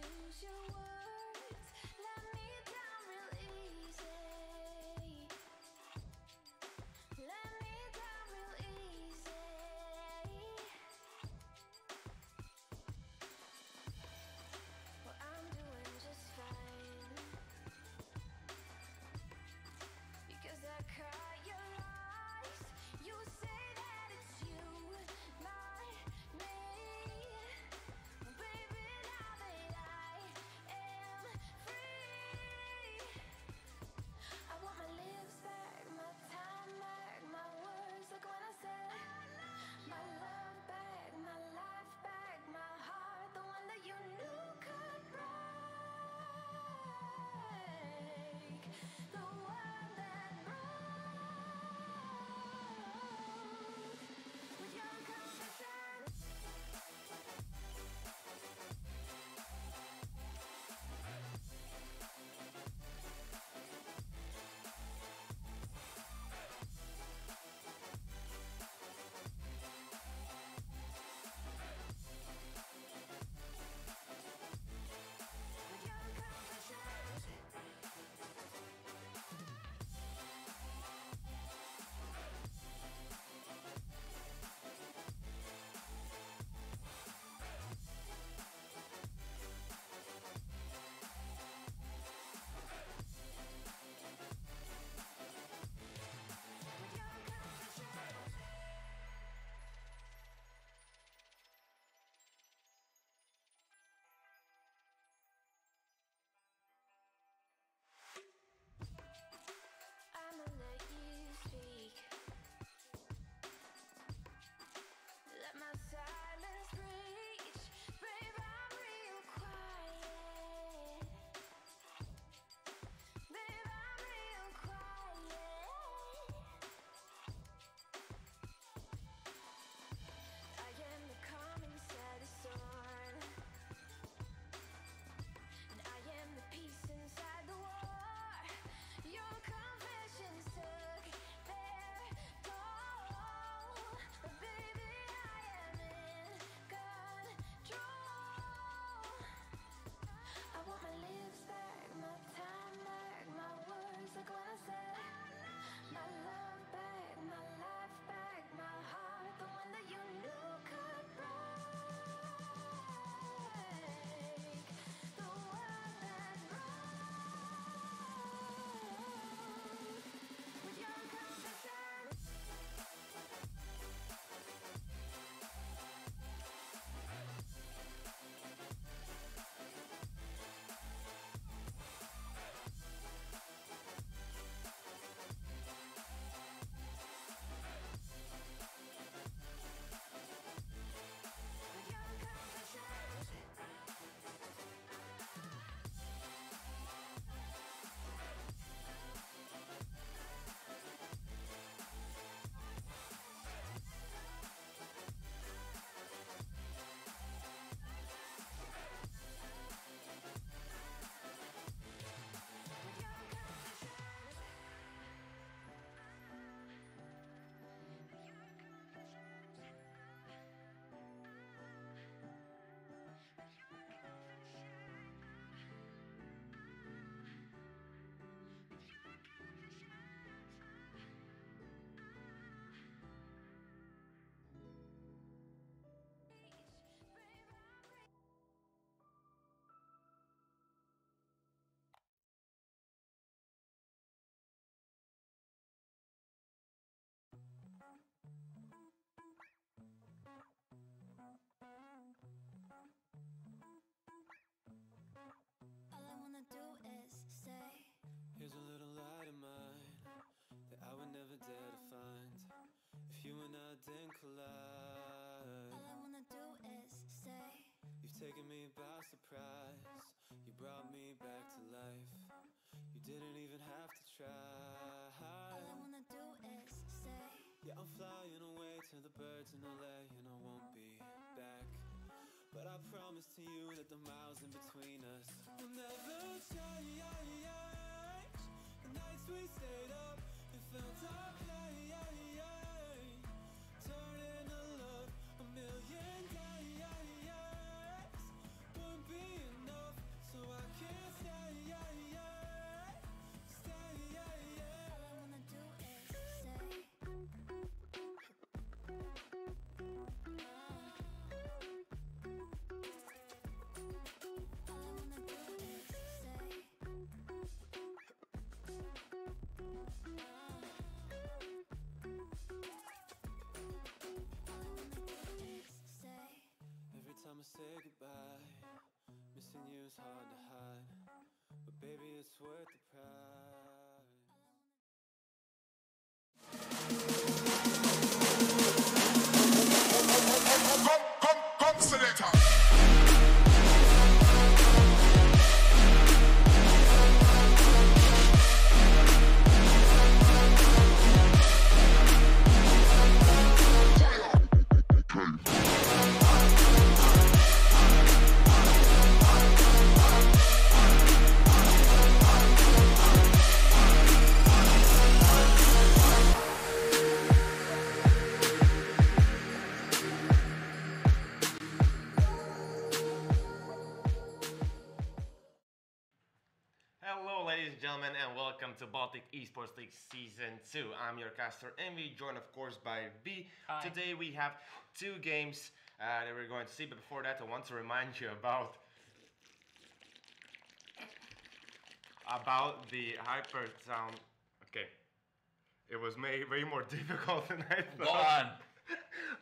choose your words. Let me down real easy. Let me down real easy. Well, I'm doing just fine, because I caught your lies. You say that it's you, not me. Baby, now that I am free, I want my lips back, my time back, my words like when I said my love back, my life back, my heart, the one that you knew could break, the one that broke with your confession. With your I'ma let you speak. Let my silence reach. Babe, I'm real quiet. Babe, I'm real quiet. I am the calm inside the storm, and I am the peace inside the war. Your confessions took their toll, but baby, I am in control. I want my lips back, my time back, my words like when I said my love back, my life back, my heart, the one that you knew could break, the one that broke with your confession. With your confession. With your all I wanna do is stay. Here's a little light of mine that I would never dare to find if you and I didn't collide. All I wanna do is stay. You've taken me by surprise. You brought me back to life. You didn't even have to try. All I wanna do is stay. Yeah, I'm flying away to the birds in LA and I won't be back. But I promise to you that the miles in between us will never change. The nights we stayed up, it felt okay. Turn into love a million days. Wouldn't be enough it's worth the price. Selector. Hello ladies and gentlemen and welcome to Baltic Esports League Season 2. I'm your caster Envy, joined of course by V. Hi. Today we have two games that we're going to see, but before that I want to remind you about the HyperTown. Okay, it was made way more difficult than I thought. Go on.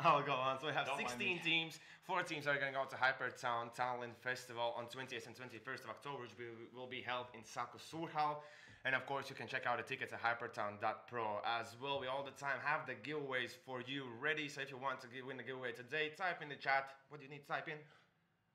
I'll go on. So we have Don't mind 16 me. teams. 4 teams are going to go to HyperTown Tallin Festival on 20th and 21st of October, which will be held in Saku, Suurhall. And of course, you can check out the tickets at hypertown.pro as well. We all the time have the giveaways for you ready. So if you want to win the giveaway today, type in the chat. What do you need to type in?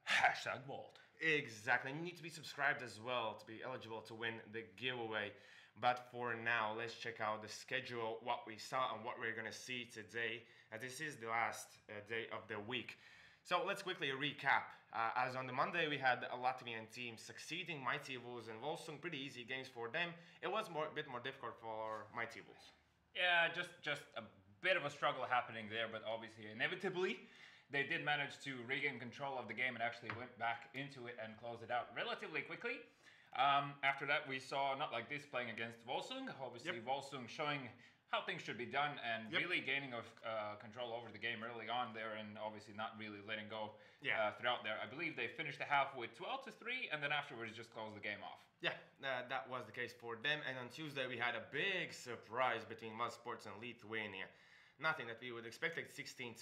Hashtag Bolt. Exactly. You need to be subscribed as well to be eligible to win the giveaway. But for now, let's check out the schedule, what we saw and what we're going to see today. This is the last day of the week. So let's quickly recap. As on the Monday, we had a Latvian team succeeding Mighty Wolves and Volsung. Pretty easy games for them. It was a bit more difficult for Mighty Wolves. Yeah, just a bit of a struggle happening there, but obviously, inevitably, they did manage to regain control of the game and actually went back into it and closed it out relatively quickly. After that, we saw not like this playing against Volsung. Obviously, Volsung showing how things should be done and really gaining of control over the game early on there, and obviously not really letting go throughout there. I believe they finished the half with 12-3, and then afterwards just closed the game off. Yeah, that was the case for them. And on Tuesday, we had a big surprise between eSports and Lithuania. Nothing that we would expect, like 16-1.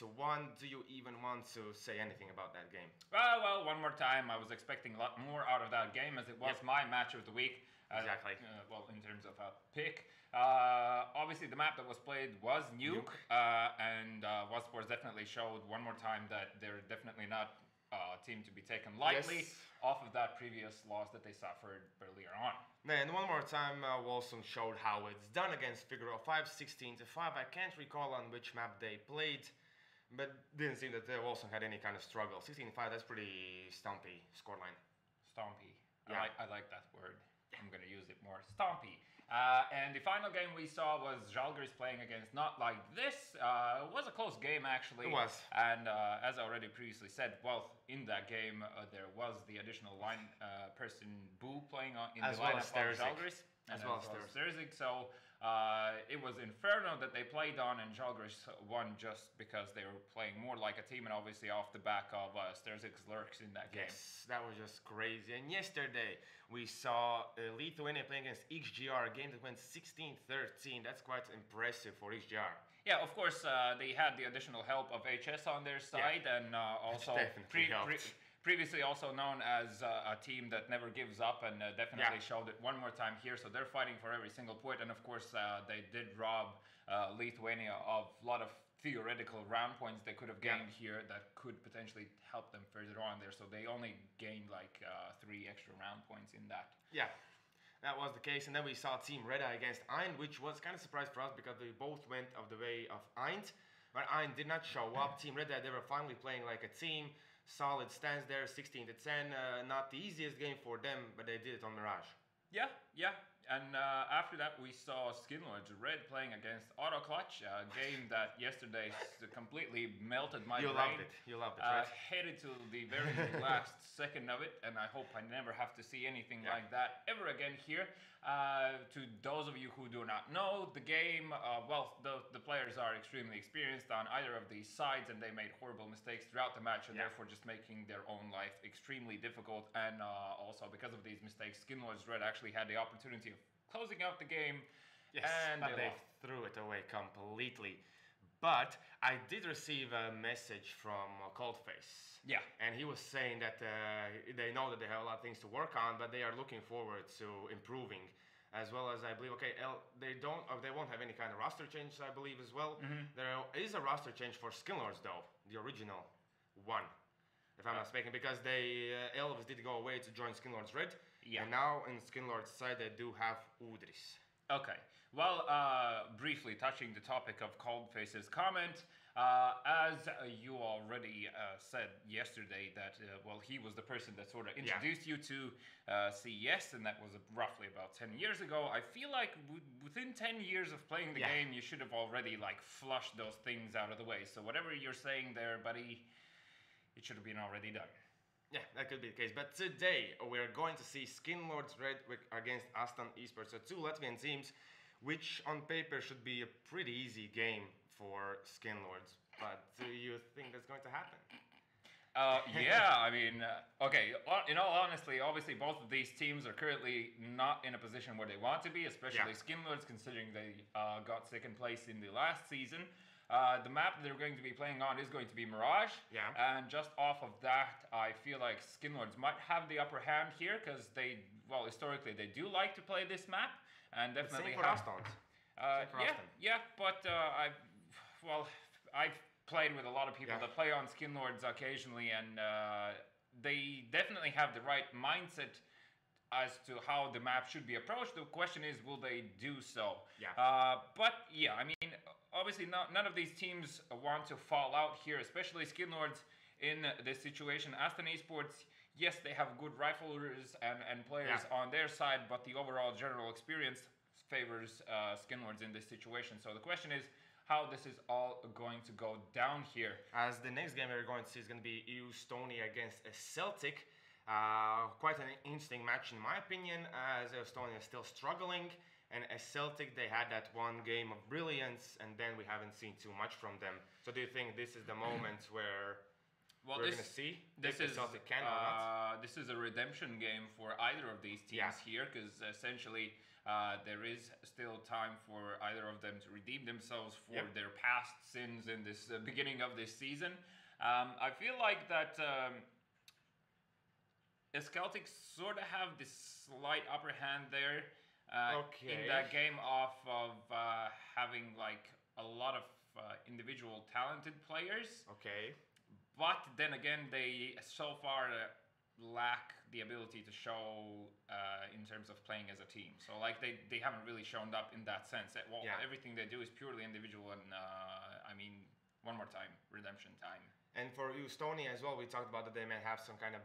Do you even want to say anything about that game? Well, one more time, I was expecting a lot more out of that game as it was my match of the week. Exactly. Well, in terms of a pick. Obviously, the map that was played was Nuke, and eSports definitely showed one more time that they're definitely not a team to be taken lightly off of that previous loss that they suffered earlier on. And one more time, Volsung showed how it's done against Figaro 5, 16-5. I can't recall on which map they played, but didn't seem that Volsung had any kind of struggle. 16-5, that's pretty stumpy scoreline. Stompy. Yeah. I like that word. I'm going to use it more. Stompy. And the final game we saw was Žalgiris playing against Not Like This. It was a close game, actually. It was. And as I already previously said, well, in that game, there was the additional line person, Boo, playing in As the well lineup as of Terzic. Žalgiris. As well as Terzic. So it was Inferno that they played on, and Žalgiris won just because they were playing more like a team, and obviously off the back of Sterzic's lurks in that game. Yes, that was just crazy. And yesterday, we saw Lithuania playing against XGR, a game that went 16-13. That's quite impressive for XGR. Yeah, of course, they had the additional help of HS on their side, and also definitely helped. previously also known as a team that never gives up, and definitely showed it one more time here. So they're fighting for every single point, and of course, they did rob Lithuania of a lot of theoretical round points they could have gained here that could potentially help them further on there. So they only gained like 3 extra round points in that. Yeah, that was the case. And then we saw Team Red Eye against Eind, which was kind of a surprise for us because they both went of the way of Eind. But Eind did not show up. Team Red Eye, they were finally playing like a team. Solid stands there, 16-10. Not the easiest game for them, but they did it on Mirage. Yeah. And after that, we saw Skinlords Red playing against Auto Clutch, a game that yesterday completely melted my brain. You loved it, right? Headed to the very last second of it, and I hope I never have to see anything like that ever again here. To those of you who do not know the game, well, the players are extremely experienced on either of these sides, and they made horrible mistakes throughout the match, and therefore just making their own life extremely difficult. And also because of these mistakes, Skinlords Red actually had the opportunity of closing out the game, Yes, and but they lost. threw it away completely. But I did receive a message from Coldface. Yeah. And he was saying that they know that they have a lot of things to work on, but they are looking forward to improving. As well as I believe, they won't have any kind of roster change, I believe, as well. There is a roster change for Skinlords, though, the original one, if I'm not mistaken, because Elves did go away to join Skinlords Red. Yeah. And now in Skinlords side, they do have Udris. Okay. Well, briefly touching the topic of Coldface's comment, as you already said yesterday that, he was the person that sort of introduced you to CES, and that was roughly about 10 years ago. I feel like within 10 years of playing the game, you should have already, flushed those things out of the way. So whatever you're saying there, buddy, it should have been already done. Yeah, that could be the case. But today, we're going to see Skinlords Red against Aston eSports. So two Latvian teams, which on paper should be a pretty easy game for Skinlords. But do you think that's going to happen? Yeah, I mean, okay, in all honesty, obviously both of these teams are currently not in a position where they want to be, especially Skinlords, considering they got second place in the last season. The map they're going to be playing on is going to be Mirage. Yeah. And just off of that, I feel like Skinlords might have the upper hand here because historically they do like to play this map. And definitely same for Aston. But I've played with a lot of people that play on Skinlords occasionally, and they definitely have the right mindset as to how the map should be approached. The question is, will they do so? Yeah. I mean, obviously none of these teams want to fall out here, especially Skinlords in this situation. Aston eSports, yes, they have good riflers and players on their side, but the overall general experience favors Skinlords in this situation. So the question is how this is all going to go down here. As the next game we're going to see is going to be Estonia against Celtic. Quite an interesting match in my opinion, as Estonia is still struggling, and as Celtic they had that one game of brilliance, and then we haven't seen too much from them. So do you think this is the moment where we're going to see if Celtic can or not? This is a redemption game for either of these teams here, because essentially there is still time for either of them to redeem themselves for their past sins in this beginning of this season. I feel like that Celtic sort of have this slight upper hand there in that game off of having a lot of individual talented players. Okay. But then again, they so far lack the ability to show in terms of playing as a team. So they haven't really shown up in that sense. Everything they do is purely individual, and one more time, redemption time. And for Estonia as well, we talked about that they may have some kind of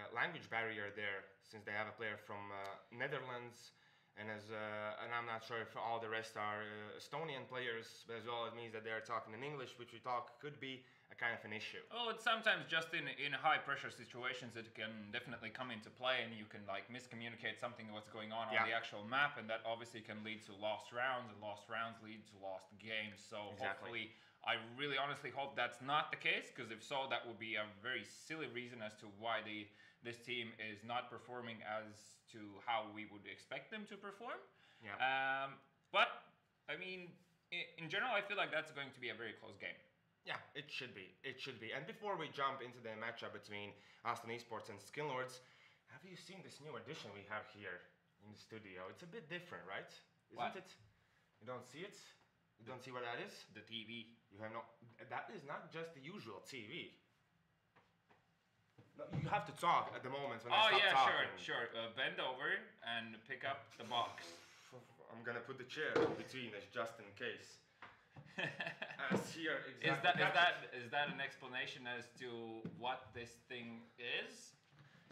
language barrier there, since they have a player from Netherlands, and I'm not sure if all the rest are Estonian players, but as well it means that they are talking in English, which we talk could be a kind of an issue. Oh, it's sometimes just in high pressure situations it can definitely come into play, and you can miscommunicate something what's going on the actual map, and that obviously can lead to lost rounds, and lost rounds lead to lost games. So hopefully, I really honestly hope that's not the case, because if so, that would be a very silly reason as to why this team is not performing as to how we would expect them to perform. Yeah. But I mean, in general, I feel like that's going to be a very close game. Yeah, it should be. It should be. And before we jump into the matchup between Aston eSports and Skinlords, have you seen this new addition we have here in the studio? It's a bit different, right? Isn't it? You don't see it? You don't see what that is? The TV. You have no. That is not just the usual TV. No, you have to talk at the moment when I stop talking. Sure. Bend over and pick up the box. I'm gonna put the chair between us just in case. As here, exactly. Is that an explanation as to what this thing is?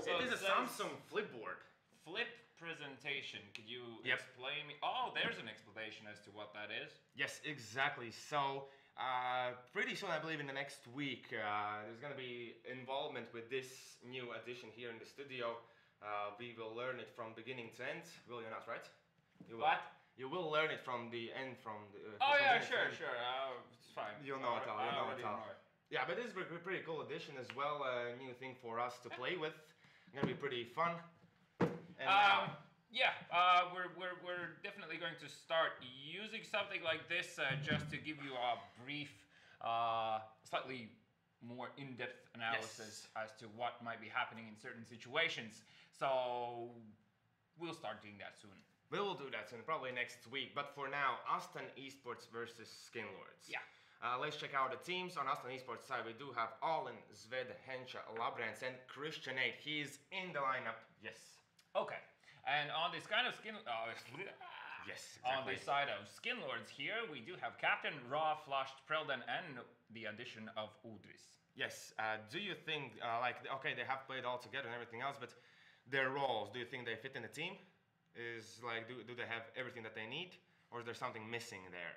So it is a Samsung Flipboard. Flip presentation. Could you explain me? Oh, there's an explanation as to what that is. Yes, exactly. So pretty soon, I believe in the next week, there's going to be involvement with this new addition here in the studio. We will learn it from beginning to end. Will you not, right? You will. What? You will learn it from the end, from the... sure. It's fine. You'll know it all. Yeah, but this is a pretty cool addition as well. A new thing for us to play with. Going to be pretty fun. And we're definitely going to start using something like this just to give you a brief slightly more in-depth analysis as to what might be happening in certain situations. So we'll start doing that soon. We will do that soon, probably next week. But for now, Aston eSports versus Skinlords. Yeah. Let's check out the teams. On Aston eSports side, we do have Tallin, Zved, Hensha, Labrans, and Christian 8. He's in the lineup. Yes. Okay. And on this kind of Yes, on exactly. the side of Skinlords here, we do have Captain, Raw, Flushed, Prelden, and the addition of Udris. Yes. Do you think, okay, they have played all together and everything else, but their roles, do you think they fit in the team? Is like, do they have everything that they need, or is there something missing there?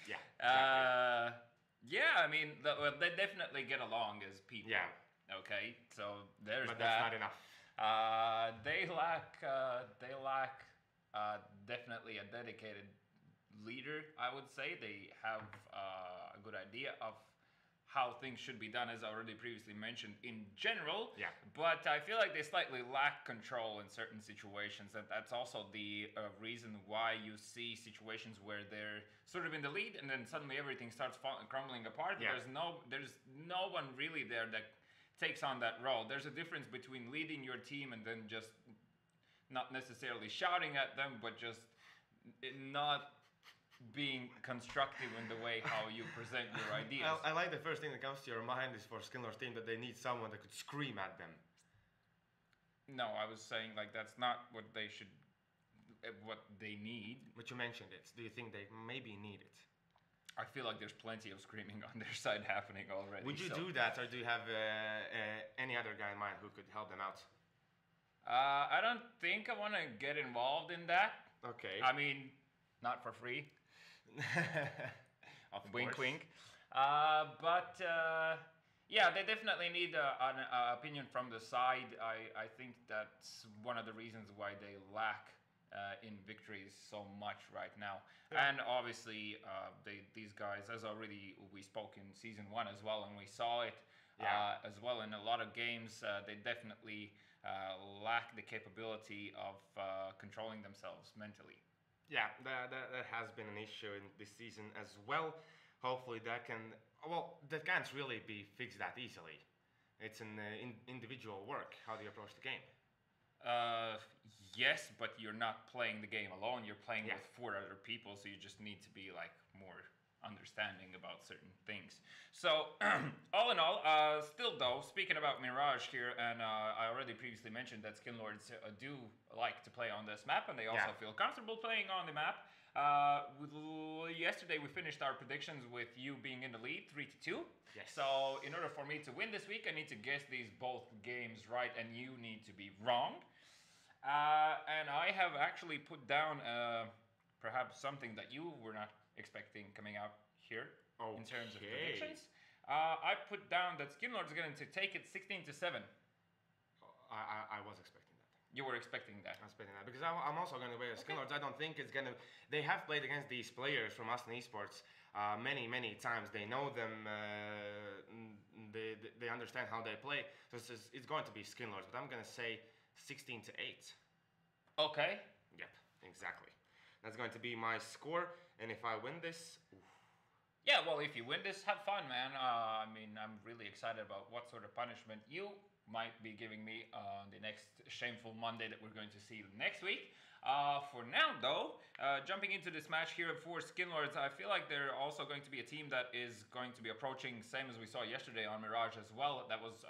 Yeah. Exactly. Yeah, I mean, they definitely get along as people. Yeah. Okay, so there's But that. that's not enough. They lack definitely a dedicated leader, I would say. They have a good idea of how things should be done, as I already previously mentioned, in general. Yeah. But I feel like they slightly lack control in certain situations, and that's also the reason why you see situations where they're sort of in the lead, and then suddenly everything starts crumbling apart. Yeah. There's no one really there that takes on that role. There's a difference between leading your team and then just not necessarily shouting at them, but just not being constructive in the way how you present your ideas. I like the first thing that comes to your mind is for Skinlor's team that they need someone that could scream at them. No, I was saying like that's not what they need. But you mentioned it. Do you think they maybe need it? I feel like there's plenty of screaming on their side happening already. Would you do that, or do you have any other guy in mind who could help them out? I don't think I want to get involved in that. Okay. I mean, not for free. Of Wink, course. wink. Yeah, they definitely need an opinion from the side. I think that's one of the reasons why they lack in victories so much right now. Yeah. And obviously, these guys, as already we spoke in season 1 as well, and we saw it as well in a lot of games, they definitely lack the capability of controlling themselves mentally. Yeah, that has been an issue in this season as well. Hopefully that can't really be fixed that easily. It's an individual work, how do you approach the game. Yes, but you're not playing the game alone. You're playing Yeah. with 4 other people, so you just need to be like more understanding about certain things. So, all in all, still though, speaking about Mirage here, and I already previously mentioned that Skinlords do like to play on this map, and they also feel comfortable playing on the map. Yesterday we finished our predictions with you being in the lead, 3-2. Yes. So in order for me to win this week, I need to guess these both games right, and you need to be wrong. And I have actually put down perhaps something that you were not expecting coming out here in terms of Okay. predictions. I put down that Skinlords are going to take it 16-7. I was expecting that. You were expecting that. I'm expecting that because I'm also going to wear Skinlords. I don't think it's going to... They have played against these players from Aston eSports many times. They know them. They understand how they play. So it's going to be Skinlords. But I'm going to say 16-8. Okay. Yep, exactly. That's going to be my score. And if I win this... Yeah, well, if you win this, have fun, man. I mean, I'm really excited about what sort of punishment you might be giving me on the next shameful Monday that we're going to see next week. For now, though, jumping into this match here for Skinlords, I feel like they're also going to be a team that is going to be approaching, same as we saw yesterday on Mirage as well. That was,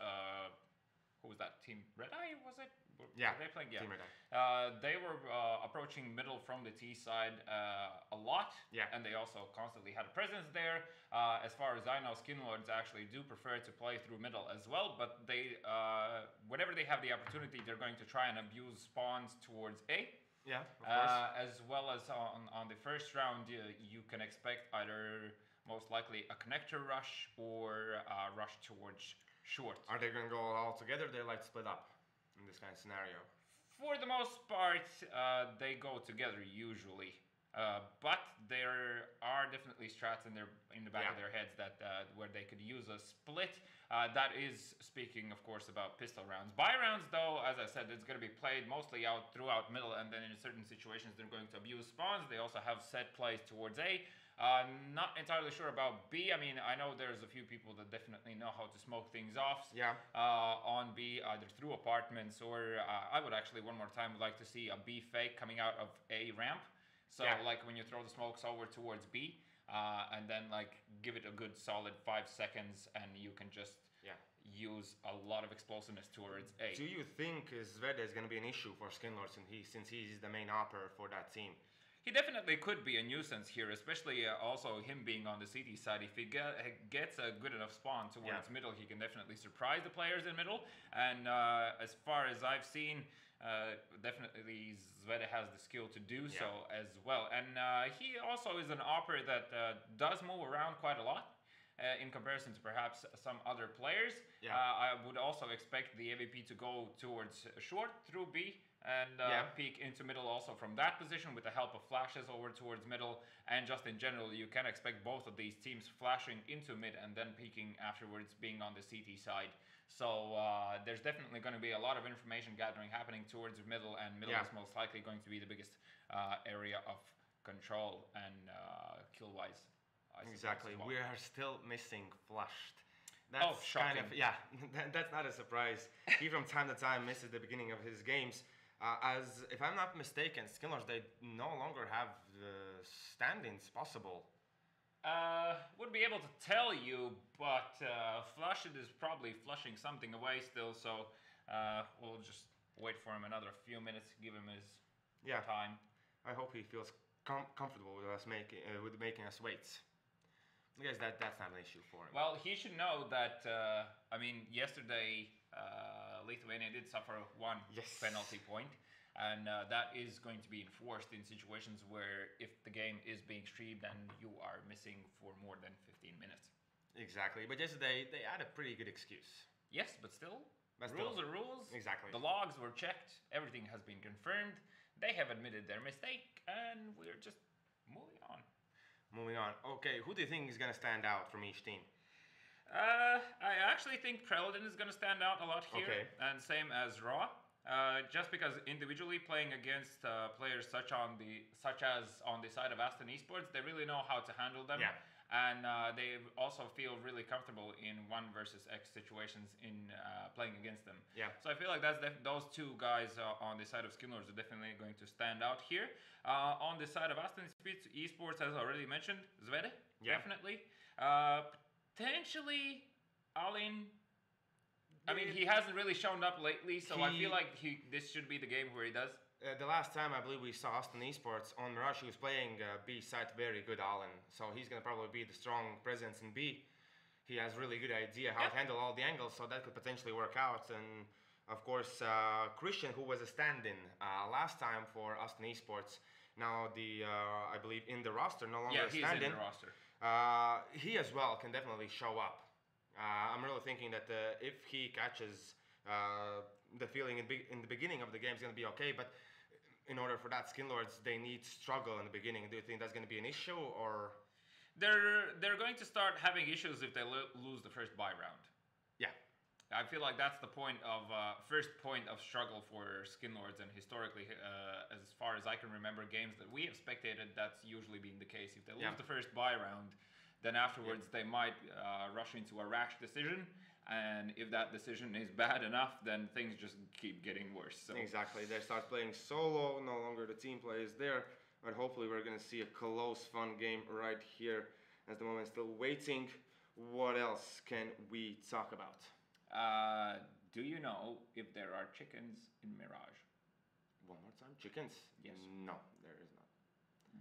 who was that? Team Red Eye, was it? Yeah, were they playing? Yeah. Team Red Eye. They were approaching middle from the T side a lot, and they also constantly had a presence there. As far as I know, Skinlords actually do prefer to play through middle as well, but they, whenever they have the opportunity, they're going to try and abuse spawns towards A. Yeah, of course. As well as on the first round, you can expect either most likely a connector rush or a rush towards short. Are they going to go all together? They like to split up in this kind of scenario. For the most part, they go together usually, but there are definitely strats in the back of their heads that where they could use a split. That is speaking, of course, about pistol rounds. Buy rounds, though, as I said, it's going to be played mostly out throughout middle, and then in certain situations they're going to abuse spawns. They also have set plays towards A. Not entirely sure about B. I mean, I know there's a few people that definitely know how to smoke things off on B, either through apartments or I would actually one more time like to see a B fake coming out of A ramp. So like when you throw the smokes over towards B, and then like give it a good solid 5 seconds, and you can just use a lot of explosiveness towards A. Do you think Zvede is going to be an issue for Skinlord since he's the main operator for that team? He definitely could be a nuisance here, especially also him being on the CT side. If he gets a good enough spawn towards middle, he can definitely surprise the players in middle. And as far as I've seen, definitely Zvede has the skill to do so as well. And he also is an operator that does move around quite a lot. In comparison to perhaps some other players. I would also expect the AVP to go towards short through B and peek into middle also from that position with the help of flashes over towards middle. And just in general, you can expect both of these teams flashing into mid and then peeking afterwards, being on the CT side. So there's definitely going to be a lot of information gathering happening towards middle, and middle is most likely going to be the biggest area of control and kill-wise. Exactly. Well. We are still missing Flushed. That's shocking. That's not a surprise. He from time to time misses the beginning of his games. As if I'm not mistaken, Skillers, they no longer have the stand-ins possible. Wouldn't be able to tell you, but Flushed is probably flushing something away still, so we'll just wait for him another few minutes, give him his time. I hope he feels comfortable with us making us wait. I guess that's not an issue for him. Well, he should know that, I mean, yesterday Lithuania did suffer one penalty point, and that is going to be enforced in situations where if the game is being streamed and you are missing for more than 15 minutes. Exactly, but yesterday they had a pretty good excuse. Yes, but still, rules are rules. Exactly. The logs were checked, everything has been confirmed, they have admitted their mistake, and we're just moving on. Moving on. Okay, who do you think is going to stand out from each team? I actually think Preldin is going to stand out a lot here, and same as Raw. Just because individually playing against players such as on the side of Aston eSports, they really know how to handle them, and they also feel really comfortable in 1 versus X situations in playing against them. So I feel like those two guys on the side of Skinlords are definitely going to stand out here. On the side of Aston eSports, as already mentioned, Zvede, definitely. Potentially Tallin. I mean, he hasn't really shown up lately, so I feel like this should be the game where he does. The last time I believe we saw Aston eSports on Mirage, he was playing B side very good Tallin, so he's going to probably be the strong presence in B. He has really good idea how to handle all the angles, so that could potentially work out. And of course, Christian, who was a stand-in last time for Aston eSports, now I believe in the roster, no longer a stand-in. He's in the roster. He as well can definitely show up. I'm really thinking that if he catches the feeling in the beginning of the game, is going to be okay. But in order for that, Skinlords, they need struggle in the beginning. Do you think that's going to be an issue, or? They're going to start having issues if they lose the first buy round. Yeah. I feel like that's the first point of struggle for Skinlords, and historically, as far as I can remember, games that we have spectated, that's usually been the case. If they lose the first buy round, then afterwards they might rush into a rash decision, and if that decision is bad enough, then things just keep getting worse. So. Exactly, they start playing solo, no longer the team play is there, but hopefully we're going to see a close, fun game right here. At the moment, still waiting. What else can we talk about? Do you know if there are chickens in Mirage? One more time, chickens? Yes. No, there is not.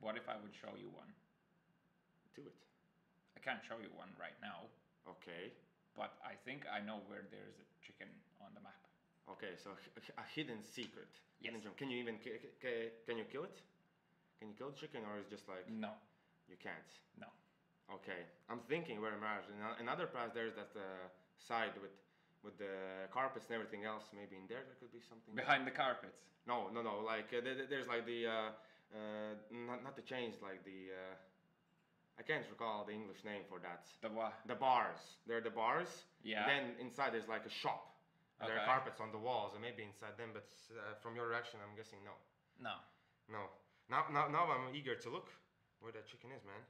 What if I would show you one? Do it. I can't show you one right now. Okay. But I think I know where there's a chicken on the map. Okay, so a hidden secret. Yes. Can you even can you kill it? Can you kill the chicken, or is it just like? No. You can't. No. Okay, I'm thinking where Mirage. In other parts, there's that side with the carpets and everything else. Maybe in there could be something. Behind the carpets. No. Like there's like the not the chains, like the. I can't recall the English name for that. The what? The bars. They're the bars. Yeah. And then inside there's like a shop. Okay. There are carpets on the walls, and maybe inside them. But from your reaction, I'm guessing no. No. No. Now I'm eager to look where that chicken is, man.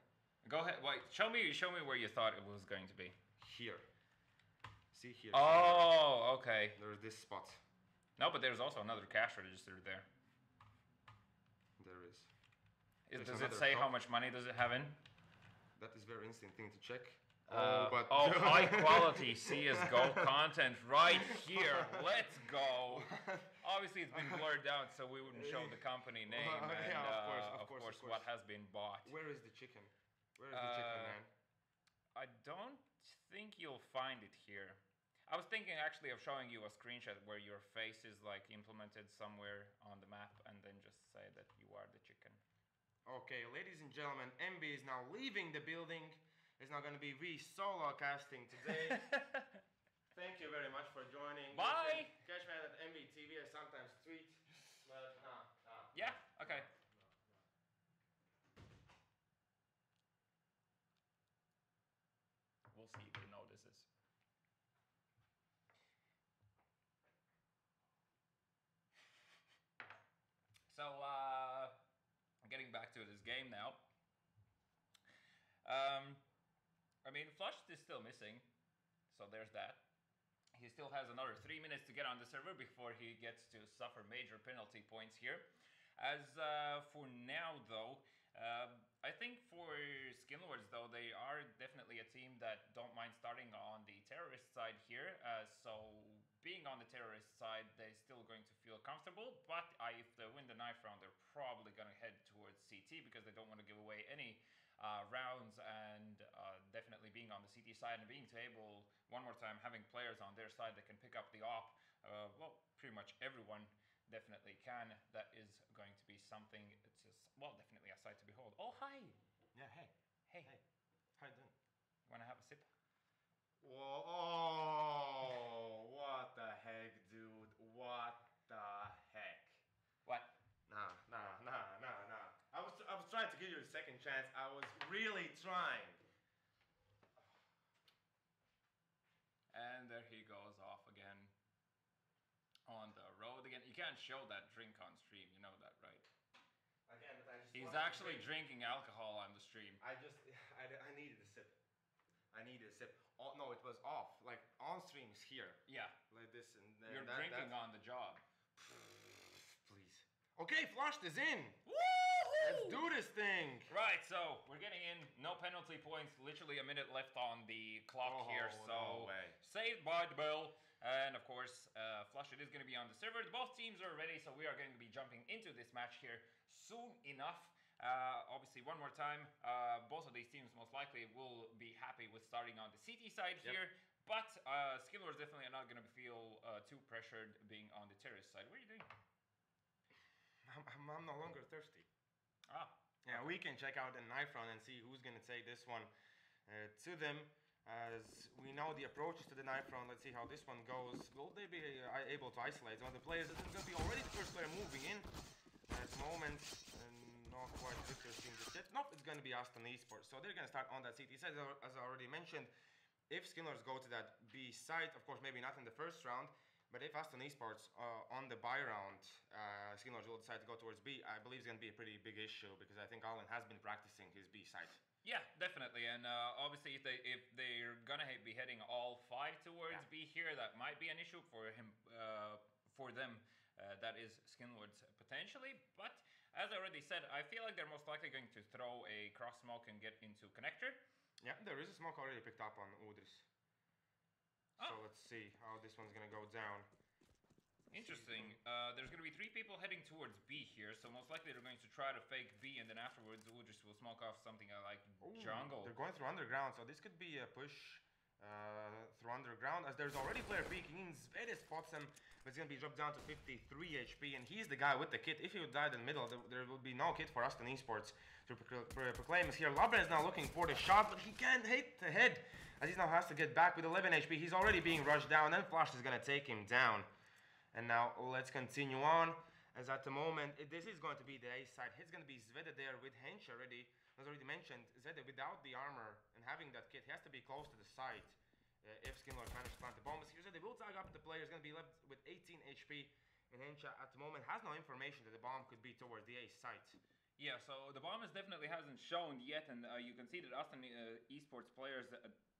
Go ahead. Wait. Show me where you thought it was going to be. Here. See here. Oh, okay. There's this spot. No, but there's also another cash register there. There is. Does it say how much money does it have in? That is very interesting thing to check. High quality CSGO content right here. Let's go. Obviously, it's been blurred out, so we wouldn't show the company name and of course. what has been bought. Where is the chicken? Where is the chicken, man? I don't think you'll find it here. I was thinking actually of showing you a screenshot where your face is like implemented somewhere on the map, and then just say that you are the chicken. Okay, ladies and gentlemen, MB is now leaving the building. It's not going to be solo casting today. Thank you very much for joining. Bye! Catch me at MB TV. I sometimes tweet, but nah. Yeah, okay. We'll see if he notices. So, getting back to this game now. I mean, Flushed is still missing, so there's that. He still has another 3 minutes to get on the server before he gets to suffer major penalty points here. As for now, though, I think for Skinlords, though, they are definitely a team that don't mind starting on the terrorist side here. So being on the terrorist side, they're still going to feel comfortable. But if they win the knife round, they're probably going to head towards CT because they don't want to give away any rounds, and definitely being on the CT side and being able, one more time, having players on their side that can pick up the op, well, pretty much everyone definitely can. That is going to be something, it's just, well, definitely a sight to behold. Oh, hi! Yeah, hey. Hey. How you doing? Want to have a sip? Whoa, oh, what the heck, dude? What the heck? What? Nah. I was trying to give you a second chance. I was really trying. And there he goes off again. On the road again. You can't show that drink on stream, you know that, right? Again, but I just He's actually drinking alcohol on the stream. I needed a sip. I needed a sip. Oh, no, it was off. Like, on streams here. Yeah. Like this. And then You're drinking on the job. Please. Okay, Flushed is in. Woo! Let's do this thing. Right, so we're getting in. No penalty points. Literally a minute left on the clock here. So no way. Saved by the bell. And of course, Flushed is going to be on the server. Both teams are ready, so we are going to be jumping into this match here soon enough. Obviously, one more time, both of these teams most likely will be happy with starting on the CT side here. But Skillers definitely are not going to feel too pressured being on the terrorist side. What are you doing? I'm no longer thirsty. Ah. Yeah, we can check out the knife round and see who's going to take this one to them. As we know the approaches to the knife round, let's see how this one goes. Will they be able to isolate one of the players? This is going to be already the first player moving in at the moment. Not quite Victor's team just yet. Nope, it's going to be Aston eSports. So they're going to start on that CT side, as I already mentioned. If Skinners go to that B side, of course, maybe not in the first round, but if Aston eSports on the buy round, Skinners will decide to go towards B, I believe it's going to be a pretty big issue because I think Alan has been practicing his B side. Yeah, definitely, and obviously if they're gonna be heading all five towards B here, that might be an issue for him, for them. That is Skinlords potentially, but as I already said, I feel like they're most likely going to throw a cross smoke and get into connector. Yeah, there is a smoke already picked up on Udris. So let's see how this one's gonna go down. Interesting. There's going to be 3 people heading towards B here, so most likely they're going to try to fake B, and then afterwards Udris will smoke off something like jungle. They're going through underground, so this could be a push through underground, as there's already player peeking in. Zvede spots him, but it's going to be dropped down to 53 HP, and he's the guy with the kit. If he would die in the middle, there will be no kit for Aston eSports to proclaim us here. Labra is now looking for the shot, but he can't hit the head, as he now has to get back with 11 HP. He's already being rushed down, and Flash is going to take him down. And now let's continue on, as at the moment, this is going to be the A side. He's going to be Zvede there with Hench already. As already mentioned, Zvede without the armor and having that kit, he has to be close to the site if Skinlord managed to plant the bomb. Here Zvede will tag up the player, is going to be left with 18 HP. And Hench at the moment has no information that the bomb could be towards the A site. Yeah, so the bomb definitely hasn't shown yet, and you can see that Aston eSports players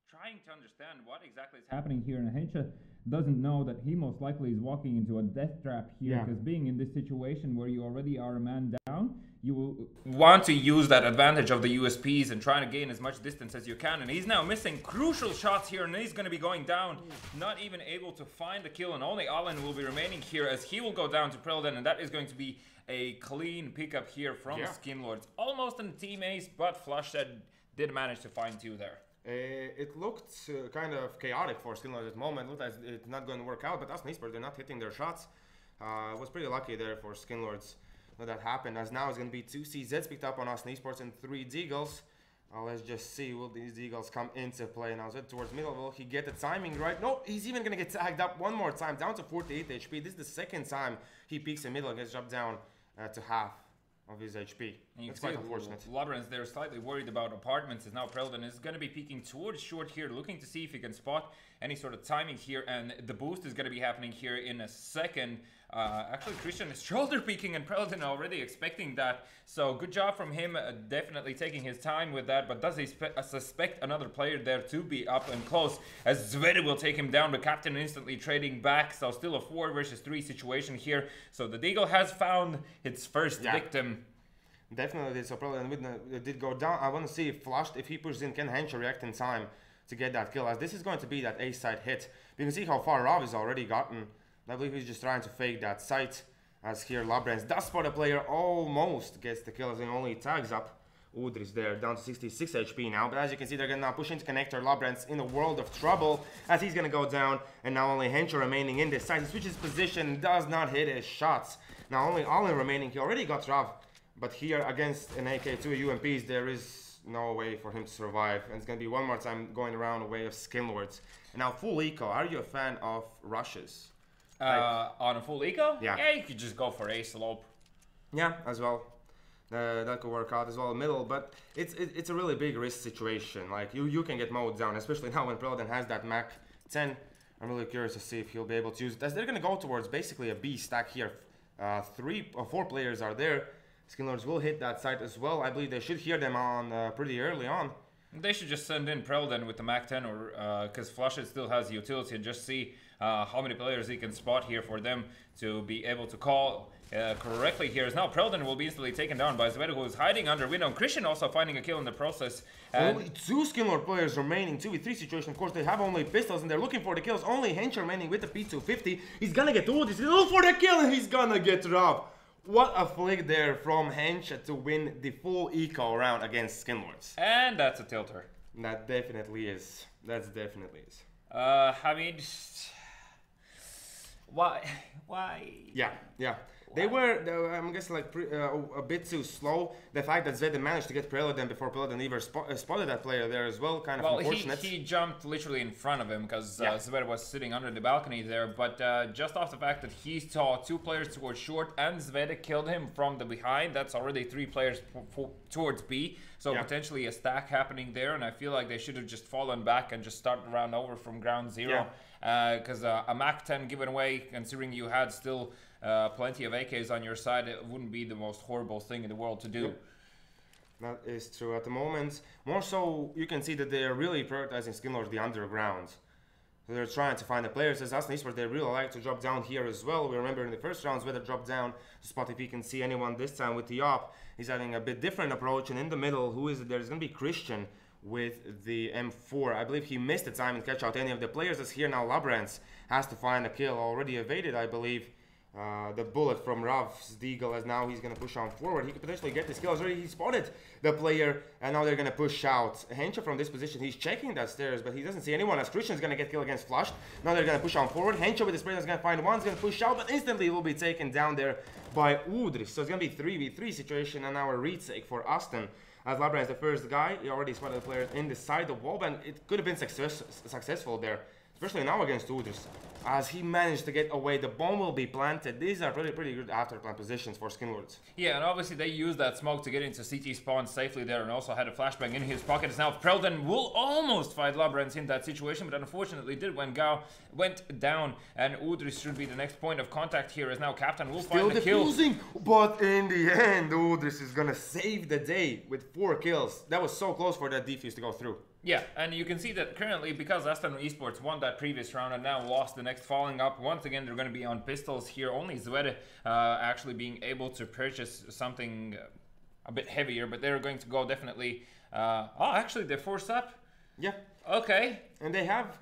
trying to understand what exactly is happening here, and Hensha doesn't know that he most likely is walking into a death trap here, because being in this situation where you already are a man down, you will want to use that advantage of the USPs and trying to gain as much distance as you can, and he's now missing crucial shots here, and he's going to be going down, not even able to find the kill, and only Allen will be remaining here as he will go down to Prelden, and that is going to be a clean pickup here from Skinlords. Almost in team ace, but Flushhead did manage to find 2 there. It looked kind of chaotic for Skinlords at the moment. Looked like it's not going to work out, but Aston eSports, they're not hitting their shots. Was pretty lucky there for Skinlords that happened, as now it's going to be 2 CZs picked up on Aston eSports and 3 Deagles. Let's just see, will these Deagles come into play now? So towards middle, will he get the timing right? No, he's even going to get tagged up one more time, down to 48 HP. This is the second time he peaks in middle and gets dropped down to half of his HP. That's quite unfortunate. Lawrence, they're slightly worried about apartments, as now Prelden is going to be peeking towards short here, looking to see if he can spot any sort of timing here, and the boost is going to be happening here in a second. Actually, Christian is shoulder peeking, and Prelden already expecting that, so good job from him, definitely taking his time with that, but does he suspect another player there to be up and close, as Zvede will take him down, but Captain instantly trading back, so still a 4 versus 3 situation here, so the Deagle has found its first victim. Definitely, so Prelden did go down. I want to see if Flushed, if he pushes in, can Hensha react in time to get that kill, as this is going to be that A side hit. You can see how far Rav is already gotten. I believe he's just trying to fake that sight, as here Labrens does spot a player, almost gets the kill as he only tags up Udris there, down to 66 HP now. But as you can see, they're going to now push into connector. Labrens in a world of trouble, as he's going to go down, and now only Hensha remaining in this side. He switches position, does not hit his shots. Now only Allen remaining. He already got Rav, but here against an AK2 UMPs, there is no way for him to survive. And it's going to be one more time going around a way of Skinlords. And now full eco, are you a fan of rushes? On a full eco? Yeah, you could just go for a slope. Yeah, as well. That could work out as well, middle, but it's a really big risk situation. Like you can get mowed down, especially now when Prelden has that Mac 10. I'm really curious to see if he'll be able to use it, as they're gonna go towards basically a B stack here. 3 or 4 players are there. Skinlords will hit that site as well. I believe they should hear them on pretty early on. They should just send in Prelden with the Mac 10, or because Flushed still has utility, and just see how many players he can spot here for them to be able to call correctly here. As now Prelden will be instantly taken down by Zvede, who is hiding under window. And Christian also finding a kill in the process. Only 2 Skinlord players remaining, 2v3 situation. Of course, they have only pistols and they're looking for the kills. Only Hensha remaining with the P250. He's gonna get all this. He's looking for the kill, and he's gonna get robbed. What a flick there from Hensha to win the full eco round against Skinlords. And that's a tilter. That definitely is. That definitely is. I mean, why? Yeah. They were, I'm guessing, like a bit too slow. The fact that Zvede managed to get Prelden before Prelden even spotted that player there as well, kind of unfortunate. He jumped literally in front of him, because Zvede was sitting under the balcony there. But just off the fact that he saw 2 players towards short and Zvede killed him from the behind, that's already 3 players towards B. So potentially a stack happening there, and I feel like they should have just fallen back and just started the round over from ground zero. Because a Mac 10 given away, considering you had still plenty of AKs on your side, it wouldn't be the most horrible thing in the world to do. That is true at the moment. More so, you can see that they are really prioritizing Skinlords the underground. So they're trying to find the players. As Aston eSports, they really like to drop down here as well. We remember in the first rounds where they dropped down to spot if he can see anyone. This time with the op, he's having a bit different approach. And in the middle, who is it? There's going to be Christian with the M4. I believe he missed the time and catch out any of the players. As here now Labrens has to find a kill. Already evaded, I believe, the bullet from Rav's Deagle, as now he's going to push on forward. He could potentially get this kill. Already he spotted the player, and now they're going to push out. Hensha from this position, he's checking that stairs, but he doesn't see anyone, as Christian's going to get killed against Flushed. Now they're going to push on forward. Hensha with his spray is going to find one, is going to push out, but instantly will be taken down there by Udris. So it's going to be 3v3 situation, and now a retake for Aston. As Labra is the first guy, he already spotted the player in the side of wall, and it could have been successful there. especially now against Udris. As he managed to get away, the bomb will be planted. These are pretty good after plant positions for Skinlords. Yeah, and obviously they used that smoke to get into CT spawn safely there, and also had a flashbang in his pockets. Now Prelden will almost fight Labrans in that situation, but unfortunately did when Gao went down, and Udris should be the next point of contact here, as now Captain will find the kill. But in the end, Udris is gonna save the day with 4 kills. That was so close for that defuse to go through. Yeah, and you can see that currently, because Aston eSports won that previous round and now lost the next following up, once again they're going to be on pistols here. Only Zwede actually being able to purchase something a bit heavier, but they're going to go definitely... oh, actually they're forced up? Yeah. Okay. And they have...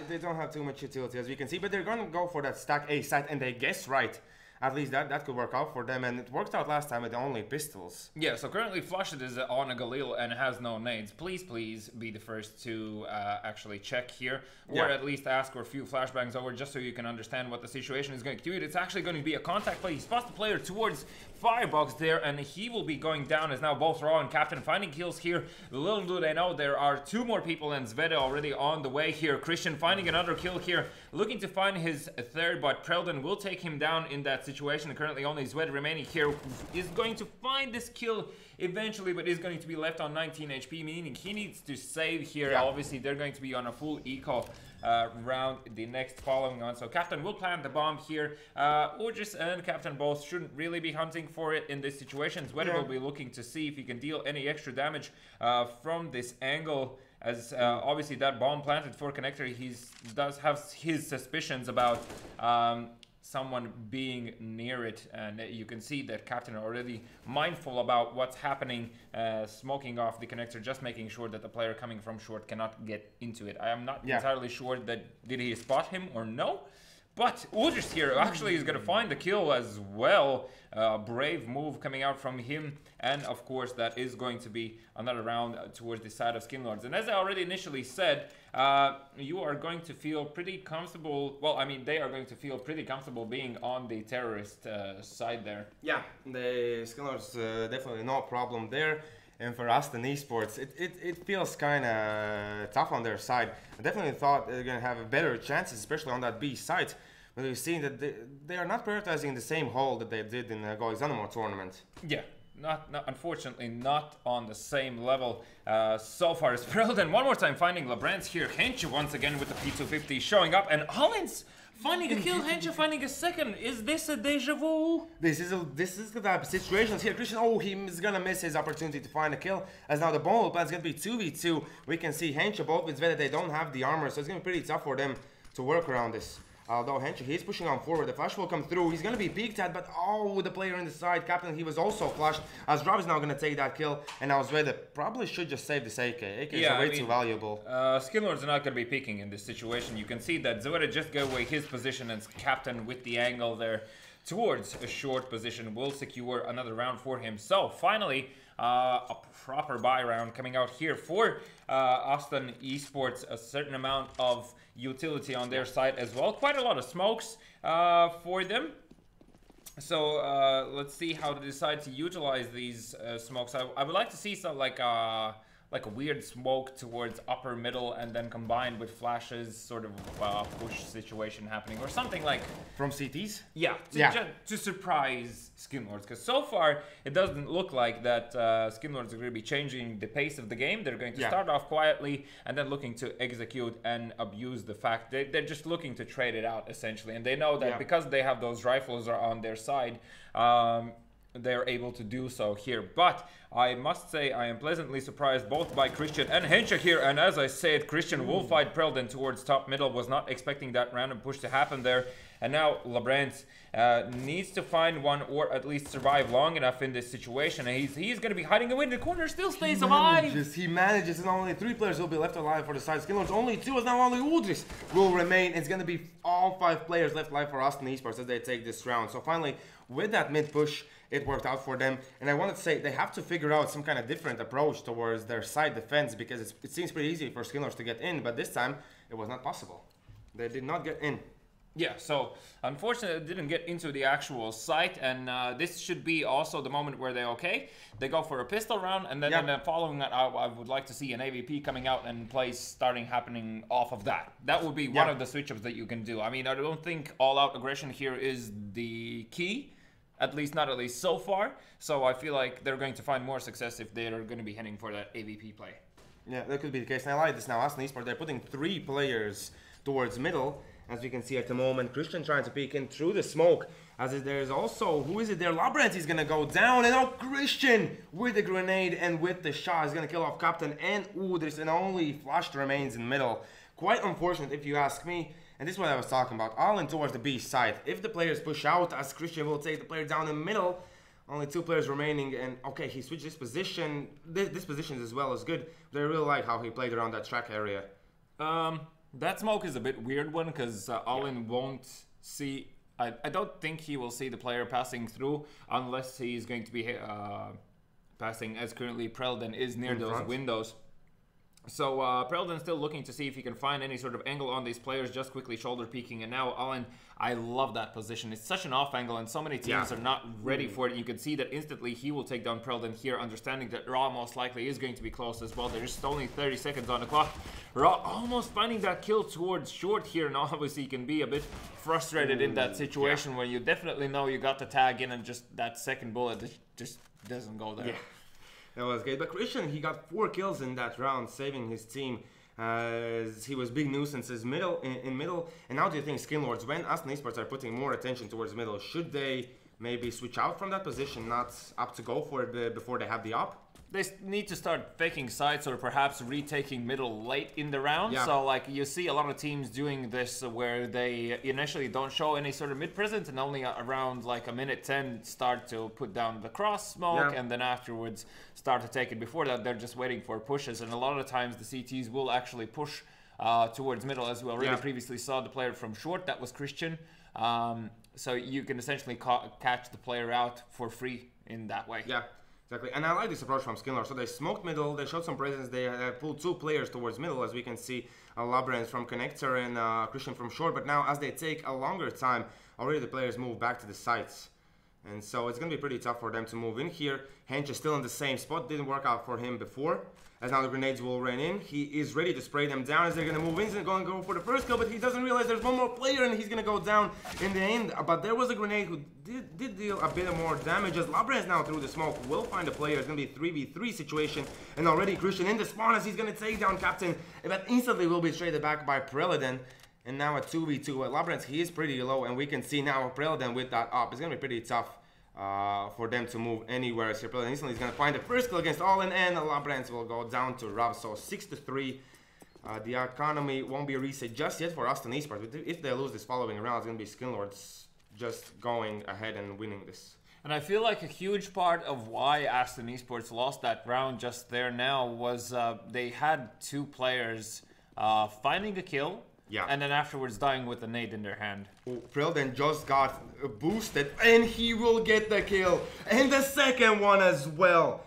they don't have too much utility, as we can see, but they're going to go for that stack A site, and they guess right. At least that could work out for them, and it worked out last time with only pistols. Yeah, so currently Flushed is on a Galil and has no nades. Please be the first to actually check here, or at least ask for a few flashbangs over, just so you can understand what the situation is going to do. It's actually going to be a contact play. He spots the player towards Firebox there, and he will be going down, as now both Raw and Captain finding kills here. Little do they know, there are 2 more people and Zwede already on the way here. Christian finding another kill here, looking to find his 3rd, but Prelden will take him down in that situation. And currently only Zwede remaining here, is going to find this kill eventually, but is going to be left on 19 HP, meaning he needs to save here. Yeah. Obviously they're going to be on a full eco round the next following on, so Captain will plant the bomb here. Udris and Captain both shouldn't really be hunting for it in this situation. Zwede will be looking to see if he can deal any extra damage from this angle, as obviously that bomb planted for connector. He does have his suspicions about someone being near it, and you can see that Captain already mindful about what's happening, smoking off the connector, just making sure that the player coming from short cannot get into it. I am not entirely sure that did he spot him or no, but Udris here actually is going to find the kill as well. Brave move coming out from him, and of course that is going to be another round towards the side of Skinlords. And as I already initially said, you are going to feel pretty comfortable, well, I mean, they are going to feel pretty comfortable being on the terrorist side there. Yeah, the Skinlords definitely no problem there. And for Aston eSports, it feels kind of tough on their side. I definitely thought they're going to have better chances, especially on that B side. But we've seen that they are not prioritizing the same hole that they did in the GOEXANIMO tournament. Yeah, unfortunately not on the same level so far as Prelden. One more time finding Labrans here. Henche once again with the P250 showing up, and Hollins finding a kill, Henche finding a second. Is this a deja vu? This is the type of situations here. Christian, he's gonna miss his opportunity to find a kill, as now the bomb plan is gonna be 2v2. We can see Henche both with Zwede, they don't have the armor, so it's gonna be pretty tough for them to work around this. Although Henche, he's pushing on forward, the flash will come through, he's gonna be peeked at, but the player in the side, Captain, he was also flashed, as Rob is now gonna take that kill, and now Zwede probably should just save this AK. AK is way too valuable. Skinlords are not gonna be peeking in this situation. You can see that Zwede just gave away his position, and Captain with the angle there towards a short position will secure another round for him. So finally, a proper buy round coming out here for Aston eSports. A certain amount of utility on their side as well. Quite a lot of smokes for them. So let's see how they decide to utilize these smokes. I would like to see some like a weird smoke towards upper middle, and then combined with flashes, sort of push situation happening, or something like from CTs. Yeah, to surprise Skinlords, because so far it doesn't look like that Skinlords are going to be changing the pace of the game. They're going to start off quietly and then looking to execute and abuse the fact they're just looking to trade it out essentially, and they know that because they have those rifles are on their side. They're able to do so here, but I must say I am pleasantly surprised both by Christian and Henche here, and as I said, Christian will fight Prelden towards top middle, was not expecting that random push to happen there, and now Labrans needs to find one, or at least survive long enough in this situation, and he's going to be hiding away in the corner, still stays alive! He manages, and only 3 players will be left alive for the side. Skinlords only 2, as now only Udris will remain. It's going to be all 5 players left alive for Aston eSports as they take this round. So finally, with that mid push, it worked out for them, and I wanted to say they have to figure out some kind of different approach towards their side defense, because it seems pretty easy for Skinlords to get in, but this time it was not possible. They did not get in. Yeah, so unfortunately it didn't get into the actual site, and this should be also the moment where they go for a pistol round, and then, following that I would like to see an AVP coming out and plays starting happening off of that. That would be one of the switch-ups that you can do. I mean, I don't think all-out aggression here is the key, at least so far, so I feel like they're going to find more success if they're going to be heading for that AVP play. Yeah, that could be the case, and I like this now. Aston eSports, they're putting 3 players towards middle. As we can see at the moment, Christian trying to peek in through the smoke. There's also, who is it there? Labrant is going to go down. And Christian with the grenade and with the shot is going to kill off Captain. And there's an only flash remains in middle. Quite unfortunate if you ask me. And this is what I was talking about. All in towards the B side. If the players push out, as Christian will take the player down in middle. Only 2 players remaining. And okay, he switched his position. This position as well is good. But I really like how he played around that track area. That smoke is a bit weird one because Alin won't see. I don't think he will see the player passing through unless he's going to be passing as currently Prelden is near those windows. So Prelden's still looking to see if he can find any sort of angle on these players, just quickly shoulder peeking. And now Alin, I love that position. It's such an off angle and so many teams are not ready for it. You can see that instantly he will take down Prelden here, understanding that Ra most likely is going to be close as well. There's only 30 seconds on the clock. Ra almost finding that kill towards short here, and obviously you can be a bit frustrated in that situation when you definitely know you got the tag in and just that second bullet just doesn't go there. Yeah. That was good, but Christian, he got 4 kills in that round, saving his team as he was big nuisances in middle. And now do you think Skinlords, when Aston eSports are putting more attention towards middle, should they maybe switch out from that position, not up to go for it before they have the op? They need to start faking sites or perhaps retaking middle late in the round. Yeah. So like you see a lot of teams doing this where they initially don't show any sort of mid presence and only around like a minute 10 start to put down the cross smoke and then afterwards start to take it. Before that they're just waiting for pushes, and a lot of the times the CTs will actually push towards middle, as we already previously saw the player from short, that was Christian. So you can essentially catch the player out for free in that way. Yeah. Exactly, and I like this approach from Skinler. So they smoked middle, they showed some presence, they pulled 2 players towards middle, as we can see, Labrant from connector and Christian from short. But now, as they take a longer time, already the players move back to the sites. And so it's going to be pretty tough for them to move in here. Hench is still in the same spot, didn't work out for him before. As now the grenades will run in, he is ready to spray them down as they're going to move in. He's going to go for the first kill, but he doesn't realize there's one more player and he's going to go down in the end. But there was a grenade who did deal a bit more damage, as Labrant now through the smoke will find a player. It's going to be a 3v3 situation, and already Christian in the spawn as he's going to take down Captain, but instantly will be traded back by Prelden. And now a 2v2. Labrant, he is pretty low, and we can see now Prelden with that up. It's going to be pretty tough for them to move anywhere. As Prelden instantly is going to find the first kill against Alin, and Labrant will go down to Rav. So 6-3. The economy won't be reset just yet for Aston eSports. If they lose this following round, it's going to be Skinlords just going ahead and winning this. And I feel like a huge part of why Aston eSports lost that round just there now was they had 2 players finding a kill and then afterwards dying with a nade in their hand. Prelden just got boosted and he will get the kill. And the second one as well.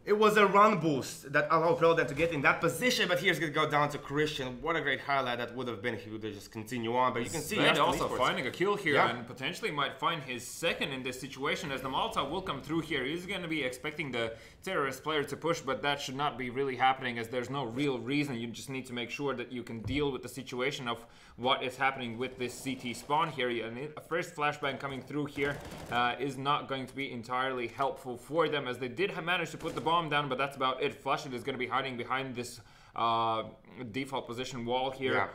It was a run boost that allowed Prelden to get in that position, but here's going to go down to Christian. What a great highlight that would have been if he would have just continue on. But you can see also finding a kill here and potentially might find his second in this situation, as the Molotov will come through here. He's going to be expecting the terrorist player to push, but that should not be really happening, as there's no real reason. You just need to make sure that you can deal with the situation of what is happening with this CT spawn here. And a first flashbang coming through here is not going to be entirely helpful for them, as they did manage to put the bomb down, but that's about it. Flushit is going to be hiding behind this default position wall here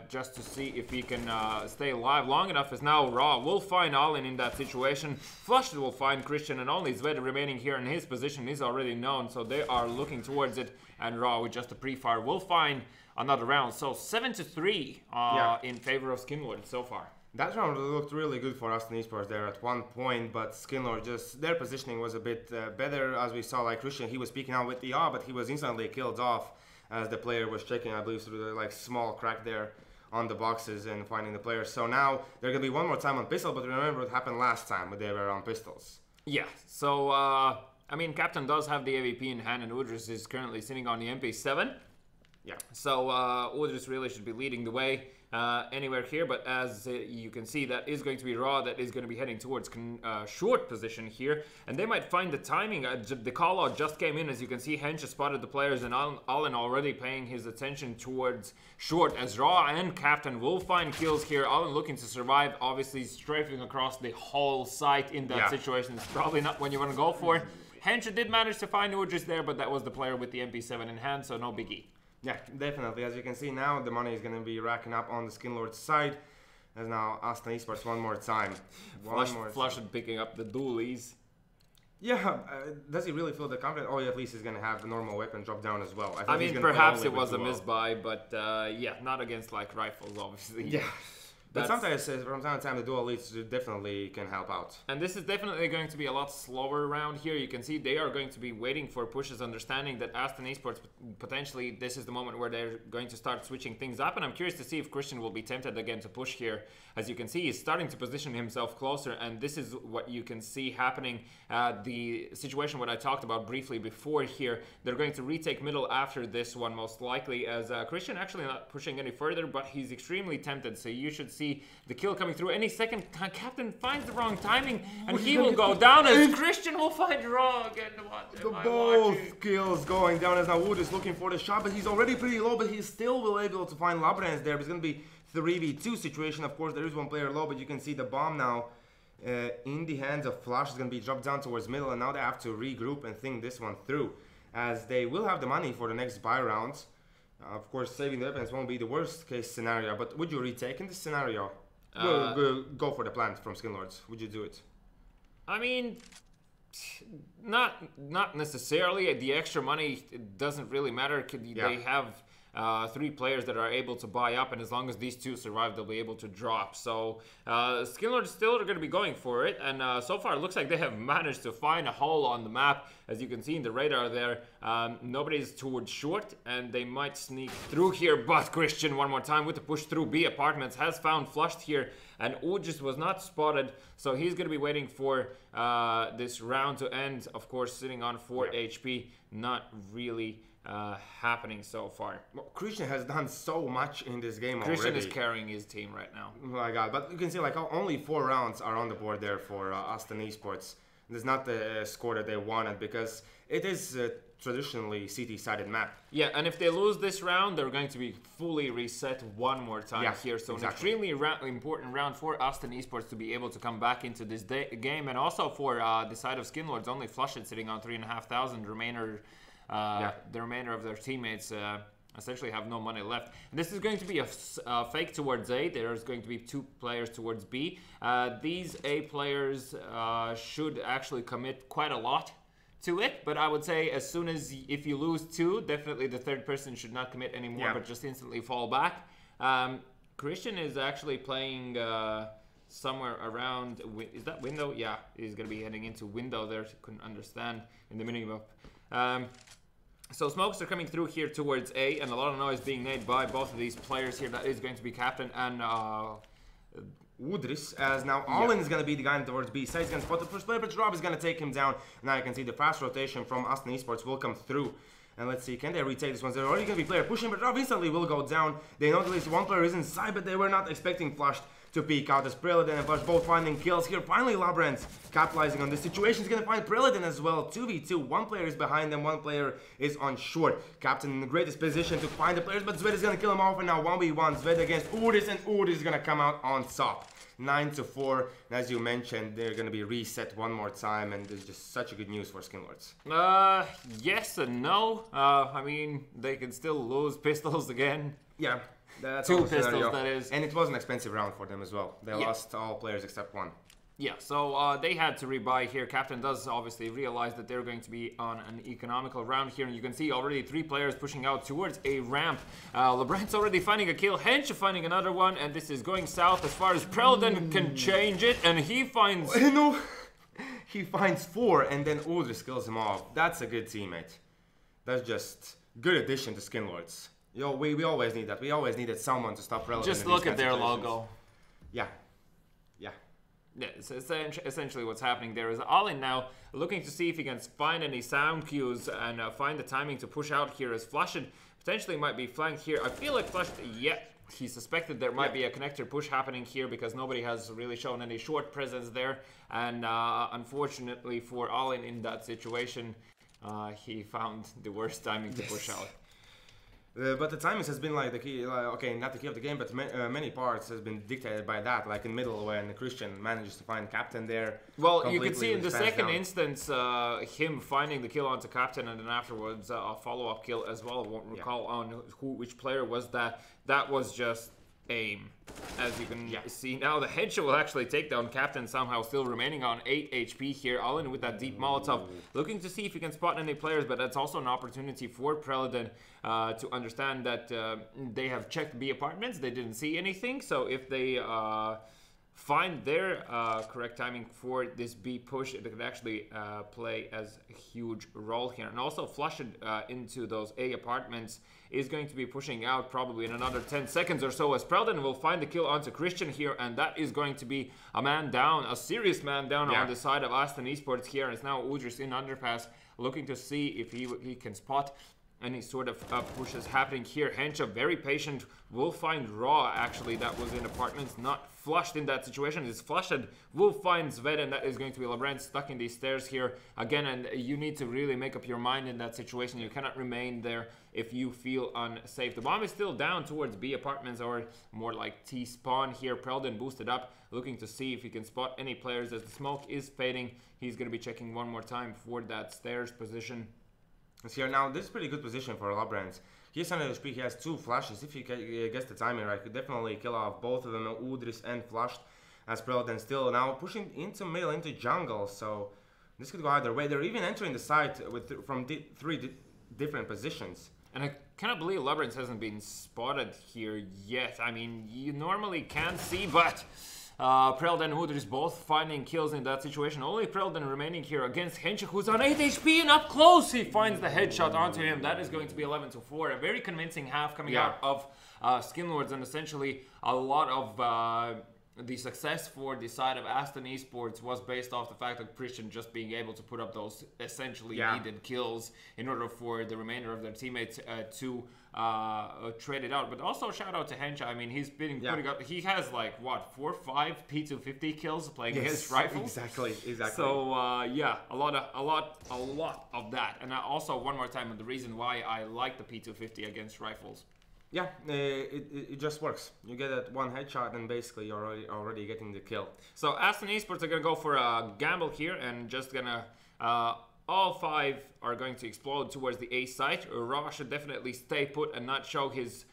just to see if he can stay alive long enough, as now Ra will find Alin in that situation. Flushit will find Christian, and only Zved remaining here in his position is already known, so they are looking towards it, and Ra with just a pre-fire will find another round. So 7-3 in favor of Skinlord so far. That round looked really good for Aston eSports there at one point, but Skinlord just, their positioning was a bit better, as we saw. Like Christian, he was peeking out with the R, but he was instantly killed off as the player was checking, I believe, through the like small crack there on the boxes and finding the player. So now they're going to be one more time on pistol, but remember what happened last time when they were on pistols. Yeah, so I mean, Captain does have the AVP in hand, and Udris is currently sitting on the MP7. Yeah. So Udris really should be leading the way anywhere here, but as you can see, that is going to be Raw that is going to be heading towards short position here, and they might find the timing. The call out just came in, as you can see. Hench has spotted the players, and Allen already paying his attention towards short, as Raw and Captain will find kills here. Allen looking to survive, obviously strafing across the whole site in that situation. It's probably not one you want to go for. Hench did manage to find Udris there, but that was the player with the MP7 in hand, so no biggie. Yeah, definitely. As you can see now, the money is going to be racking up on the Skinlord's side. As now Aston eSports one more time. Flush and picking up the dualies. Yeah, does he really feel the confidence? Oh, at least he's going to have the normal weapon drop down as well. I mean, perhaps it was a misbuy, but yeah, not against like rifles, obviously. Yeah. But sometimes, from time to time, the dual leads definitely can help out. And this is definitely going to be a lot slower round here. You can see they are going to be waiting for pushes, understanding that Aston eSports, potentially, this is the moment where they're going to start switching things up. And I'm curious to see if Christian will be tempted again to push here. As you can see, he's starting to position himself closer, and this is what you can see happening. The situation what I talked about briefly before here, they're going to retake middle after this one, most likely, as Christian actually not pushing any further, but he's extremely tempted. So you should see the kill coming through any second. Captain finds the wrong timing, and he will go down, as Christian will find Raw again. Both kills going down, as now Wood is looking for the shot, but he's already pretty low, but he still will able to find Labrans there. It's going to be 3v2 situation. Of course, there is one player low, but you can see the bomb now in the hands of Flash is going to be dropped down towards middle, and now they have to regroup and think this one through, as they will have the money for the next buy rounds. Of course, saving the weapons won't be the worst case scenario, but would you retake in this scenario? Go for the plant from Skinlords. Would you do it? I mean, not necessarily. The extra money doesn't really matter. They have 3 players that are able to buy up, and as long as these 2 survive, they'll be able to drop. So Skinlords still are going to be going for it, and so far it looks like they have managed to find a hole on the map. As you can see in the radar there, nobody's towards short, and they might sneak through here, but Christian one more time with the push through B apartments has found flushed here, and Ujis was not spotted, so he's going to be waiting for this round to end. Of course, sitting on 4 HP, not really happening so far. Well, Christian has done so much in this game Christian is carrying his team right now. Oh my god, but you can see like only 4 rounds are on the board there for Aston eSports. It's not the score that they wanted, because it is traditionally CT-sided map. Yeah, and if they lose this round, they're going to be fully reset one more time here. So an extremely important round for Aston eSports to be able to come back into this game, and also for the side of Skinlords, only Flushed sitting on 3,500. The remainder of their teammates essentially have no money left. And this is going to be a fake towards A. There's going to be 2 players towards B. These A players should actually commit quite a lot to it, but I would say as soon as if you lose 2, definitely the 3rd person should not commit anymore, but just instantly fall back. Christian is actually playing somewhere around, is that window? Yeah, he's going to be heading into window there. Couldn't understand in the mini-map. So smokes are coming through here towards A, and a lot of noise being made by both of these players here. That is going to be Captain and Udris, as now Allen is going to be the guy towards B. So he's going to spot the first player, but Rob is going to take him down. Now you can see the fast rotation from Aston eSports will come through. And let's see, can they retake this one? They're already going to be player pushing, but Rob instantly will go down. They know at least one player is inside, but they were not expecting Flushed to peek out, as Preladin and Flush both finding kills here. Finally, Labrans capitalizing on this situation. He's going to find Preladin as well. 2v2. One player is behind them. One player is on short. Captain in the greatest position to find the players, but Zved is going to kill him off. And now 1v1. Zved against Udis, and Udis is going to come out on top. 9-4. And as you mentioned, they're going to be reset one more time, and there's just such a good news for Skinlords. Yes and no. I mean, they can still lose pistols again. Yeah. That's 2 pistols, that is. And it was an expensive round for them as well. They lost all players except 1. Yeah, so they had to rebuy here. Captain does obviously realize that they're going to be on an economical round here. And you can see already 3 players pushing out towards a ramp. Lebrant's already finding a kill. Hench finding another one. And this is going south as far as Preldon can change it. And he finds... No, he finds 4, and then Udris kills him off. That's a good teammate. That's just good addition to Skinlords. Yo, we always need that. We always needed someone to stop relevant. Just look at their logo. Yeah. Yeah, so essentially what's happening there is Alin now looking to see if he can find any sound cues and find the timing to push out here as Flushed Potentially might be flanked here. I feel like Flushed, yeah, he suspected there might be a connector push happening here because nobody has really shown any short presence there. And unfortunately for Tallin in that situation, he found the worst timing to push out. But the timing has been like the key, okay, not the key of the game, but many parts has been dictated by that. Like in middle when Christian manages to find Captain there. Well, you can see in the second instance, him finding the kill onto Captain and then afterwards a follow-up kill as well. I won't recall on which player was that. That was just aim. As you can see now, the headshot will actually take down Captain somehow, still remaining on 8 HP here. Tallin with that deep Molotov, looking to see if he can spot any players, but that's also an opportunity for Preliden to understand that they have checked B apartments, they didn't see anything, so if they find their correct timing for this B push, it could actually play as a huge role here. And also flush it into those A apartments is going to be pushing out probably in another 10 seconds or so, as Prelden will find the kill onto Christian here, and that is going to be a man down, a serious man down on the side of Aston eSports here. And it's now Udris in underpass, looking to see if he can spot any sort of pushes happening here. Hensha, very patient, will find Raw, actually, that was in apartments, not flushed in that situation. It's flushed, will find Zved, and that is going to be Labrent stuck in these stairs here again. And you need to really make up your mind in that situation. You cannot remain there if you feel unsafe. The bomb is still down towards B apartments, or more like T spawn here. Prelden boosted up, looking to see if he can spot any players as the smoke is fading. He's going to be checking one more time for that stairs position. Here now, this is pretty good position for Labrant. He has 100 HP, he has 2 flashes. If he gets the timing right, could definitely kill off both of them, Udris and Flushed, as Prelden still now pushing into middle, into jungle. So this could go either way. They're even entering the site from 3 different positions. And I cannot believe Labrant hasn't been spotted here yet. I mean, you normally can see, but Prelden and Udris both finding kills in that situation. Only Prelden remaining here against Hensha, who's on 8 HP, and up close he finds the headshot onto him. That is going to be 11-4. A very convincing half coming out of Skinlords, and essentially a lot of the success for the side of Aston eSports was based off the fact of Christian just being able to put up those essentially needed kills in order for the remainder of their teammates to trade it out. But also shout out to Hensha. I mean, he's been putting up, he has like what, 4 or 5 P250 kills playing against rifles. Exactly. So yeah, a lot of that. And also one more time on the reason why I like the P250 against rifles. Yeah, it just works. You get that one headshot and basically you're already getting the kill. So Aston eSports are going to go for a gamble here and just going to... all 5 are going to explode towards the A site. Raw should definitely stay put and not show his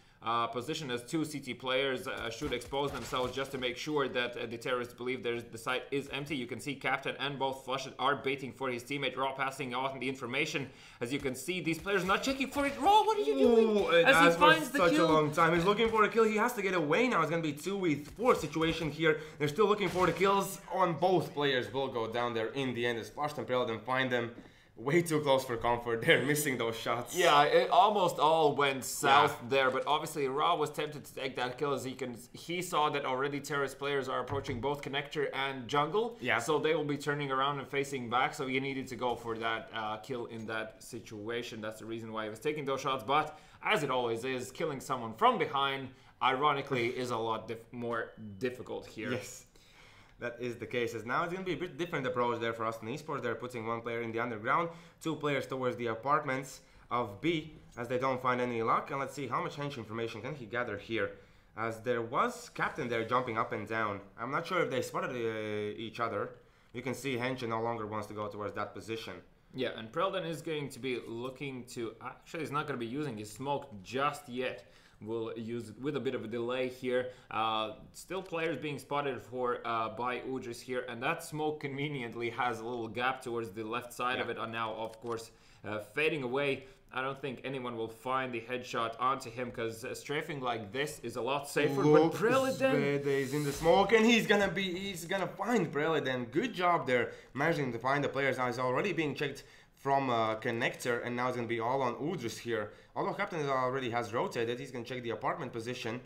position, as 2 CT players should expose themselves just to make sure that the terrorists believe the site is empty. You can see Captain and both Flushed are baiting for his teammate. Raw passing on the information. As you can see, these players not checking for it. Raw, what are you doing? As he finds the kill. Such a long time. He's looking for a kill. He has to get away now. It's going to be 2v4 situation here. They're still looking for the kills on both players. Will go down there in the end as Flushed and Prelden find them. Way too close for comfort. They're missing those shots. Yeah, it almost all went south there, but obviously Ra was tempted to take that kill, as he saw that already terrorist players are approaching both connector and jungle. Yeah. So they will be turning around and facing back, so he needed to go for that kill in that situation. That's the reason why he was taking those shots, but as it always is, killing someone from behind, ironically, is a lot more difficult here. Yes. That is the case, as now it's going to be a bit different approach there for Aston eSports. They're putting 1 player in the underground, 2 players towards the apartments of B, as they don't find any luck. And let's see how much Hench information can he gather here, as there was Captain there jumping up and down. I'm not sure if they spotted each other. You can see Hench no longer wants to go towards that position. Yeah, and Prelden is going to be looking to... Actually, he's not going to be using his smoke just yet. We'll use it with a bit of a delay here. Still players being spotted for by Udris here, and that smoke conveniently has a little gap towards the left side of it, and now of course fading away. I don't think anyone will find the headshot onto him, because strafing like this is a lot safer. Look, but Preliden is in the smoke, and he's gonna find Preliden. Good job there, managing to find the players. Now he's already being checked from connector, and now it's going to be all on Udris here. Although Captain already has rotated, he's going to check the apartment position,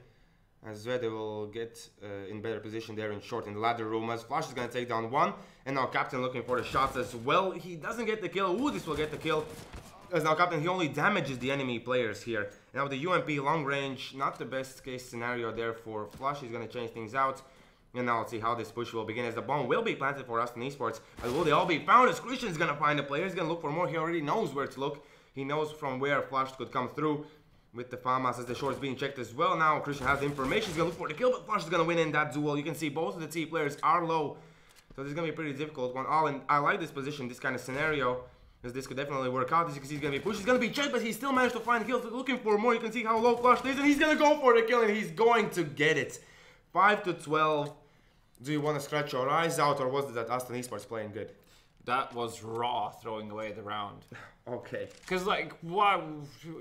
as Zvede will get in better position there in short in the ladder room, as Flash is going to take down 1, and now Captain looking for the shots as well. He doesn't get the kill. Udris will get the kill. as now captain, he only damages the enemy players here. Now the UMP long range, not the best case scenario there for Flush. He's going to change things out. And now let's see how this push will begin, as the bomb will be planted for Aston eSports. But will they all be found? As Christian's going to find the player. He's going to look for more. He already knows where to look. He knows from where Flush could come through with the FAMAS, as the short's being checked as well. Now Christian has the information. He's going to look for the kill, but Flush is going to win in that duel. You can see both of the T players are low. So this is going to be a pretty difficult one. And I like this position, this kind of scenario, because this could definitely work out. As you can see, he's going to be pushed. He's going to be checked, but he still managed to find kills. Looking for more. You can see how low Flush is, and he's going to go for the kill, and he's going to get it. 5-12. Do you want to scratch your eyes out, or was it that Aston eSports playing good? That was raw throwing away the round. Okay. Because, like, wow,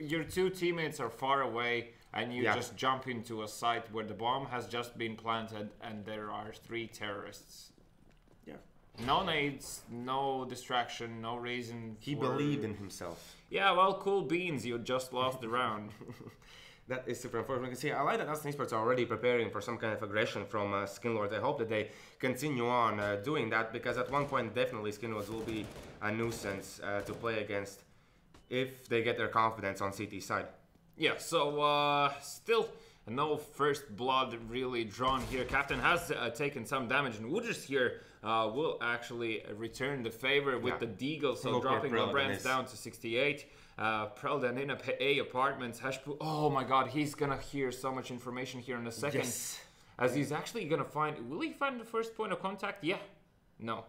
your two teammates are far away, and you just jump into a site where the bomb has just been planted, and there are 3 terrorists. Yeah. No nades, no distraction, no reason. He believed in himself. Yeah, well, cool beans, you just lost the round. That is super unfortunate. You can see, I like that Aston eSports are already preparing for some kind of aggression from Skinlords. I hope that they continue on doing that, because at one point definitely Skinlords will be a nuisance to play against if they get their confidence on CT side. Yeah, so still no first blood really drawn here. Captain has taken some damage, and Wooders here will actually return the favor with the Deagle, so dropping Labrans down to 68. Prelden in A apartments. Oh my god, he's gonna hear so much information here in a second. Yes. As he's actually gonna find. Will he find the first point of contact? Yeah. No.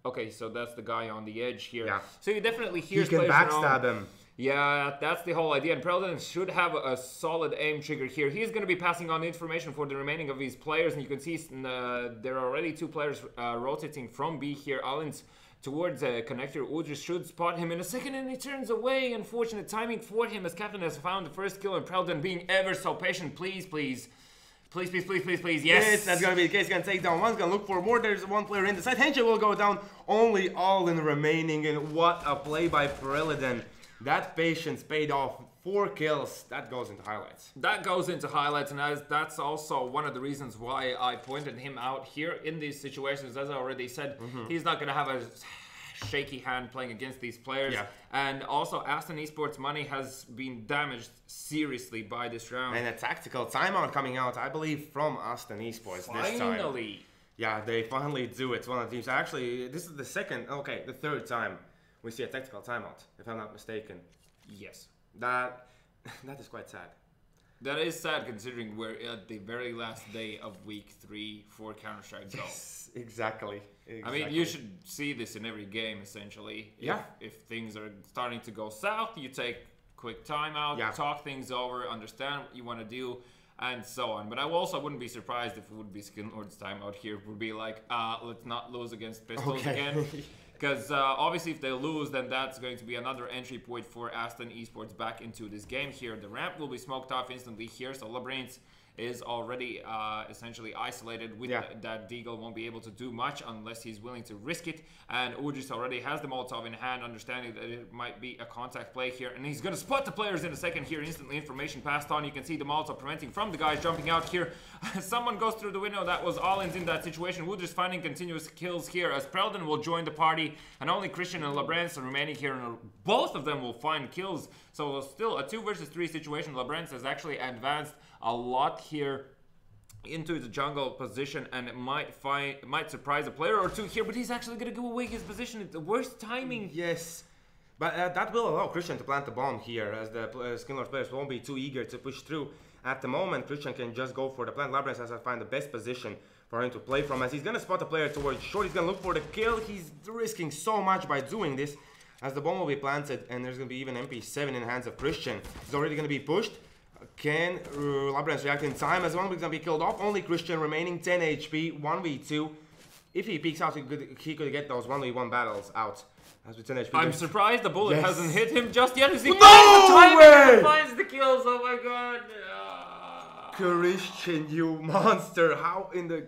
Okay, so that's the guy on the edge here. Yeah. So you definitely hear. He can backstab him. Yeah, that's the whole idea. And Prelden should have a solid aim trigger here. He's going to be passing on the information for the remaining of his players. And you can see there are already 2 players rotating from B here. Allen's towards connector. Udris should spot him in a second, and he turns away. Unfortunate timing for him, as Captain has found the first kill. And Prelden being ever so patient. Please, please. Please, please, please, please, please. Yes, that's going to be the case. He's going to take down one. He's going to look for more. There's 1 player in the side. Henche will go down. Only Allen remaining. And what a play by Prelden. That patience paid off. 4 kills. That goes into highlights. That goes into highlights, and that's also one of the reasons why I pointed him out here in these situations. As I already said, he's not going to have a shaky hand playing against these players. Yeah. And also, Aston eSports money has been damaged seriously by this round. And a tactical timeout coming out, I believe, from Aston eSports this time. Finally. Yeah, they finally do it. One of the teams. Actually, this is the third time we see a tactical timeout, if I'm not mistaken. Yes. That is quite sad. That is sad, considering we're at the very last day of week 3 for Counter-Strike Go. Yes, exactly. I mean, you should see this in every game, essentially. If things are starting to go south, you take quick timeout, talk things over, understand what you want to do, and so on. But I also wouldn't be surprised if it would be Skinlord's timeout here. It would be like, let's not lose against Pistols again. Because obviously if they lose, then that's going to be another entry point for Aston eSports back into this game here. The ramp will be smoked off instantly here, so LeBrains is already essentially isolated with that Deagle. Won't be able to do much unless he's willing to risk it. And Udris already has the Molotov in hand, understanding that it might be a contact play here. And he's going to spot the players in a second here. Instantly information passed on. You can see the Molotov preventing from the guys jumping out here. Someone goes through the window. That was Allens in that situation. Udris finding continuous kills here, as Prelden will join the party. And only Christian and Labrans are remaining here. And both of them will find kills. So still a 2 versus 3 situation. Labrans has actually advanced a lot here into the jungle position, and it might surprise a player or 2 here, but he's actually going to give away his position. It's the worst timing. Yes, but that will allow Christian to plant the bomb here, as the Skinlord players won't be too eager to push through. At the moment, Christian can just go for the plant. Labrans has to find the best position for him to play from, as he's going to spot the player towards short. He's going to look for the kill. He's risking so much by doing this, as the bomb will be planted, and there's going to be even MP7 in the hands of Christian. He's already going to be pushed. Can Labrans react in time, as one is going to be killed off? Only Christian remaining, 10 HP, 1v2. If he peeks out, he could get those 1v1 battles out. As with 10 HP. I'm surprised the bullet hasn't hit him just yet, as he finds the kills. Oh my god. Christian, you monster. How in the...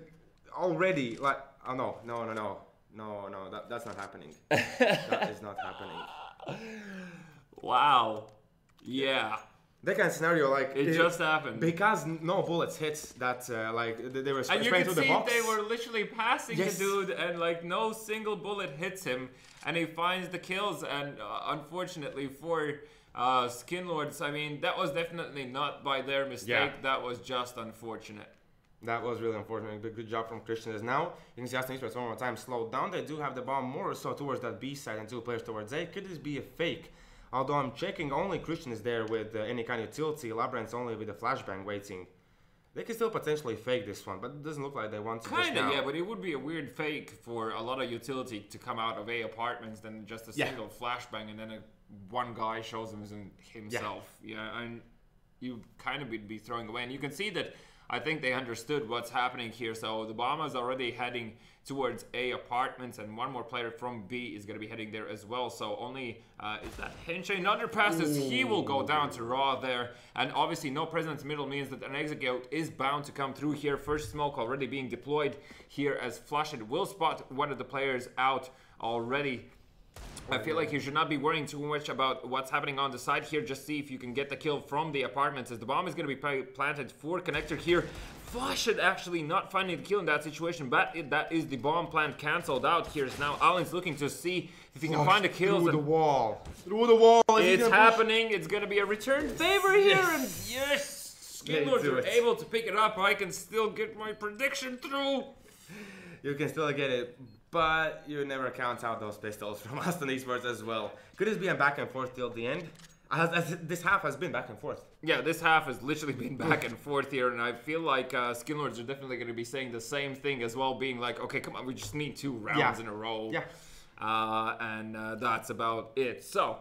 Already, like... Oh, no, that's not happening. That is not happening. Wow. Yeah. That kind of scenario, like it just happened because no bullets hit that. Like they were and you spraying can through see the box. they were literally passing Yes. the dude, and like no single bullet hits him, and he finds the kills. And unfortunately for Skinlords, I mean that was definitely not by their mistake. Yeah. That was just unfortunate. That was really unfortunate. But good job from Christian. As now you can see Aston eSports one more time slowed down. They do have the bomb more so towards that B side and 2 players towards A. Could this be a fake? Although I'm checking, only Christian is there with any kind of utility. Labyrinth's only with a flashbang waiting. They can still potentially fake this one, but it doesn't look like they want to. Kinda, yeah, but it would be a weird fake for a lot of utility to come out of A apartments than just a single flashbang, and then one guy shows himself. Yeah, and you kind of would be throwing away. And you can see that I think they understood what's happening here. So the bomb is already heading towards A apartments, and one more player from B is going to be heading there as well. So only is that Henshin underpasses. He will go down to Raw there, and obviously no President's Middle means that an execute is bound to come through here. First smoke already being deployed here as Flushed will spot one of the players out already. I feel like you should not be worrying too much about what's happening on the side here. Just see if you can get the kill from the apartments, as the bomb is going to be planted for connector here. Flushed actually not finding the kill in that situation, but that is the bomb plant cancelled out here. So now Alan's looking to see if he can find the kills. Through the wall. Through the wall. It's happening. It's going to be a return favor here. And yes, Skinlords are able to pick it up. I can still get my prediction through. You can still get it. But you never count out those pistols from Aston eSports as well. Could this be a back and forth till the end? This half has been back and forth. Yeah, this half has literally been back and forth here, and I feel like Skinlords are definitely going to be saying the same thing as well, being like, okay, come on, we just need 2 rounds in a row. Yeah. And that's about it. So,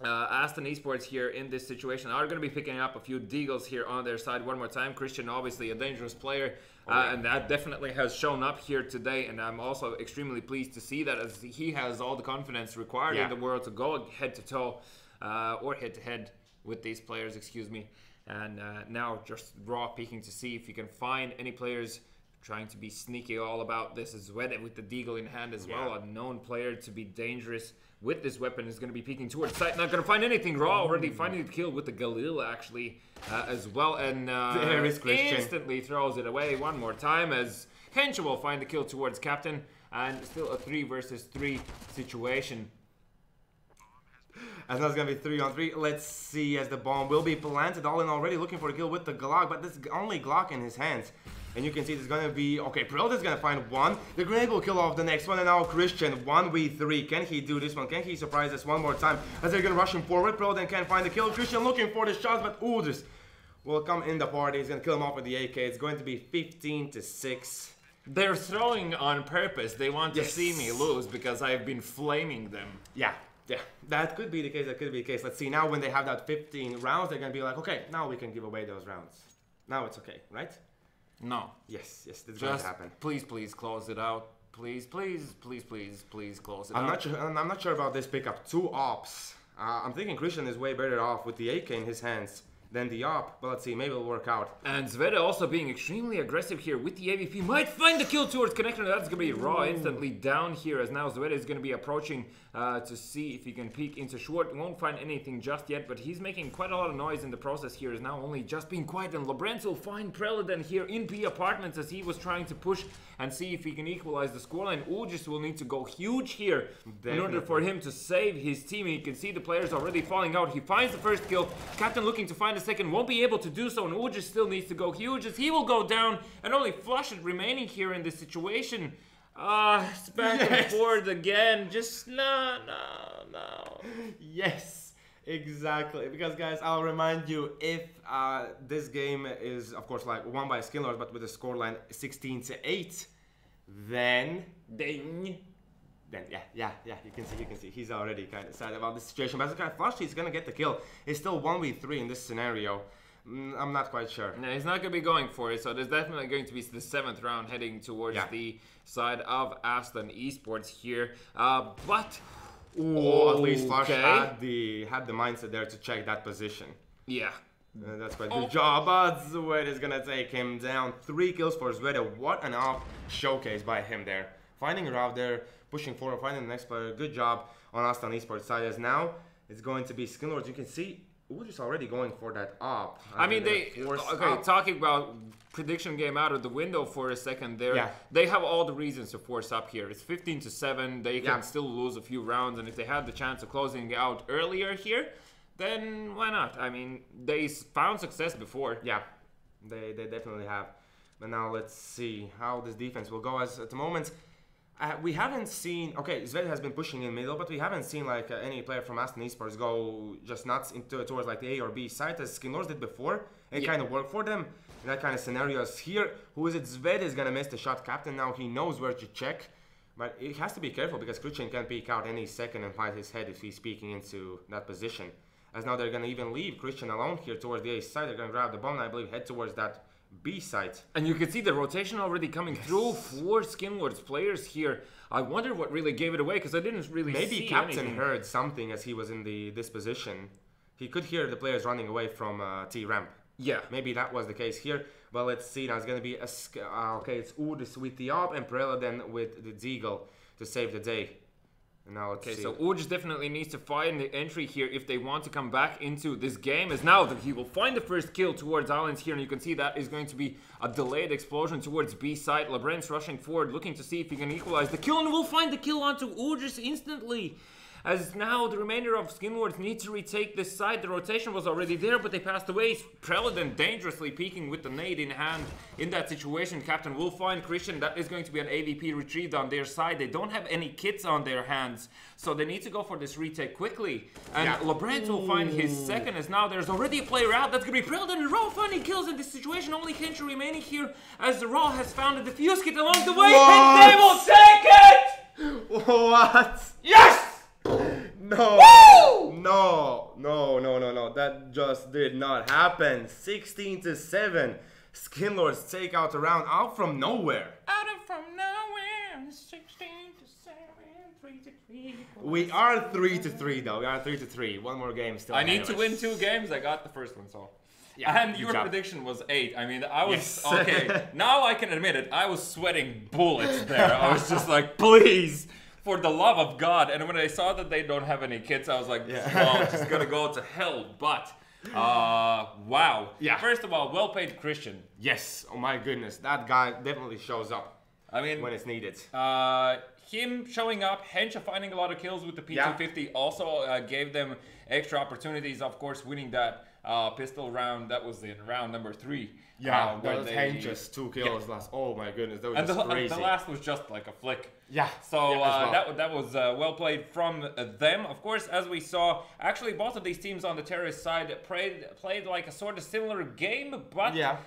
Aston eSports here in this situation are going to be picking up a few deagles here on their side one more time. Christian, obviously a dangerous player, and that definitely has shown up here today, and I'm also extremely pleased to see that, as he has all the confidence required in the world to go head-to-toe or head-to-head with these players, excuse me. And now just raw peeking to see if you can find any players trying to be sneaky all about this as well, with the deagle in hand as well. A known player to be dangerous with this weapon is going to be peeking towards sight. Not going to find anything. Raw already finding the kill with the Galil actually as well, and instantly throws it away one more time as Hensha will find the kill towards Captain, and still a 3 versus 3 situation. And that's going to be 3-on-3. Let's see, as the bomb will be planted. All in already looking for a kill with the Glock, but this only Glock in his hands. And you can see there's going to be... Okay, Peralta is going to find one. The grenade will kill off the next one. And now Christian, 1v3. Can he do this one? Can he surprise us one more time? As they're going to rush him forward. Peralta can't find the kill. Christian looking for the shots, but Udris will come in the party. He's going to kill him off with the AK. It's going to be 15-6. They're throwing on purpose. They want to see me lose because I've been flaming them. Yeah, that could be the case. That could be the case. Let's see. Now when they have that 15 rounds, they're going to be like, okay, now we can give away those rounds. Now it's okay, right? No. Yes, this is going to happen. Please close it out. Please close it out. I'm not sure about this pickup. 2 ops. I'm thinking Christian is way better off with the AK in his hands than the op, but let's see, maybe it'll work out. And Zveta also being extremely aggressive here with the AVP, might find the kill towards connector. That's gonna be Raw instantly down here, as now Zveta is gonna be approaching to see if he can peek into short. Won't find anything just yet, but he's making quite a lot of noise in the process here, is now only just being quiet, and Lorenzo will find Preladen here in B apartments as he was trying to push and see if he can equalize the scoreline. Ujis will need to go huge here in order for him to save his team. You can see the players already falling out. He finds the first kill. Captain looking to find a second, won't be able to do so, and Ujis still needs to go huge as he will go down, and only Flushed remaining here in this situation. It's back and forth again. Just no. Yes, exactly. Because guys, I'll remind you, if this game is of course like won by Skinlords, but with a scoreline 16-8, then yeah, you can see he's already kind of sad about this situation. But as a kind of Flushed, he's gonna get the kill. It's still 1v3 in this scenario. I'm not quite sure. No, he's not going to be going for it, so there's definitely going to be the 7th round heading towards the side of Aston eSports here. But at least Flush had the mindset there to check that position. Yeah. That's quite good job, but Zwed is going to take him down. 3 kills for Zwed. What an off showcase by him there. Finding Rav there, pushing forward, finding the next player. Good job on Aston eSports side, as now it's going to be Skinlords. You can see We're just already going for that up. I mean, talking about prediction game out of the window for a second there. They have all the reasons to force up here. It's 15-7. They can still lose a few rounds, and if they had the chance of closing out earlier here, then why not? I mean, they found success before. Yeah, they definitely have. But now let's see how this defense will go. As at the moment, we haven't seen. Okay, Zved has been pushing in middle, but we haven't seen like any player from Aston eSports go just nuts towards like the A or B side as Skinlords did before. It kind of worked for them in that kind of scenarios. Here, who is it? Zved is gonna miss the shot. Captain now he knows where to check, but he has to be careful because Christian can peek out any second and find his head if he's peeking into that position. As now they're gonna even leave Christian alone here towards the A side. They're gonna grab the bomb and I believe head towards that B side. And you can see the rotation already coming through for Skinlords players here. I wonder what really gave it away because I didn't really see Maybe Captain anything. heard something as he was in this position. He could hear the players running away from T ramp. Yeah. Maybe that was the case here. But let's see. Now it's going to be okay, it's Udis with the op and Perella then with the Deagle to save the day. Now let's see. So Urge definitely needs to find the entry here if they want to come back into this game, as now that he will find the first kill towards Islands here, and you can see that is going to be a delayed explosion towards B side. Lebrun's rushing forward, looking to see if he can equalize the kill, and will find the kill onto Urge instantly. As now the remainder of Skinlords need to retake this side. The rotation was already there, but they passed away. Preladon dangerously peeking with the nade in hand in that situation. Captain will find Christian. That is going to be an AVP retrieved on their side. They don't have any kits on their hands, so they need to go for this retake quickly. And Lebrun will find his second, as now there's already a player out. That's going to be Preladon and Raw finding kills in this situation. Only Henshu remaining here, as the Raw has found a defuse kit along the way. And they will take it! What? Yes! No, Woo! no, that just did not happen. 16-7. Skinlords take out a round out from nowhere. Out of from nowhere, 16-7, 3-3. We are 3-3 though, we are 3-3. One more game still. I need to win 2 games, I got the first one, so. Yeah, and your prediction was 8. I mean, I was, okay, now I can admit it, I was sweating bullets there. I was just like, please. For the love of God. And when I saw that they don't have any kits, I was like, well, it's just gonna go to hell. But, wow. Yeah. First of all, well-paid Christian. Yes, oh my goodness. That guy definitely shows up. I mean, when it's needed. Him showing up, Hensha finding a lot of kills with the P250 also gave them extra opportunities. Of course, winning that pistol round, that was in round number 3. Yeah, those Hensha's 2 kills last. Oh my goodness, that was just crazy. And the last was just like a flick. Yeah. So that was well played from them. Of course, as we saw, actually both of these teams on the terrorist side played like a sort of similar game, but the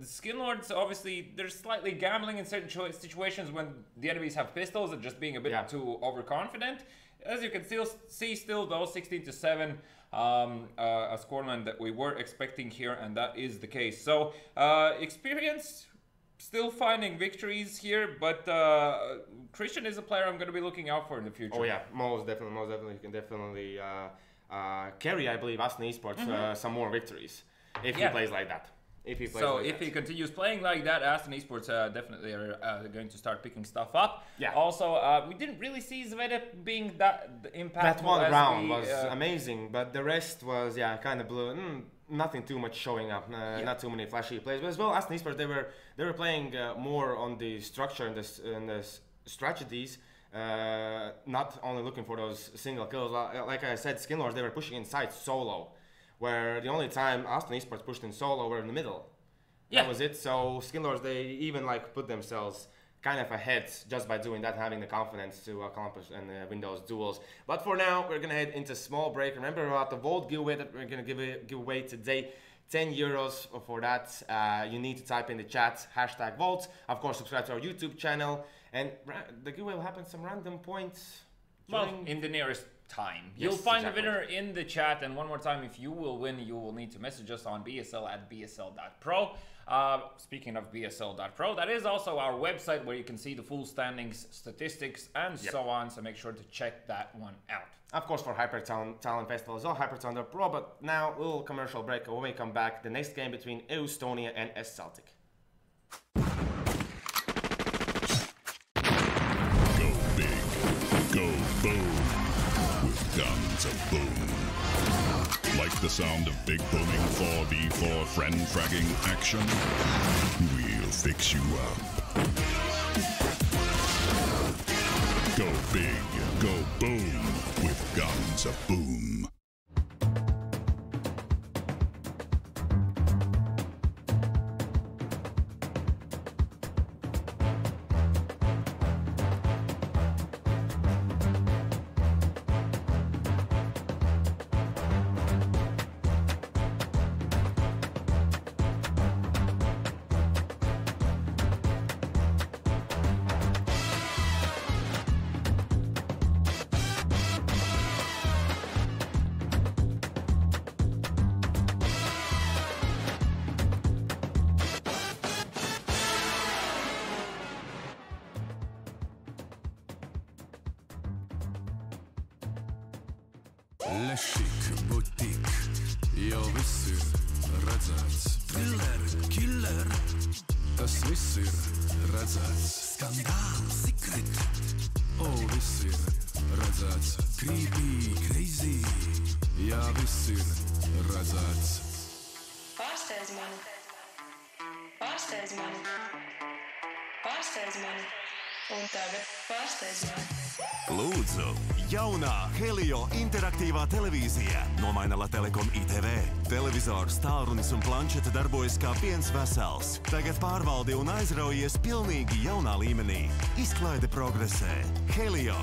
Skinlords, obviously, they're slightly gambling in certain situations when the enemies have pistols and just being a bit too overconfident. As you can still see, though, 16-7. A scoreline that we were expecting here, and that is the case. So experience, still finding victories here, but Christian is a player I'm going to be looking out for in the future. Oh yeah, most definitely. He can definitely carry, I believe, Aston eSports some more victories if he plays like that. If he continues playing like that, Aston eSports definitely are going to start picking stuff up. Yeah. Also, we didn't really see Zveda being that impactful. That one round was amazing, but the rest was kind of blue. Nothing too much showing up. Not too many flashy plays. But as well, Aston eSports they were playing more on the structure and the strategies. Not only looking for those single kills. Like I said, Skinlords, they were pushing inside solo. Where the only time Aston eSports pushed in solo were in the middle. Yeah. That was it. So Skinlords, they even like put themselves kind of ahead just by doing that, having the confidence to accomplish and win those duels. But for now, we're gonna head into small break. Remember about the Volt giveaway that we're gonna give away today. 10 euros for that. You need to type in the chat #Volt. Of course, subscribe to our YouTube channel, and the giveaway will happen some random points. Well, in the nearest time. You'll find the winner in the chat, and one more time, if you will win, you will need to message us on BSL@BSL.pro. Speaking of BSL.pro, that is also our website where you can see the full standings, statistics, and so on, so make sure to check that one out. Of course, for HyperTown Talent Festival as well, HyperTown.pro, but now a little commercial break. When we come back, the next game between Estonia and Celtic. Go big, go boom. With guns of boom. Like the sound of big booming 4v4 friend fragging action? We'll fix you up. Go big, go boom with Guns of Boom. Lešik, butik, jau viss ir redzēts. Thriller, killer, tas viss ir redzēts. Skandāls, secret, viss ir redzēts. Creepy, crazy, jā, viss ir redzēts. Pārsteidz mani, pārsteidz mani, pārsteidz mani, un tagad pārsteidz mani. Lūdzu, jaunā Helio interaktīvā televīzija nomaina Lattelecom ITV. Televizors, tālrunis un planšete darbojas kā viens vesels. Tagad pārvaldi un aizraujies pilnīgi jaunā līmenī. Izklaide progresē. Helio.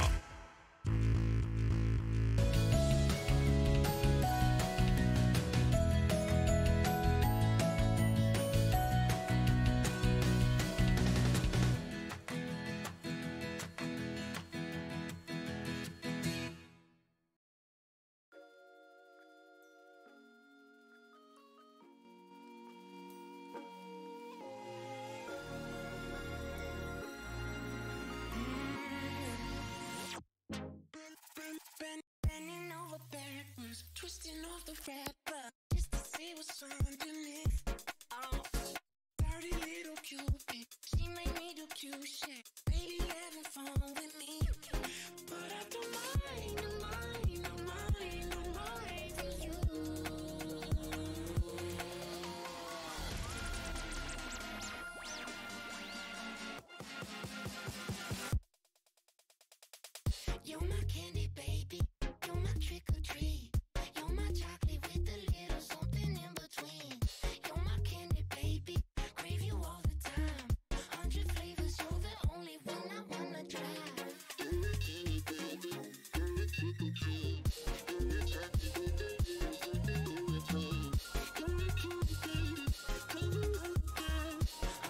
Bending over backwards, twisting off the wrapper, just to see what's underneath. Oh, dirty little Cupid, she made me do cute shit. Baby, having fun with me, but I don't mind, don't mind, don't mind, don't mind for you. You're my candy baby, you're my trick or treat. You're my chocolate with a little something in between. You're my candy baby, crave you all the time. 100 flavors, you're the only one I wanna try. You're my candy baby, you're my trick or treat. You're my chocolate with a little something in between. You're my candy baby, crave you all the time.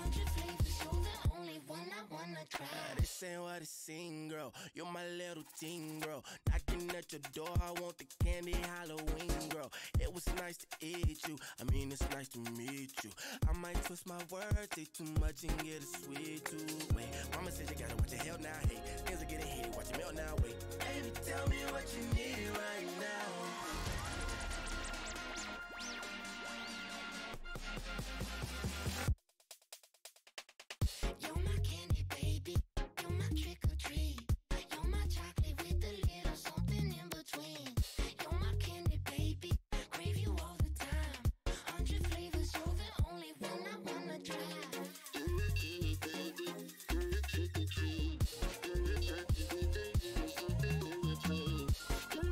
100 flavors, you're the only one I wanna try. This ain't what it seems, girl. You're my little teen, girl. Knocking at your door, I want the candy Halloween, girl. It was nice to eat you. I mean, it's nice to meet you. I might twist my words, say too much and get a sweet tooth. Wait, mama said you gotta watch your hell now. Hey, things are getting heated, watch your melt now. Wait, baby, tell me what you need right now. You're my candy baby, you're my trick or treat. You're my chocolate with a little something in between. You're my candy baby, crave you all the time. 100 flavors, you're the only one I wanna try. You're my candy baby, you're my trick or treat. You're my chocolate with a little something in between. You're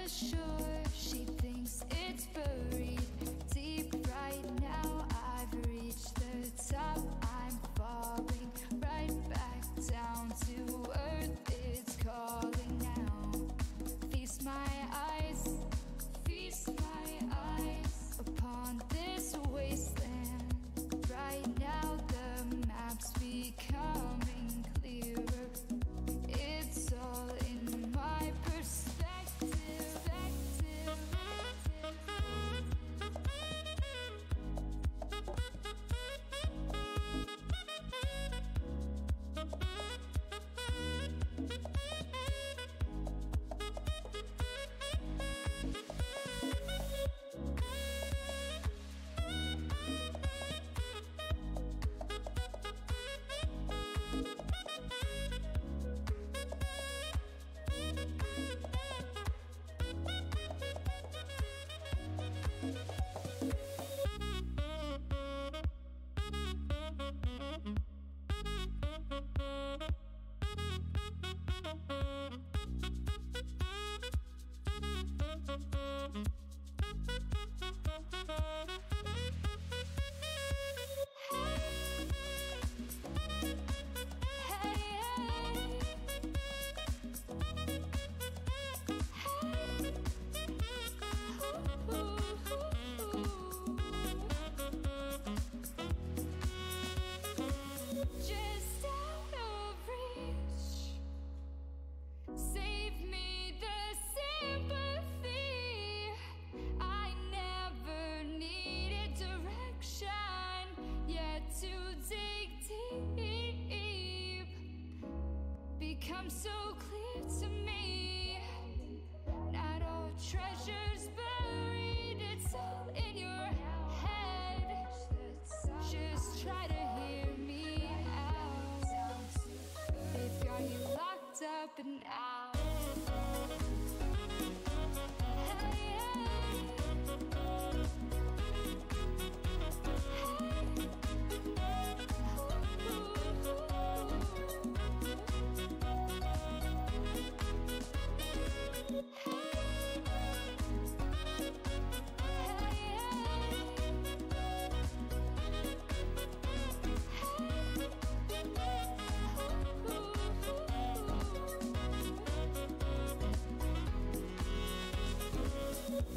the shore. She thinks it's buried deep right now. I've reached the top. I'm falling right back down to earth. It's calling now. Feast my eyes upon this wasteland. Right now the map's becoming clearer. It's all in my perspective. Just out of reach. Save me the sympathy. I never needed direction, yet to dig deep becomes so clear to me. Not all treasures buried, it's all in your head. Just try to hear me out. They've got you locked up and out.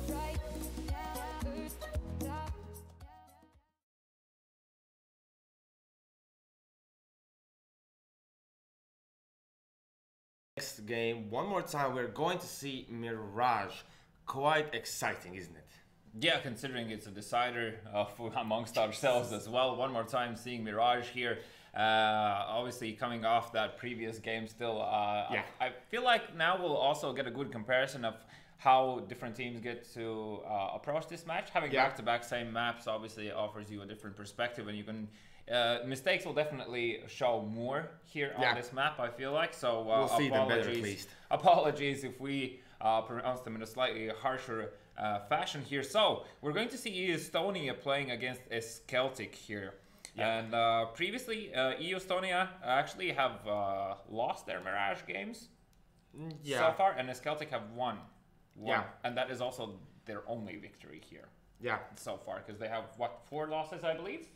Right now, Next game, one more time, we're going to see Mirage. Quite exciting, isn't it? Yeah, considering it's a decider amongst ourselves as well. One more time seeing Mirage here. Obviously coming off that previous game still. I feel like now we'll also get a good comparison of how different teams get to approach this match. Having back-to-back same maps obviously offers you a different perspective, and you can mistakes will definitely show more here on this map, I feel like. So we'll see them better at least. Apologies if we pronounce them in a slightly harsher fashion here. So we're going to see Estonia playing against Celtic here. And previously, Estonia actually have lost their Mirage games so far, and Celtic have won. And that is also their only victory here. So far, because they have, what, 4 losses, I believe?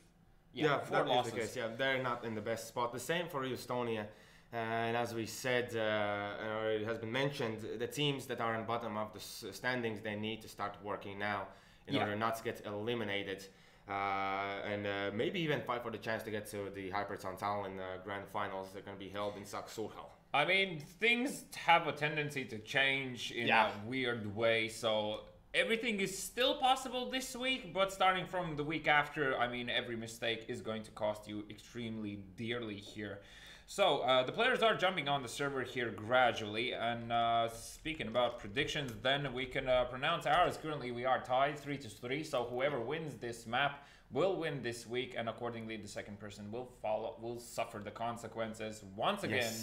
4 losses. Is the case. They're not in the best spot. The same for Estonia. And as we said, or it has been mentioned, the teams that are on bottom of the standings, they need to start working now in order not to get eliminated. And maybe even fight for the chance to get to the HyperTown Tallin grand finals that are going to be held in Suurhall. I mean, things have a tendency to change in a weird way, so everything is still possible this week, but starting from the week after, I mean, every mistake is going to cost you extremely dearly here. So, the players are jumping on the server here gradually, and speaking about predictions, then we can pronounce ours. Currently, we are tied 3-3, so whoever wins this map will win this week, and accordingly, the second person will suffer the consequences once again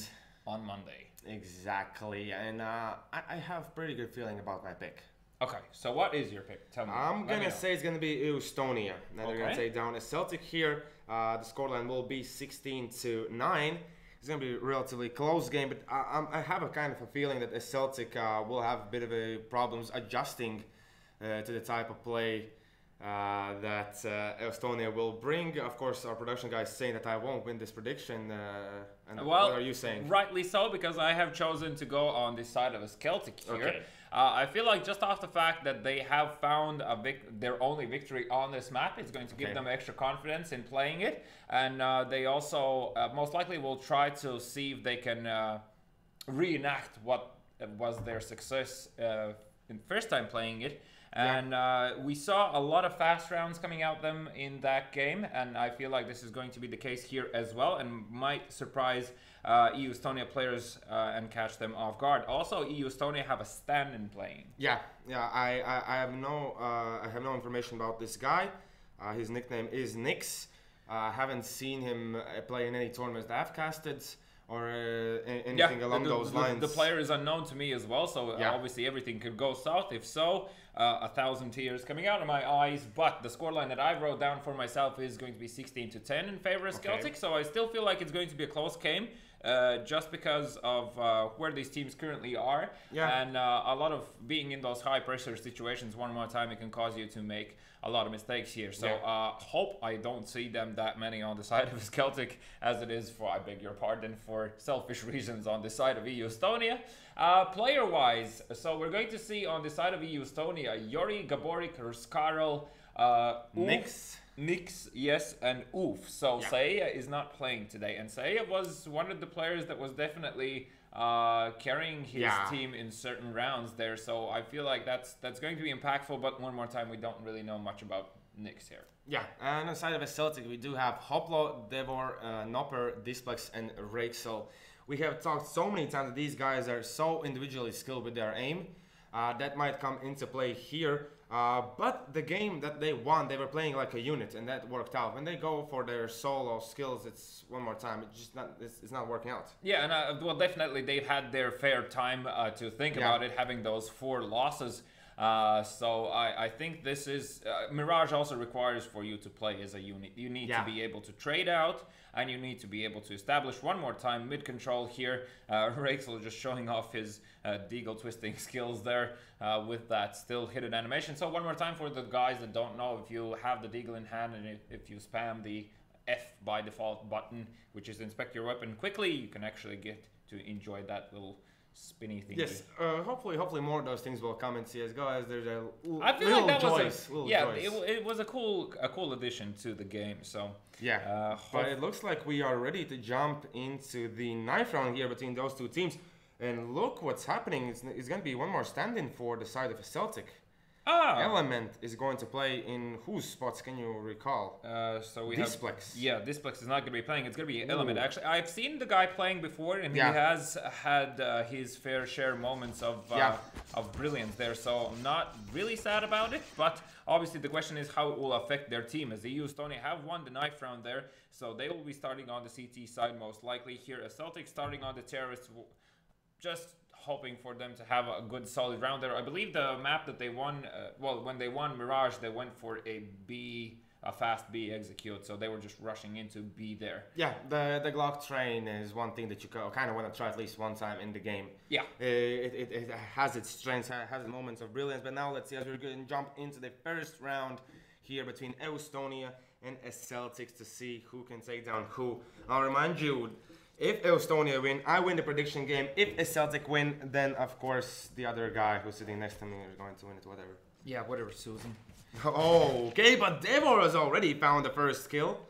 on Monday. Exactly, and I have pretty good feeling about my pick. Okay, so what is your pick? Tell me. I'm gonna say it's gonna be Estonia. Now they're gonna take down a Celtic here. The scoreline will be 16-9. it's going to be a relatively close game, but I have a kind of a feeling that the Celtic will have a bit of a problems adjusting to the type of play that Estonia will bring. Of course, our production guy is saying that I won't win this prediction. And well, what are you saying? Rightly so, because I have chosen to go on this side of a Celtic here. Okay. I feel like just off the fact that they have found their only victory on this map, it's going to give them extra confidence in playing it. And they also most likely will try to see if they can reenact what was their success in first time playing it. And we saw a lot of fast rounds coming out them in that game, and I feel like this is going to be the case here as well, and might surprise EU Estonia players and catch them off guard. Also, EU Estonia have a stand-in playing. Yeah. I have no information about this guy. His nickname is Nix. I haven't seen him play in any tournaments that I've casted, or anything along those lines. The player is unknown to me as well, so obviously everything could go south. If so, 1,000 tears coming out of my eyes. But the scoreline that I wrote down for myself is going to be 16-10 in favor of Celtic. So I still feel like it's going to be a close game, just because of where these teams currently are. And a lot of being in those high pressure situations one more time, it can cause you to make a lot of mistakes here. So hope I don't see them that many on the side of Celtic, as it is for, I beg your pardon, for selfish reasons on the side of EU Estonia. Player wise, so we're going to see on the side of EU Estonia Yori, Gaborik, Ruskarel, Nix, yes, and Oof. So Seiya is not playing today, and Seiya was one of the players that was definitely carrying his team in certain rounds there. So I feel like that's going to be impactful. But one more time, we don't really know much about Nix here. Yeah, and on the side of a Celtic, we do have Hoplo, Devor, Nopper, Displex, and Rexel. We have talked so many times that these guys are so individually skilled with their aim. That might come into play here. But the game that they won, they were playing like a unit, and that worked out. When they go for their solo skills, it's one more time, it's not working out. Yeah, and well, definitely they've had their fair time to think about it, having those 4 losses. So I think this is Mirage also requires for you to play as a unit. You need to be able to trade out, and you need to be able to establish one more time mid control here. Rexel just showing off his deagle twisting skills there with that still hidden animation. So one more time for the guys that don't know, if you have the deagle in hand and if you spam the F by default button, which is inspect your weapon quickly, you can actually get to enjoy that little spinny thing. Yes, hopefully more of those things will come in CSGO, as there's a I feel like that was it was a cool addition to the game. So but it looks like we are ready to jump into the 9th round here between those two teams, and look what's happening. It's going to be one more stand-in for the side of Celtic. Element is going to play in whose spots, can you recall? So we Displex. Displex is not going to be playing. It's going to be Element. Actually, I've seen the guy playing before, and he has had his fair share moments of brilliance there. So I'm not really sad about it. But obviously, the question is how it will affect their team, as the EU Estonia have won the 9th round there. So they will be starting on the CT side most likely here. As Celtic starting on the Terrorists, just hoping for them to have a good solid round there. I believe the map that they won, when they won Mirage, they went for a fast B execute, so they were just rushing into B there. Yeah, the Glock train is one thing that you kind of want to try at least one time in the game. Yeah. It has its strengths, has its moments of brilliance, but now let's see, as we're going to jump into the first round here between Estonia and Celtics to see who can take down who. I'll remind you, if Estonia win, I win the prediction game. If a Celtic win, then of course the other guy who's sitting next to me is going to win it, whatever. Yeah, whatever, Susan. Okay, but Devor has already found the first kill.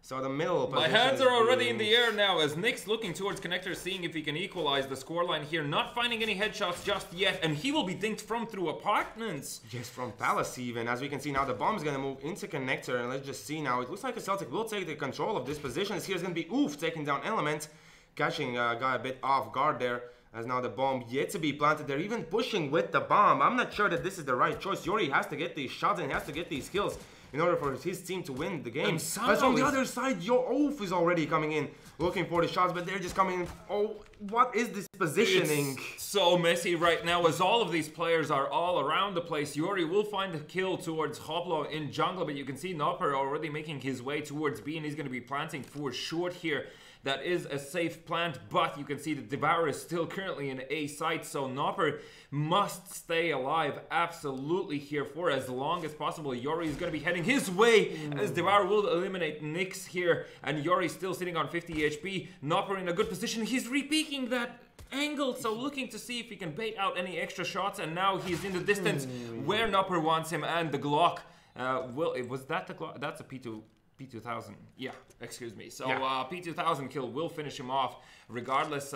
So the middle position. My hands are already in the air now, as Nick's looking towards connector, seeing if he can equalize the scoreline here. Not finding any headshots just yet, and he will be dinked from through apartments. Yes, from Palace even. As we can see now, the bomb is going to move into connector, and let's just see now. It looks like a Celtic will take the control of this position. As here's going to be Oof taking down Element, catching a guy a bit off guard there. As now the bomb yet to be planted. They're even pushing with the bomb. I'm not sure that this is the right choice. Yori has to get these shots and he has to get these kills in order for his team to win the game. But from the other side, your Oof is already coming in, looking for the shots, but they're just coming in. Oh, what is this positioning. It's so messy right now as all of these players are all around the place. Yuri will find a kill towards Hoplo in jungle, but you can see Nopper already making his way towards B, and he's going to be planting for short here. That is a safe plant, but you can see that Devour is still currently in A site, so Nopper must stay alive absolutely here for as long as possible. Yuri is going to be heading his way as Devour will eliminate Nyx here, and Yuri still sitting on 50 HP. Nopper in a good position. He's re-peeking that angle, so looking to see if he can bait out any extra shots, and now he's in the distance where Nopper wants him, and the Glock was that the Glock? That's a P2000. Yeah, excuse me. So P2000 kill will finish him off regardless.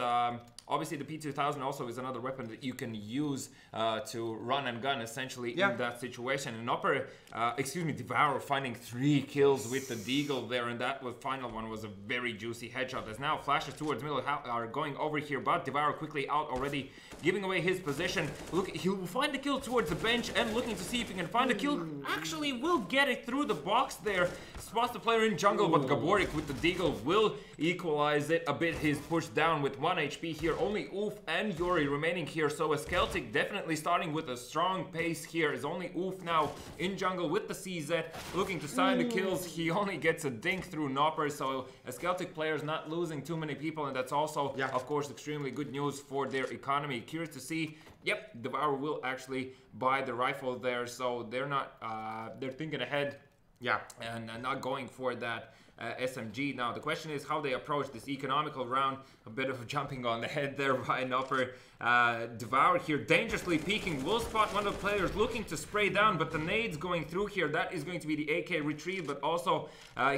Obviously the P2000 also is another weapon that you can use to run and gun essentially in that situation. And Devour finding 3 kills with the Deagle there, and that final one was a very juicy headshot. As now flashes towards middle are going over here, but Devour quickly out already, giving away his position. Look, he'll find the kill towards the bench and looking to see if he can find a kill. Actually will get it through the box there. Spots the player in jungle, but Gaborik with the Deagle will equalize it a bit. He's pushed down with 1 HP here. Only Oof and Yuri remaining here, so a Celtic definitely starting with a strong pace here. Is only Oof now in jungle with the CZ, looking to sign the kills. He only gets a dink through Nopper, so a Celtic player is not losing too many people, and that's also, of course, extremely good news for their economy. Curious to see, Devour will actually buy the rifle there, so they're not, they're thinking ahead. And not going for that SMG. Now the question is how they approach this economical round. A bit of jumping on the head there by Nopper. Devour here dangerously peeking. Will spot one of the players looking to spray down, but the nades going through here. That is going to be the AK retrieve, but also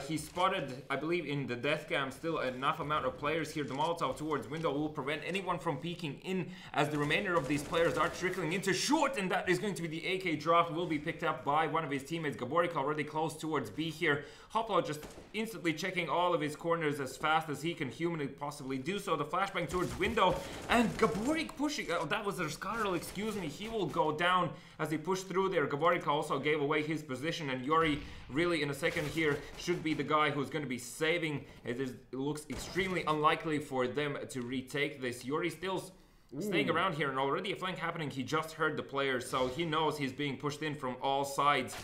he spotted, I believe, in the death cam still enough amount of players here. The Molotov towards window will prevent anyone from peeking in as the remainder of these players are trickling into short, and that is going to be the AK drop. Will be picked up by one of his teammates. Gaborik already close towards B here. Hoplo just instantly checking all of his corners as fast as he can humanly possibly do so. The flashbang towards window, and Gaborik pushing. Oh, that was Skarl, excuse me. He will go down as he pushed through there. Gaborik also gave away his position, and Yuri really in a second here should be the guy who's going to be saving. It looks extremely unlikely for them to retake this. Yuri still staying around here, and already a flank happening. He just heard the players, so he knows he's being pushed in from all sides.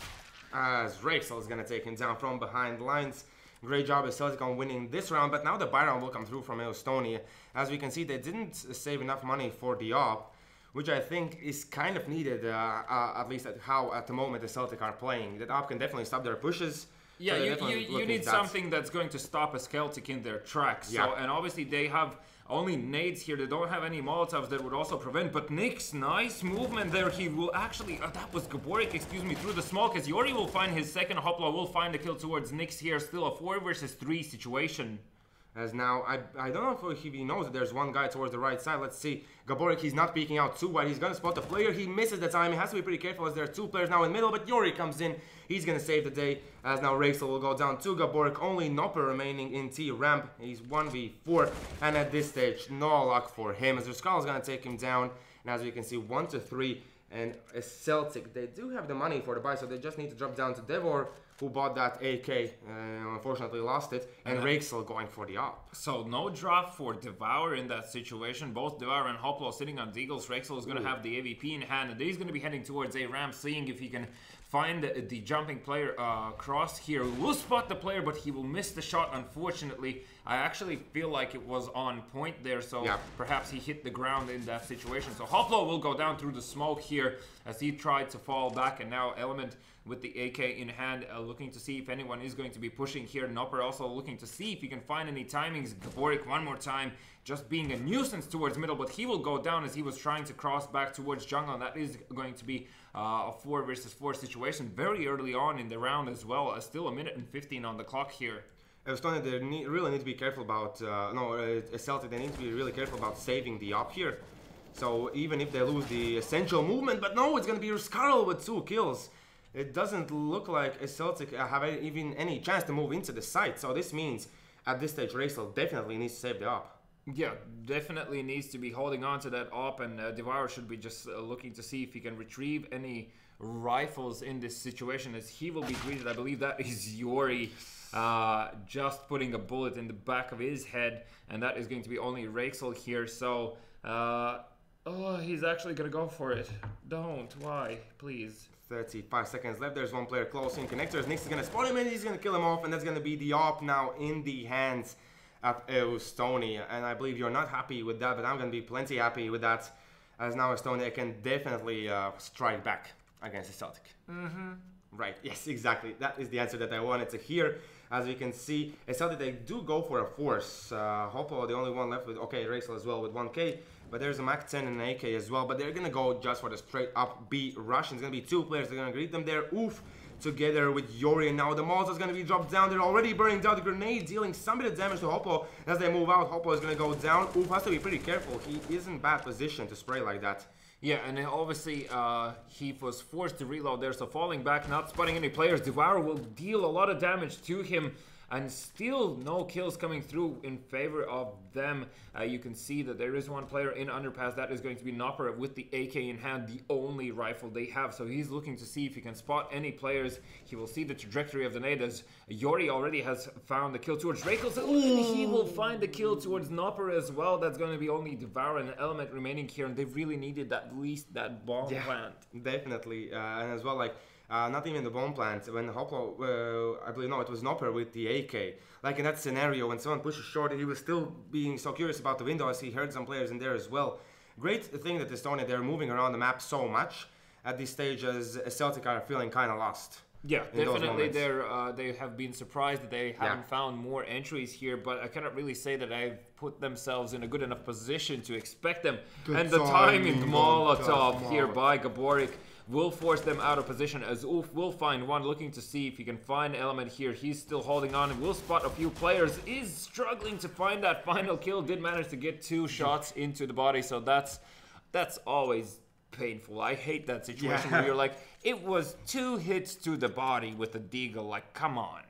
As Rexel is going to take him down from behind lines. Great job as Celtic on winning this round, but now the buy round will come through from Estonia. As we can see, they didn't save enough money for the op, which I think is kind of needed, at least at the moment the Celtic are playing. That op can definitely stop their pushes. Yeah, so you need something that's going to stop a Celtic in their tracks. So, and obviously they have only nades here. They don't have any Molotovs that would also prevent. But Nyx, nice movement there. He will actually... that was Gaborik, excuse me, through the smoke. As Yuri will find his second. Hoplo will find the kill towards Nyx here. Still a 4 versus 3 situation. As now, I don't know if he knows that there's one guy towards the right side. Let's see. Gaborik, he's not peeking out too wide. He's going to spot the player. He misses the time. He has to be pretty careful as there are 2 players now in the middle. But Yuri comes in. He's going to save the day. As now Rexel will go down to Gaborik. Only Nopper remaining in T ramp. He's 1v4. And at this stage, no luck for him. As Skarl is going to take him down. And as we can see, 1-3. And a Celtic, they do have the money for the buy. So they just need to drop down to Devor, who bought that AK, unfortunately lost it, and Rexel going for the op. So no drop for Devour in that situation. Both Devour and Hoplo sitting on Deagles. Rexel is going to have the AVP in hand, and he's going to be heading towards a ramp, seeing if he can find the jumping player across here. Will spot the player, but he will miss the shot, unfortunately. I actually feel like it was on point there, so perhaps he hit the ground in that situation. So Hoplo will go down through the smoke here as he tried to fall back, and now Element with the AK in hand, looking to see if anyone is going to be pushing here. Nopper also looking to see if he can find any timings. Gaborik one more time, just being a nuisance towards middle, but he will go down as he was trying to cross back towards jungle. And that is going to be a 4 versus 4 situation very early on in the round as well. Still 1 minute and 15 on the clock here. Estonia, they really need to be careful about, Celtic, they need to be really careful about saving the op here. So even if they lose the essential movement, but no, it's going to be Skarl with 2 kills. It doesn't look like a Celtic have even any chance to move into the site. So this means at this stage, Rexel definitely needs to save the op. Yeah, definitely needs to be holding on to that op, and Devour should be just looking to see if he can retrieve any rifles in this situation as he will be greeted. I believe that is Yuri just putting a bullet in the back of his head, and that is going to be only Rexel here. So Oh, he's actually gonna go for it. Don't. Why? Please. 35 seconds left. There's one player close in connectors. Nix is gonna spot him and he's gonna kill him off, and that's gonna be the op now in the hands of Estonia. And I believe you're not happy with that, but I'm gonna be plenty happy with that, as now Estonia can definitely strike back against the Celtic. Right, yes, exactly. That is the answer that I wanted to hear. As we can see, Celtic, they do go for a force. Hoppo, the only one left with, okay, Rachel as well with 1k. But there's a Mac 10 and an AK as well. But they're going to go just for the straight up B rush. It's going to be two players. They're going to greet them there. Oof. Together with Yori. And now the Molotov is going to be dropped down. They're already burning down the grenade, dealing some bit of damage to Hoppo. As they move out, Hoppo is going to go down. Oof has to be pretty careful. He is in bad position to spray like that. Yeah, and obviously he was forced to reload there, so falling back, not spotting any players. Devour will deal a lot of damage to him, and still no kills coming through in favor of them. You can see that there is one player in underpass. That is going to be Nopper with the AK in hand, the only rifle they have. So he's looking to see if he can spot any players. He will see the trajectory of the nade as Yori already has found the kill towards Rakels. And he will find the kill towards Nopper as well. That's going to be only Devour and Element remaining here, and they really needed at least that bomb plant. Definitely, and as well, like, not even the bomb plant. When Hoppo, I believe, no, it was Nopper with the AK. Like in that scenario, when someone pushes short, he was still being so curious about the window as he heard some players in there as well. Great thing that Estonia, they're moving around the map so much at this stage, as Celtic are feeling kind of lost. Yeah, definitely. They have been surprised that they haven't found more entries here, but I cannot really say that I've put themselves in a good enough position to expect them. And the timing Molotov here by Gaborik will force them out of position, as Ulf will find one, looking to see if he can find Element here. He's still holding on and will spot a few players, is struggling to find that final kill, did manage to get 2 shots into the body, so that's always painful. I hate that situation where you're like, it was 2 hits to the body with a deagle, like, come on.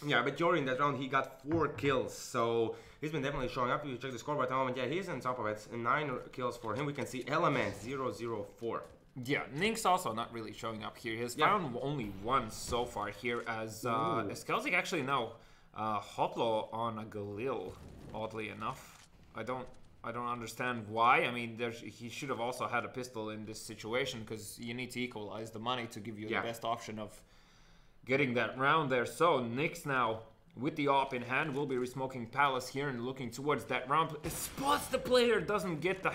Yeah, but Yori in that round, he got 4 kills, so he's been definitely showing up. If you check the scoreboard at the moment, yeah, he's on top of it. 9 kills for him. We can see Element 004. Yeah, Nink's also not really showing up here. He has found only 1 so far here, as Celtic actually now Hoplo on a Galil, oddly enough. I don't understand why. I mean, he should have also had a pistol in this situation, because you need to equalize the money to give you the best option of getting that round there. So Nix now with the op in hand will be resmoking Palace here and looking towards that round. It spots the player, doesn't get the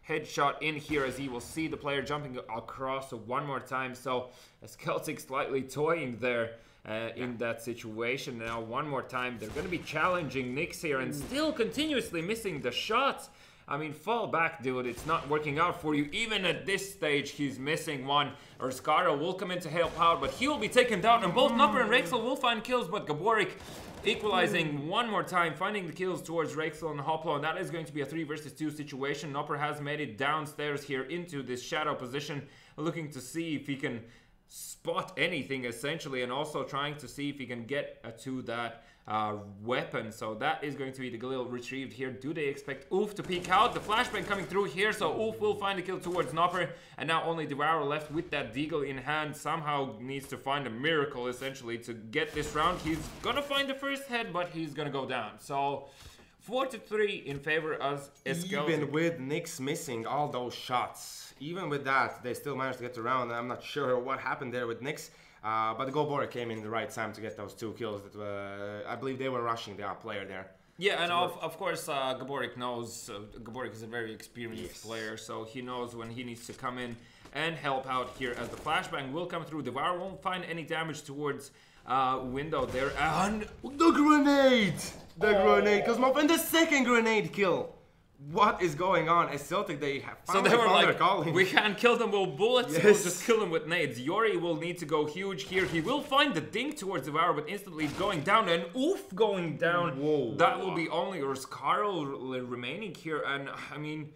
headshot in here, as he will see the player jumping across one more time. So Celtic slightly toying there in that situation. Now one more time they're going to be challenging Nix here, and still continuously missing the shots. I mean, fall back, dude. It's not working out for you. Even at this stage, he's missing one. Urskara will come in to help out, but he will be taken down, and both Nopper and Rexel will find kills, but Gaborik equalizing one more time, finding the kills towards Rexel and Hoplo, and that is going to be a 3 versus 2 situation. Nopper has made it downstairs here into this shadow position, looking to see if he can spot anything, essentially, and also trying to see if he can get to that weapon. So that is going to be the Galil retrieved here. Do they expect Oof to peek out? The flashbang coming through here, so Oof will find a kill towards Nopper, and now only Devour left with that deagle in hand. Somehow needs to find a miracle, essentially, to get this round. He's gonna find the first head, but he's gonna go down. So 4-3 in favor of Celtic. Even with Nix missing all those shots, even with that, they still managed to get the round. I'm not sure what happened there with Nix. But the Gaborik came in the right time to get those 2 kills. That I believe they were rushing the player there. Yeah, and of course Gaborik knows. Gaborik is a very experienced player, so he knows when he needs to come in and help out here, as the flashbang will come through. Devour won't find any damage towards window there, and the grenade! The grenade comes off, and the second grenade kill. What is going on? As Celtic, they have so they were like, we can't kill them with bullets, we'll just kill them with nades. Yori will need to go huge here. He will find the ding towards Devour, but instantly going down, and Oof going down. Whoa. That will be only Urskaro remaining here, and I mean,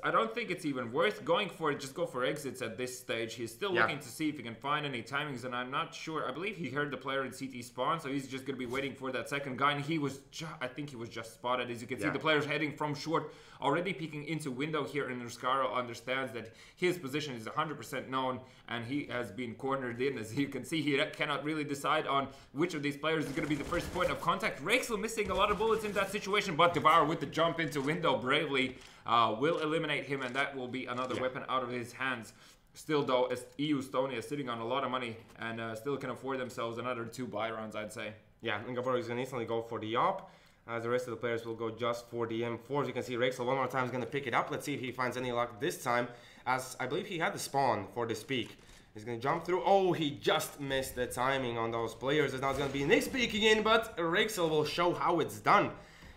I don't think it's even worth going for it. Just go for exits at this stage. He's still looking to see if he can find any timings, and I'm not sure. I believe he heard the player in CT spawn, so he's just going to be waiting for that second guy, and he was I think he was just spotted. As you can see, the player's heading from short, already peeking into window here, and Ruscaro understands that his position is 100% known, and he has been cornered in. As you can see, he cannot really decide on which of these players is going to be the first point of contact. Rexel missing a lot of bullets in that situation, but Devour with the jump into window bravely will eliminate him, and that will be another weapon out of his hands. Still though, EU Estonia is sitting on a lot of money and still can afford themselves another 2 buy rounds, I'd say. Yeah, and Gaborek is going to instantly go for the op, as the rest of the players will go just for the M4s. You can see Rexel one more time is going to pick it up. Let's see if he finds any luck this time, as I believe he had the spawn for this peak. He's going to jump through. Oh, he just missed the timing on those players. It's not going to be Nick's peeking in, but Rexel will show how it's done,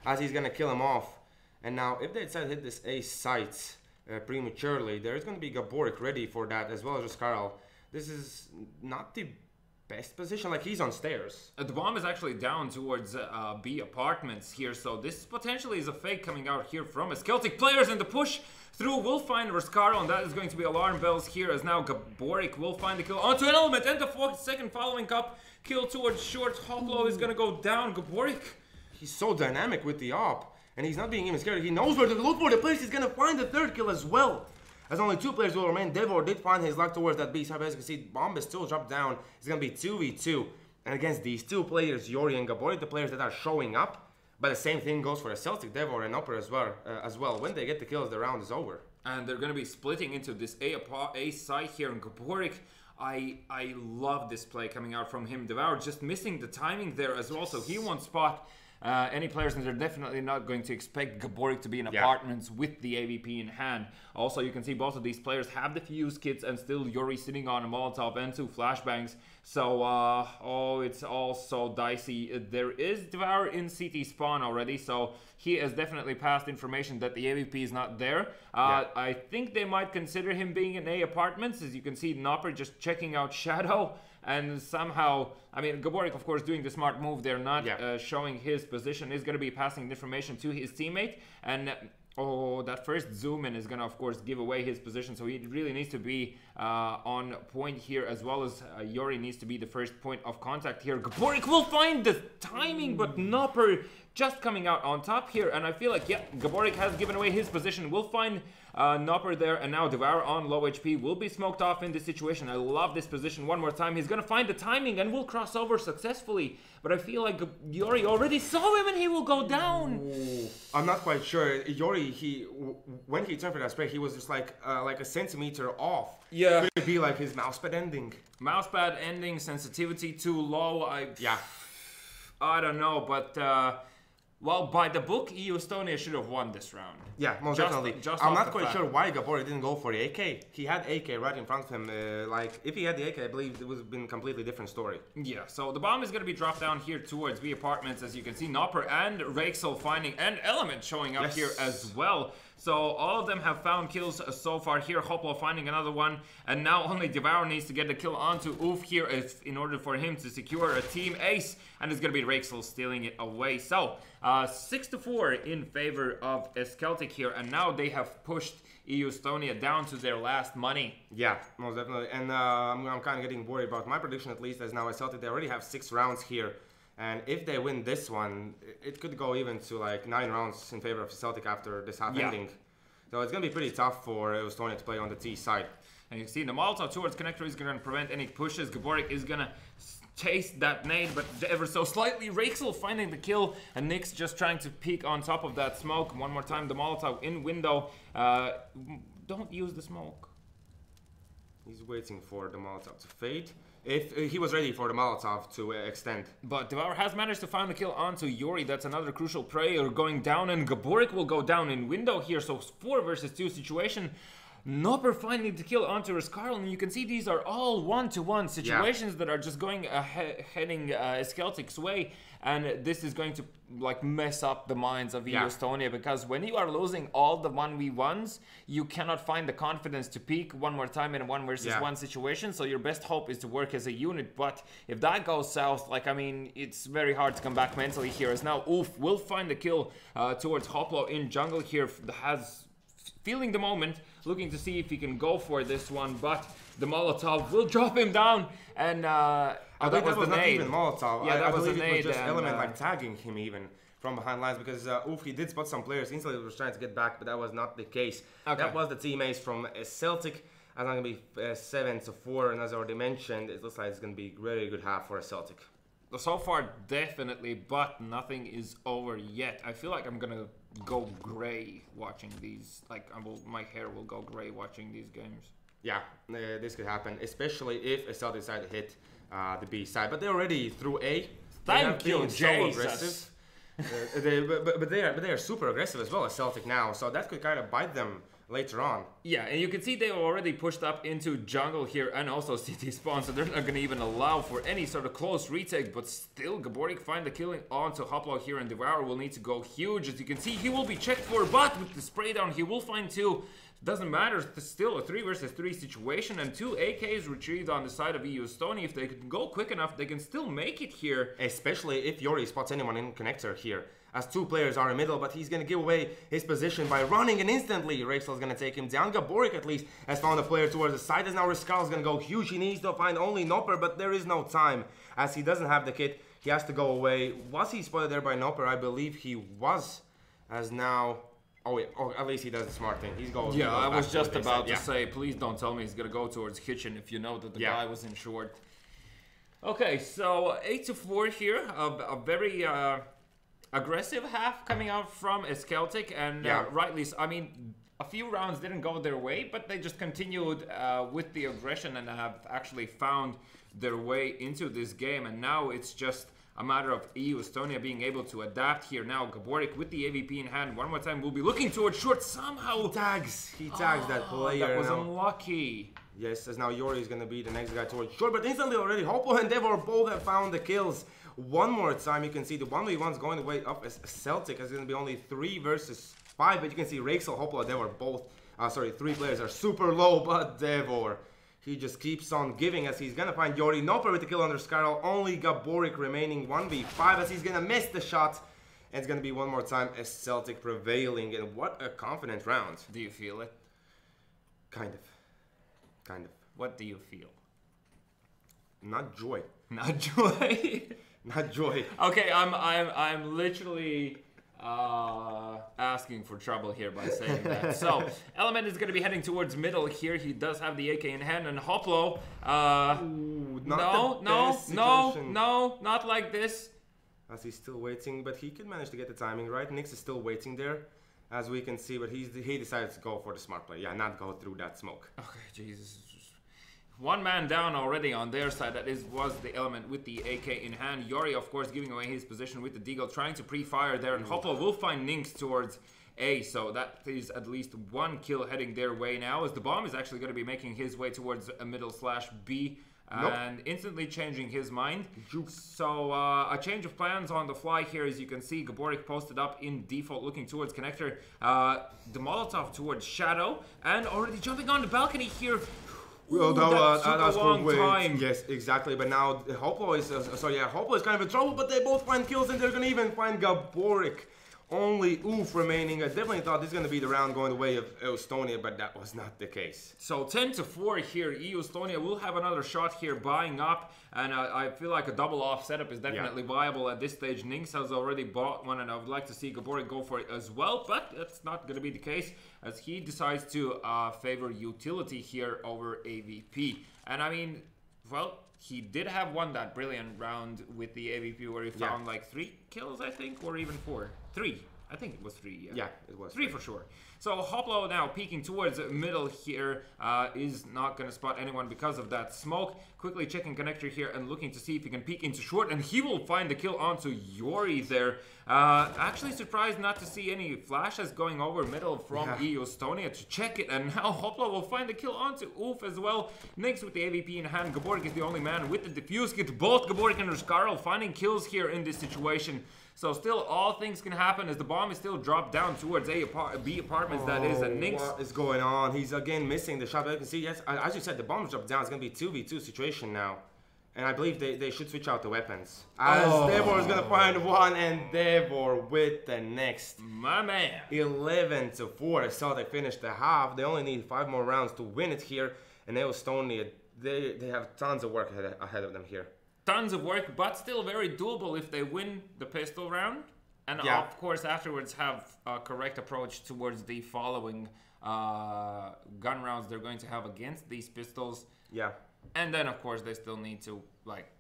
as he's going to kill him off. And now, if they decide to hit this A site prematurely, there is going to be Gaborek ready for that, as well as Ruscaro. This is not the best position, like he's on stairs. The bomb is actually down towards B apartments here, so this potentially is a fake coming out here from a Celtic players, and the push through will find Ruscaro, and that is going to be alarm bells here, as now Gaborek will find the kill onto an element, and the second following up kill towards short. Hoplo is going to go down. Gaborek, he's so dynamic with the op. And he's not being even scared. He knows where to look for the place. He's going to find the third kill as well. As only 2 players will remain. Devor did find his luck towards that B side. As you can see, Bomb is still dropped down. It's going to be 2v2. And against these 2 players, Yori and Gaborek, the players that are showing up. But the same thing goes for a Celtic, Devor and Upper as well. When they get the kills, the round is over. And they're going to be splitting into this A side here. And Gaborek, I love this play coming out from him. Devour just missing the timing there as well. So he won't spot any players, and they're definitely not going to expect Gaborek to be in apartments with the AVP in hand. Also, you can see both of these players have the fuse kits, and still Yuri sitting on a Molotov and 2 flashbangs. So, it's all so dicey. There is Devour in CT spawn already, so he has definitely passed information that the AVP is not there. I think they might consider him being in A apartments. As you can see, Nopper just checking out Shadow. And somehow, I mean, Gaborek, of course, doing the smart move there, not showing his position, is going to be passing information to his teammate. And, that first zoom in is going to, of course, give away his position. So he really needs to be on point here, as well as Yori needs to be the first point of contact here. Gaborek will find the timing, but Nopper just coming out on top here. And I feel like, Gaborek has given away his position. We'll find Nopper there, and now Devour on low HP will be smoked off in this situation. I love this position. One more time, he's gonna find the timing and will cross over successfully, but I feel like Yori already saw him and he will go down. Ooh. I'm not quite sure. Yori, when he turned for that spray, he was just like a centimeter off. Yeah. Could it be like his mousepad ending? Mousepad ending, sensitivity too low. I don't know, but well, by the book, EU Estonia should have won this round. Yeah, most definitely. I'm not quite sure why Gaborek didn't go for the AK. He had AK right in front of him. Like, if he had the AK, I believe it would have been a completely different story. Yeah, so the bomb is going to be dropped down here towards B apartments. As you can see, Nopper and Rexel finding an element showing up here as well. So all of them have found kills so far here. Hoplo finding another one. And now only Devour needs to get the kill onto Oof here in order for him to secure a team ace. And it's going to be Rexel stealing it away. So 6-4 in favor of Celtic here. And now they have pushed EU Estonia down to their last money. Yeah, most definitely. And I'm kind of getting worried about my prediction, at least, as now as Celtic, they already have 6 rounds here. And if they win this one, it could go even to like 9 rounds in favor of Celtic after this half ending. So it's going to be pretty tough for Estonia to play on the T side. And you see the Molotov towards connector is going to prevent any pushes. Gaborek is going to chase that nade, but ever so slightly. Rexel finding the kill, and Nick's just trying to peek on top of that smoke. One more time, the Molotov in window. Don't use the smoke. He's waiting for the Molotov to fade. If he was ready for the Molotov to extend. But Devour has managed to find the kill onto Yori. That's another crucial player going down, and Gaborek will go down in window here. So 4 versus 2 situation. Nopper finding the kill onto Ruscaro, and you can see these are all 1-to-1 situations that are just going heading Celtic's way, and this is going to like mess up the minds of EU Estonia, because when you are losing all the 1v1s, you cannot find the confidence to peak one more time in a 1 versus 1 situation. So your best hope is to work as a unit, but if that goes south, like, I mean, it's very hard to come back mentally here. As now Oof will find the kill towards Hoplo in jungle here, has feeling the moment, looking to see if he can go for this one, but the Molotov will drop him down, and I think that was not even Molotov. Yeah, that I was believe a it was nade, just and, Element like tagging him even from behind lines, because oof, he did spot some players instantly, was trying to get back, but that was not the case. Okay. That was the teammates from Celtic. As I'm going to be 7-4, and as I already mentioned, it looks like it's going to be a very good half for a Celtic. So far, definitely, but nothing is over yet. I feel like I'm gonna go gray watching these. Like, my hair will go gray watching these games. Yeah, this could happen, especially if a Celtic side hit the B side. But they're already through A. Thank you, so aggressive. But they are super aggressive as well as Celtic now, so that could kind of bite them later on. Yeah, and you can see they already pushed up into jungle here and also CT spawn, so they're not going to even allow for any sort of close retake, but still Gaborik find the killing onto Hoplo here, and Devour will need to go huge. As you can see, he will be checked for, but with the spray down, he will find 2. Doesn't matter, it's still a 3 versus 3 situation, and 2 AKs retrieved on the side of EU Estonia. If they can go quick enough, they can still make it here. Especially if Yori spots anyone in connector here, as 2 players are in middle, but he's going to give away his position by running, and instantly Rexel's going to take him down. Gaborik at least has found a player towards the side, as now Riskal's going to go huge. He needs to find only Nopper, but there is no time, as he doesn't have the kit. He has to go away. Was he spotted there by Nopper? I believe he was, as now... Oh, yeah. Oh, at least he does the smart thing. He's going. Yeah, I was just about to say, please don't tell me he's going to go towards kitchen if you know that the guy was in short. Okay, so 8-4 here. A very... aggressive half coming out from Celtic, and rightly so. I mean, a few rounds didn't go their way, but they just continued with the aggression and have actually found their way into this game, and now it's just a matter of EU Estonia being able to adapt here. Now Gaborik with the AVP in hand one more time will be looking towards short somehow. He tags that player. That was unlucky. Yes, as now Yori is going to be the next guy towards short, but instantly already Hoplo and Devor both have found the kills. One more time, you can see the 1v1's going the way up as Celtic. It's going to be only 3 versus 5, but you can see Rexel, Hoplo, and Devor both, 3 players are super low, but Devor, he just keeps on giving as he's going to find Yori. Nopper with the kill under Scarl, only Gaborik remaining 1v5 as he's going to miss the shot. And it's going to be one more time as Celtic prevailing, and what a confident round. Do you feel it? Kind of. What do you feel? Not joy. Not joy? Not joy. Okay, I'm literally asking for trouble here by saying that. So, Element is going to be heading towards middle here. He does have the AK in hand, and Hoplo. No, not like this. As he's still waiting, but he can manage to get the timing right. Nix is still waiting there, as we can see, but he decides to go for the smart play. Yeah, not go through that smoke. Okay, Jesus. 1 man down already on their side. That was the Element with the AK in hand. Yori, of course, giving away his position with the Deagle, trying to pre-fire there. And Hoplo will find Nynx towards A. So that is at least 1 kill heading their way now, as the bomb is actually going to be making his way towards a middle/B. And instantly changing his mind. So a change of plans on the fly here, as you can see. Gaborik posted up in default, looking towards connector. The Molotov towards Shadow, and already jumping on the balcony here. Well, that was a long time. Yes, exactly. But now Hoplo is Hoplo is kind of in trouble, but they both find kills, and they're gonna even find Gaborik. Only Oof remaining. I definitely thought this is going to be the round going the way of Estonia, but that was not the case. So 10-4 here. EU Estonia will have another shot here, buying up, and I feel like a double-off setup is definitely viable at this stage. Nynx has already bought one, and I would like to see Gaborik go for it as well, but that's not going to be the case, as he decides to favor utility here over AVP. And I mean, well, he did have that brilliant round with the AVP where he found like 3 kills, I think, or even 4. 3. I think it was 3, yeah. It was 3 for sure. So Hoplo now peeking towards the middle here is not going to spot anyone because of that smoke. Quickly checking connector here and looking to see if he can peek into short, and he will find the kill onto Yori there. Actually surprised not to see any flashes going over middle from EU Estonia to check it, and now Hoplo will find the kill onto Oof as well. Nix with the AVP in hand. Gaborik is the only man with the defuse kit. Both Gaborik and Ruskarl finding kills here in this situation. So still, all things can happen as the bomb is still dropped down towards B apartments, that is, and Nynx. What is going on? He's again missing the shot. But you can see, yes, as you said, the bomb dropped down. It's going to be 2v2 situation now. And I believe they should switch out the weapons. As Devor is going to find one, and Devor with the next. My man. 11-4. Celtic finished the half. They only need 5 more rounds to win it here. And Estonia, they have tons of work ahead of them here. Tons of work, but still very doable if they win the pistol round. And of course, afterwards have a correct approach towards the following gun rounds they're going to have against these pistols. Yeah. And then, of course, they still need to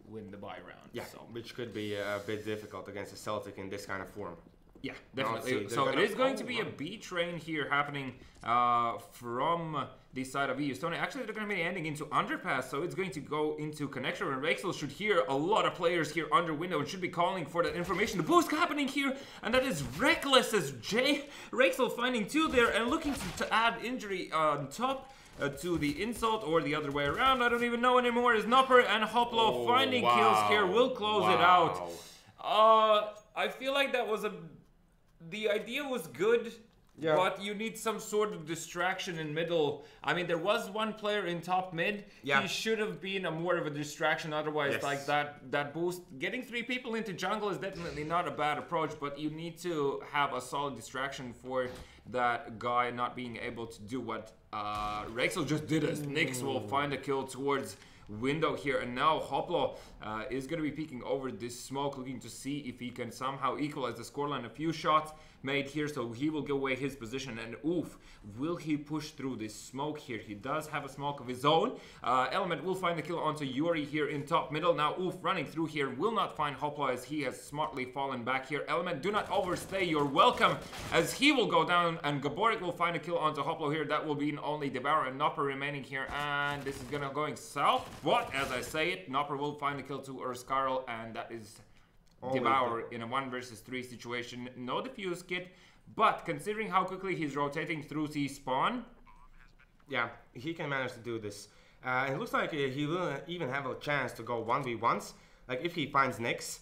win the bye round. Yeah, so. Which could be a bit difficult against the Celtic in this kind of form. Yeah, definitely. So it is going to be a B train here happening from the side of Estonia. Actually, they're going to be ending into underpass, so it's going to go into connector, and Rexel should hear a lot of players here under window and should be calling for that information. The boost happening here, and that is reckless as Rexel finding 2 there and looking to add injury on top. To the insult or the other way around, I don't even know anymore. Is Nopper and Hoplo finding kills here will close it out. I feel like that was the idea was good, but you need some sort of distraction in middle. I mean, there was one player in top mid. He should have been more of a distraction. Otherwise, like that boost, getting 3 people into jungle is definitely not a bad approach, but you need to have a solid distraction for that guy not being able to do what Rexel just did, as Nyx will find a kill towards window here, and now Hoplo is going to be peeking over this smoke, looking to see if he can somehow equalize the scoreline. A few shots made here, so he will give away his position, and oof, will he push through this smoke here? He does have a smoke of his own. Element will find the kill onto Yuri here in top middle. Now oof, running through here, will not find Hoplo as he has smartly fallen back here. Element, do not overstay, you're welcome, as he will go down, and Gaborik will find a kill onto Hoplo here. That will be only Devour and Nopper remaining here, and this is gonna going south, but as I say it, Nopper will find the kill to Urskarl, and that is Devour in a 1 versus 3 situation. No defuse kit, but considering how quickly he's rotating through the spawn, yeah, he can manage to do this. It looks like he will even have a chance to go 1v1s. Like if he finds Nyx,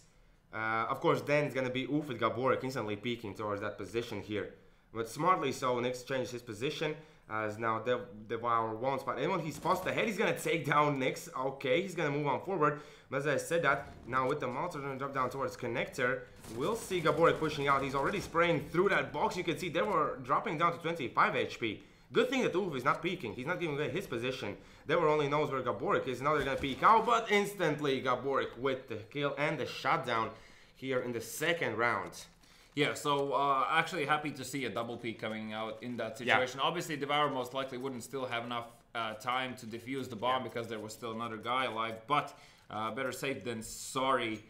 of course, then it's gonna be oof with Gaborik instantly peeking towards that position here. But smartly so, Nyx changed his position. As now Devour won't spot anyone. He spots the head. He's gonna take down Nyx. Okay, he's gonna move on forward. But as I said that, now with the Molotov gonna drop down towards connector. We'll see Gaborik pushing out. He's already spraying through that box. You can see they were dropping down to 25 HP. Good thing that Ulf is not peeking. He's not giving away his position. Devour only knows where Gaborik is. Now they're gonna peek out, but instantly Gaborik with the kill and the shutdown here in the 2nd round. Yeah, so actually happy to see a double peek coming out in that situation. Yeah. Obviously, Devour most likely wouldn't still have enough time to defuse the bomb because there was still another guy alive, but better safe than sorry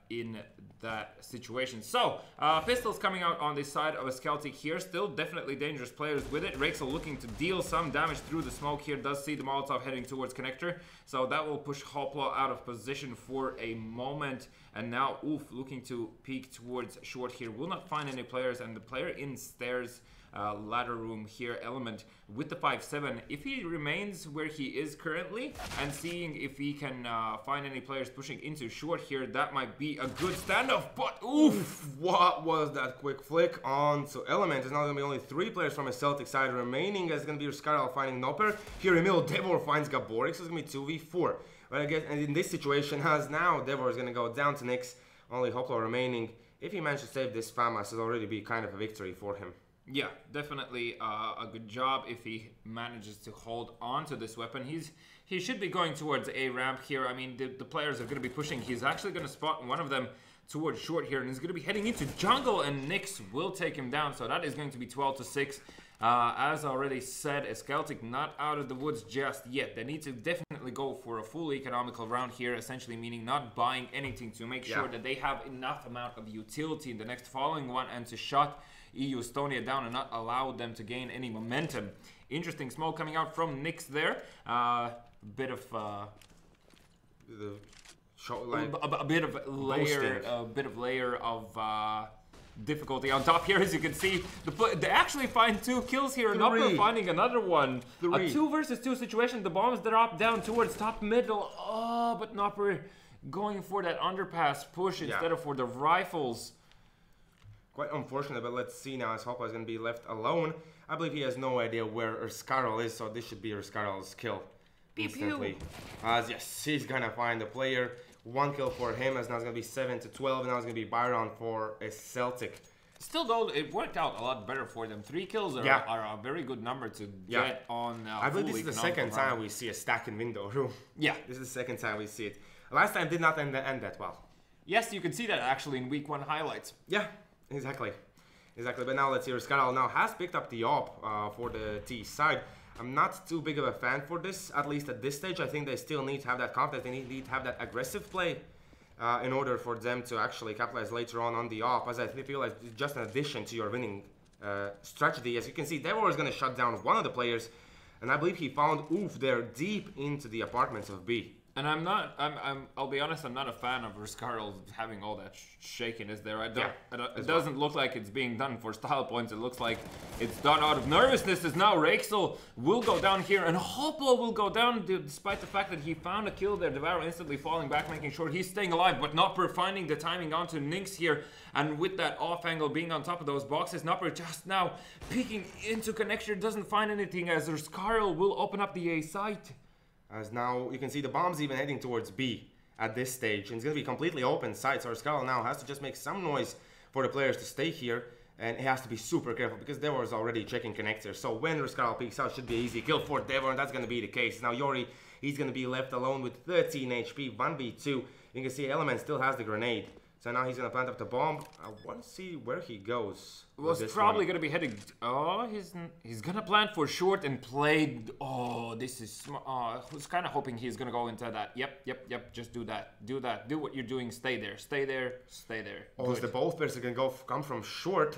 in that situation. So, pistols coming out on the side of a Celtic here. Still definitely dangerous players with it. Rexel looking to deal some damage through the smoke here. Does see the Molotov heading towards connector. So that will push Hoplo out of position for a moment. And now Oof looking to peek towards short here. Will not find any players. And the player in stairs ladder room here, Element with the 5-7. If he remains where he is currently and seeing if he can find any players pushing into short here, that might be a good standoff. But oof, what was that quick flick on? So Element is now going to be only 3 players from a Celtic side remaining. It's going to be Urskarl finding Nopper. Here in middle, Devor finds Gaborik, so it's going to be 2v4. But I guess and in this situation, as now Devor is going to go down to Nyx, only Hoplo remaining. If he manages to save this FAMAS, it'll already be kind of a victory for him. Yeah, definitely a good job if he manages to hold on to this weapon. He should be going towards a ramp here. I mean, the players are going to be pushing. He's actually going to spot one of them towards short here, and he's going to be heading into jungle, and Nyx will take him down. So that is going to be 12-6. As already said, Celtic not out of the woods just yet. They need to definitely go for a full economical round here, essentially meaning not buying anything to make sure that they have enough amount of utility in the next following one and to shut Estonia down and not allow them to gain any momentum. Interesting smoke coming out from Nyx there. A bit of layer of difficulty on top here, as you can see. They actually find 2 kills here, and Nopper finding another one. A 2 versus 2 situation. The bombs drop down towards top middle. Oh, but Nopper going for that underpass push instead of for the rifles. Quite unfortunate, but let's see now as Hoplo is going to be left alone. I believe he has no idea where Urskarl is, so this should be Urskarl's kill. instantly. As yes, he's gonna find the player. 1 kill for him, as now it's gonna be 7-12, and now it's gonna be Byron for a Celtic. Still though, it worked out a lot better for them. 3 kills are a very good number to get on. I believe this is the second time we see a stack in window room. Yeah, this is the second time we see it. Last time did not end that well. Yes, you can see that actually in week 1 highlights. Yeah, exactly. But now let's see. Ruskarl now has picked up the op for the T side. I'm not too big of a fan for this, at least at this stage. I think they still need to have that confidence. They need to have that aggressive play in order for them to actually capitalize later on the op, as I feel like it's just an addition to your winning strategy. As you can see, Devor is going to shut down one of the players, and I believe he found Oof there deep into the apartments of B. And I'll be honest, I'm not a fan of Ruskarl having all that shakiness there. It doesn't look like it's being done for style points. It looks like it's done out of nervousness. As now Rexel will go down here, and Hoplo will go down despite the fact that he found a kill there. Devour instantly falling back, making sure he's staying alive, but Nopper finding the timing onto Nix here. And with that off angle being on top of those boxes, Nopper just now peeking into connection, doesn't find anything, as Ruskarl will open up the A site. As now you can see the bombs even heading towards B at this stage. And it's going to be completely open site. So Ruskarl now has to just make some noise for the players to stay here. And he has to be super careful because Devor is already checking connectors. So when Ruskarl peeks out, should be an easy kill for Devor. And that's going to be the case. Now Yori, he's going to be left alone with 13 HP, 1v2. You can see Element still has the grenade. So now he's going to plant up the bomb. I want to see where he goes. Well, it's probably going to be heading... Oh, he's going to plant for short and play... Oh, this is... I was kind of hoping he's going to go into that. Yep. Just do that. Do that. Do what you're doing. Stay there. Stay there. Oh, if the both players are going to come from short,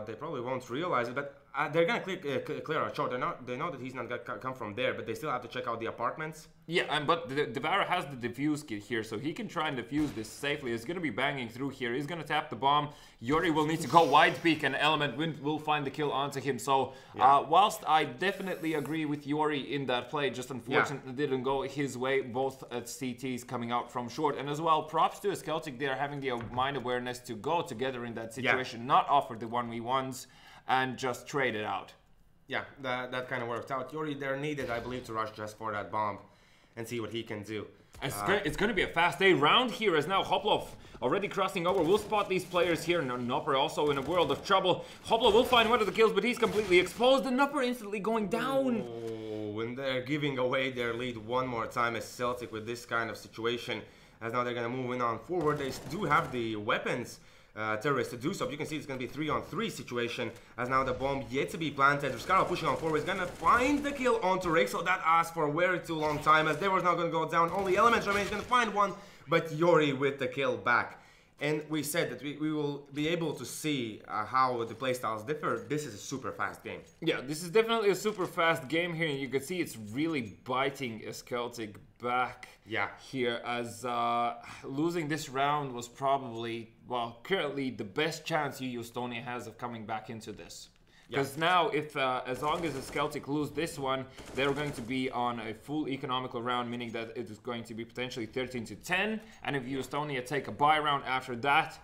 they probably won't realize it. But they're going to clear out short. They know that he's not going to come from there, but they still have to check out the apartments. Yeah, but Devara has the defuse kit here, so he can try and defuse this safely. He's going to be banging through here. He's going to tap the bomb. Yori will need to go wide peak, and Element will find the kill onto him. So, whilst I definitely agree with Yori in that play, just unfortunately didn't go his way. Both CTs coming out from short. And as well, props to Celtic. They are having the mind awareness to go together in that situation, not offer the 1v1s, and just trade it out. Yeah, that kind of worked out. Yori, they're needed, I believe, to rush just for that bomb and see what he can do. It's going to be a fast day round here, as now Hoplov already crossing over. We'll spot these players here. Nopper also in a world of trouble. Hoplov will find one of the kills, but he's completely exposed, and Nopper instantly going down. Oh, and they're giving away their lead one more time as Celtic with this kind of situation. As now they're going to move in on forward. They do have the weapons. Terrorists to do so. But you can see it's going to be 3-on-3 situation, as now the bomb yet to be planted. Ruskarl pushing on forward is going to find the kill onto Rexel. That asked for a very too long time, as they were not going to go down. Only Elements remains, going to find one, but Yori with the kill back. And we said that we will be able to see how the playstyles differ. This is a super fast game. Yeah, this is definitely a super fast game here, and you can see it's really biting Celtic back here, as losing this round was probably, well, currently the best chance Estonia has of coming back into this. Because now, if as long as the Celtic lose this one, they're going to be on a full economical round, meaning that it is going to be potentially 13-10. And if Estonia take a bye round after that,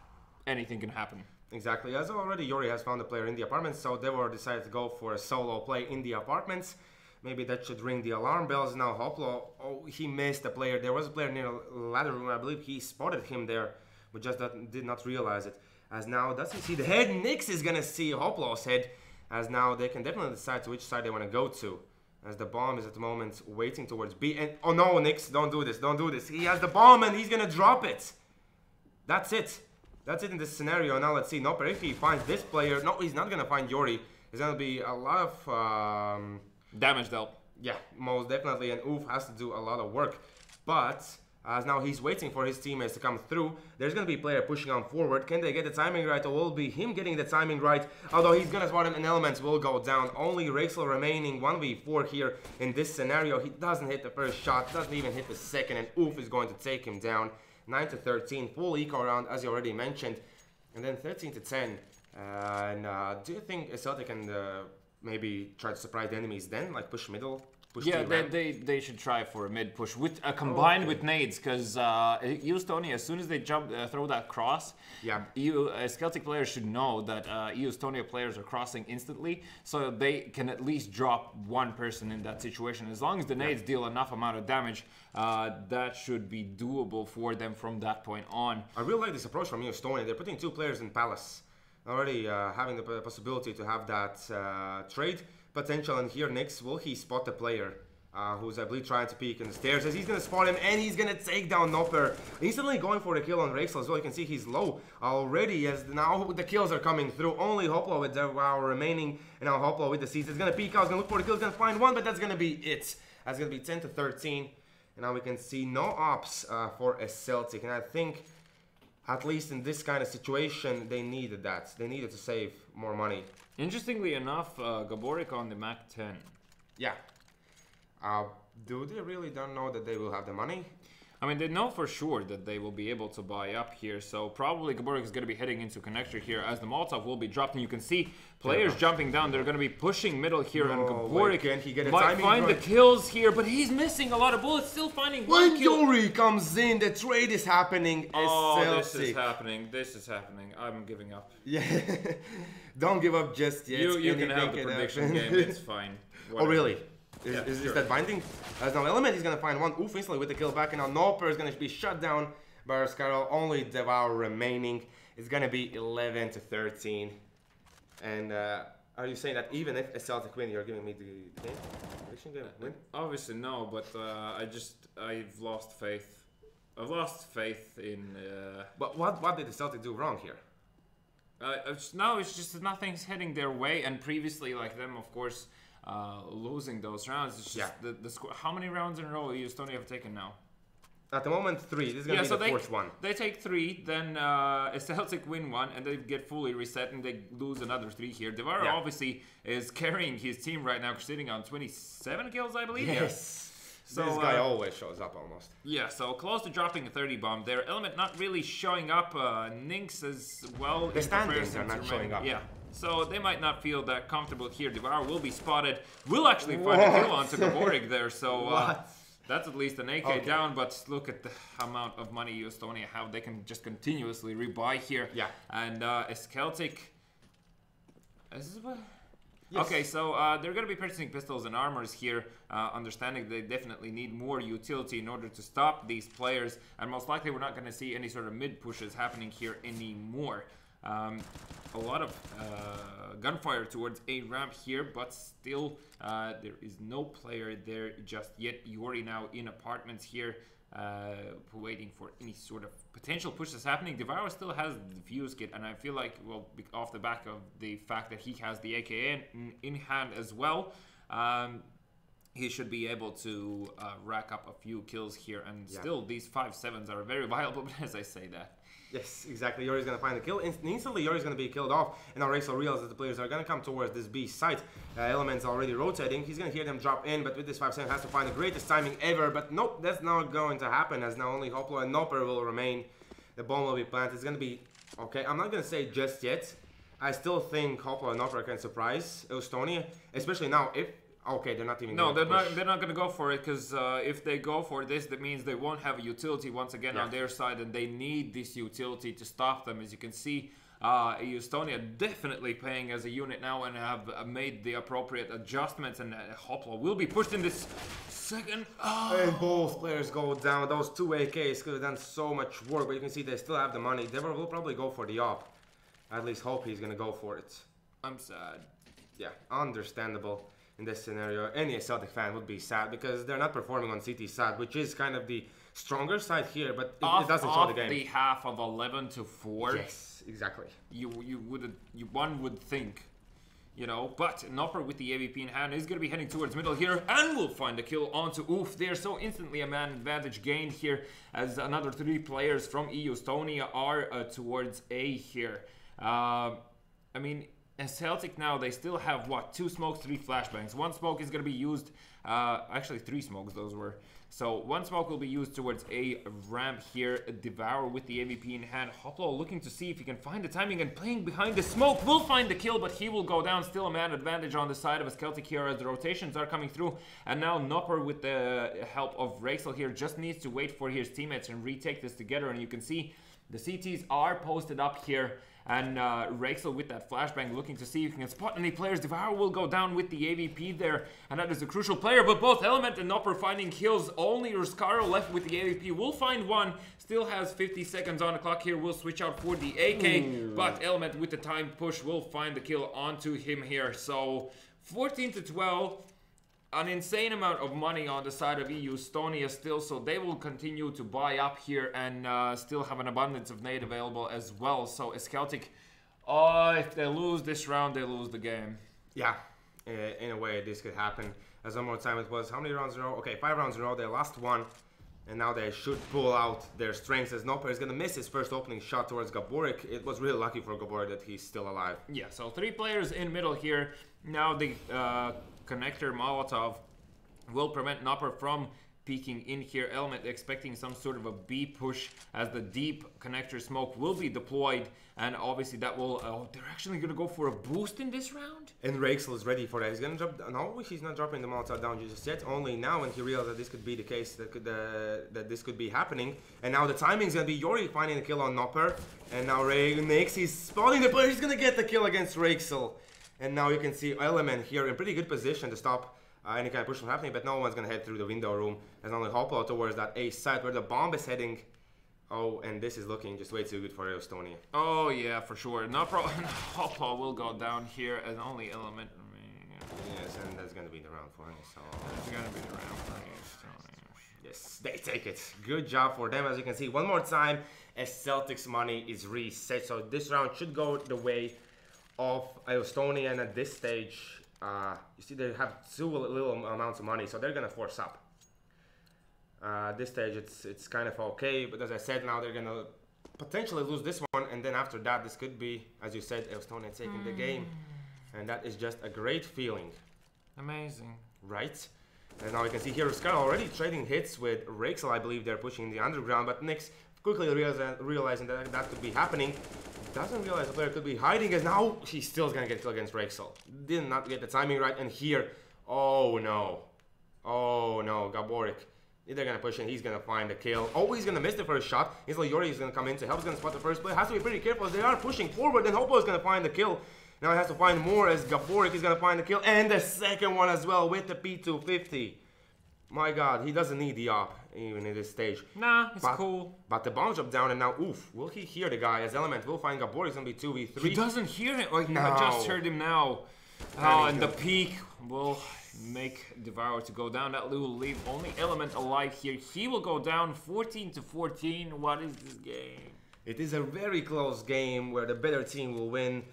anything can happen. Exactly. As already Yori has found a player in the apartments, so Devor decided to go for a solo play in the apartments. Maybe that should ring the alarm bells. Now Hoplo, he missed a player. There was a player near the ladder room. I believe he spotted him there, but just did not realize it. As now, does he see the head? Nix is going to see Hoplo's head. As now they can definitely decide to which side they want to go to. As the bomb is at the moment waiting towards B. And oh no, Nix, don't do this, don't do this. He has the bomb and he's going to drop it. That's it. That's it in this scenario. Now let's see. Nopper, if he finds this player, no, he's not going to find Yori. There's going to be a lot of... damage dealt. Yeah, most definitely. And Oof has to do a lot of work. But... as now he's waiting for his teammates to come through. There's going to be a player pushing on forward. Can they get the timing right, or will it be him getting the timing right? Although he's going to spot him, and Elements will go down. Only Rexel remaining 1v4 here in this scenario. He doesn't hit the first shot, doesn't even hit the second, and Oof is going to take him down. 9-13, full eco round, as you already mentioned. And then 13-10. Do you think Celtic can maybe try to surprise the enemies then, like push middle? Yeah, they should try for a mid push with combined with nades, because Estonia, as soon as they throw that cross, Celtic players should know that Estonia players are crossing instantly, so they can at least drop one person in that situation. As long as the nades deal enough amount of damage, that should be doable for them from that point on. I really like this approach from Estonia. They're putting 2 players in Palace, already having the possibility to have that trade potential. And here Nix, will he spot the player who's, I believe, trying to peek in the stairs? As he's going to spot him, and he's going to take down Nopper. Instantly going for the kill on Rexel as well. You can see he's low already, as now the kills are coming through. Only Hoplo with the remaining, and now Hoplo with the seeds. He's going to peek out, he's going to look for the kill, he's going to find one, but that's going to be it. That's going to be 10 to 13. And now we can see no ops for a Celtic. And I think, at least in this kind of situation, they needed that. They needed to save more money. Interestingly enough, Gaborik on the Mac 10. Yeah. Do they really don't know that they will have the money? I mean, they know for sure that they will be able to buy up here, so probably Gaborik is going to be heading into connector here as the Molotov will be dropped, and you can see players jumping down. They're going to be pushing middle here, and Gaborik might find the kills here, but he's missing a lot of bullets, still finding one kill. When Yuri comes in, the trade is happening. This is happening. This is happening. I'm giving up. Yeah. Don't give up just yet. You can have the prediction game. It's fine. Whatever. Oh, really? Is that binding? As now Element is going to find one. Oof, instantly with the kill back. And now Noper is going to be shut down by Rascarol. Only Devour remaining. It's going to be 11 to 13. And are you saying that even if a Celtic win, you're giving me the game? Prediction game win? Obviously no, but I've lost faith. I've lost faith in... But what did the Celtic do wrong here? No, it's just that nothing's heading their way. And previously, like them, of course... losing those rounds. It's just the score. How many rounds in a row Estonia have taken now? At the moment, 3. This is going to be the fourth one. They take 3, then a Celtic win 1, and they get fully reset, and they lose another 3 here. Devara obviously is carrying his team right now, sitting on 27 kills, I believe. Yes. So, this guy always shows up almost. Yeah, so close to dropping a 30 bomb there. Element not really showing up. Nynx as well. The standings are not showing up. Yeah. So they might not feel that comfortable here. Devour will be spotted. Will actually find a kill onto Gaborik there. So that's at least an AK down. But look at the amount of money Estonia have. They can just continuously rebuy here. Yeah. And is Celtic... Is this what... Yes. Okay, so they're going to be purchasing pistols and armors here, understanding they definitely need more utility in order to stop these players. And most likely we're not going to see any sort of mid pushes happening here anymore. A lot of gunfire towards A ramp here, but still there is no player there just yet. Yuri now in apartments here, waiting for any sort of potential push that's happening. Devour still has the fuse kit, and I feel like, well, off the back of the fact that he has the AK in hand as well, he should be able to rack up a few kills here. And still, these 5-7s are very viable, as I say that. Yes, exactly. Yuri's going to find the kill. Instantly, Yuri's going to be killed off. And now Rexel realizes that the players are going to come towards this B site. Element's already rotating. He's going to hear them drop in, but with this 5-7 has to find the greatest timing ever. But nope, that's not going to happen, as now only Hoplo and Nopper will remain. The bomb will be planted. It's going to be... Okay, I'm not going to say just yet. I still think Hoplo and Nopper can surprise Estonia, especially now if... Okay, they're not even. No, they're not going to go for it, because if they go for this, that means they won't have a utility once again on their side, and they need this utility to stop them. As you can see, Estonia definitely playing as a unit now and have made the appropriate adjustments, and Hoplo will be pushed in this second. And both players go down. Those 2 AKs could have done so much work, but you can see they still have the money. Deborah will probably go for the op. At least hope he's going to go for it. I'm sad. Yeah, understandable. In this scenario, any Celtic fan would be sad because they're not performing on CT side, which is kind of the stronger side here, but it doesn't show the game. The half of 11 to 4. Yes, exactly. One would think, you know, but Nopper with the AVP in hand is going to be heading towards middle here and will find a kill onto Oof there. So instantly a man advantage gained here as another 3 players from Estonia are towards A here. I mean, And Celtic now, they still have, what, 2 smokes, 3 flashbangs. 1 smoke is going to be used, actually 3 smokes those were. So 1 smoke will be used towards a ramp here. Devour with the AVP in hand. Hoplo looking to see if he can find the timing and playing behind the smoke. Will find the kill, but he will go down. Still a man advantage on the side of a Celtic here as the rotations are coming through. And now Nopper with the help of Rexel here just needs to wait for his teammates and retake this together. And you can see the CTs are posted up here. And Rexel with that flashbang looking to see if he can spot any players. Devour will go down with the AVP there, and that is a crucial player. But both Element and Nopper finding kills. Only Ruskaro left with the AVP. Will find one. Still has 50 seconds on the clock here. Will switch out for the AK. But Element with the time push will find the kill onto him here. So 14 to 12. An insane amount of money on the side of Estonia still, so they will continue to buy up here and still have an abundance of nade available as well. So as Celtic, if they lose this round, they lose the game. Yeah, in a way this could happen. As one more time, it was how many rounds in a row? Okay, 5 rounds in a row. They lost 1, and now they should pull out their strengths as Nopper is going to miss his first opening shot towards Gaborik. It was really lucky for Gaborik that he's still alive. Yeah, so 3 players in middle here. Now the connector Molotov will prevent Nopper from peeking in here. Element expecting some sort of a B push as the deep connector smoke will be deployed, and obviously that will they're actually gonna go for a boost in this round. And Rexel is ready for that. He's gonna drop. No, he's not dropping the Molotov down just yet. Only now when he realized that this could be the case, that this could be happening. And now the timing's gonna be Yori finding the kill on Nopper, and now Nix, he's spotting the player. He's gonna get the kill against Rexel. And now you can see Element here in pretty good position to stop any kind of push from happening, but no one's gonna head through the window room. As only Hoplo towards that A site where the bomb is heading. Oh, and this is looking just way too good for Estonia. Oh yeah, for sure. Hoplo will go down here, and only Element remaining. Yes, and that's gonna be the round for him. So that's gonna be the round for Estonia. Yes, they take it. Good job for them. As you can see, one more time, as Celtics money is reset. So this round should go the way of Estonia, and at this stage, you see they have 2 little amounts of money, so they're gonna force up. This stage, it's kind of okay, but as I said, now they're gonna potentially lose this one, and then after that, this could be, as you said, Estonia taking the game, and that is just a great feeling. Amazing, right? And now you can see here, Scar already trading hits with Rexel. I believe they're pushing the underground, but Nix quickly realizing that that could be happening. Doesn't realize the player could be hiding, as now he's still gonna get killed against Rexel. Did not get the timing right, and here, oh no, Gaborik. They're gonna push in, he's gonna find the kill. Oh, he's gonna miss the first shot. He's like Yori is gonna come in to help, he's gonna spot the first play. Has to be pretty careful as they are pushing forward, then Hopo is gonna find the kill. Now he has to find more as Gaborik is gonna find the kill, and the second one as well with the P250. My god, he doesn't need the op even in this stage. Nah, it's cool. But the bomb drop down, and now, oof, will he hear the guy? As Element will find Gaborik, it's gonna be 2v3. He doesn't hear him. Oh, no. I just heard him now. Oh, and the peak will make Devour to go down. That will leave only Element alive here. He will go down 14 to 14. What is this game? It is a very close game where the better team will win.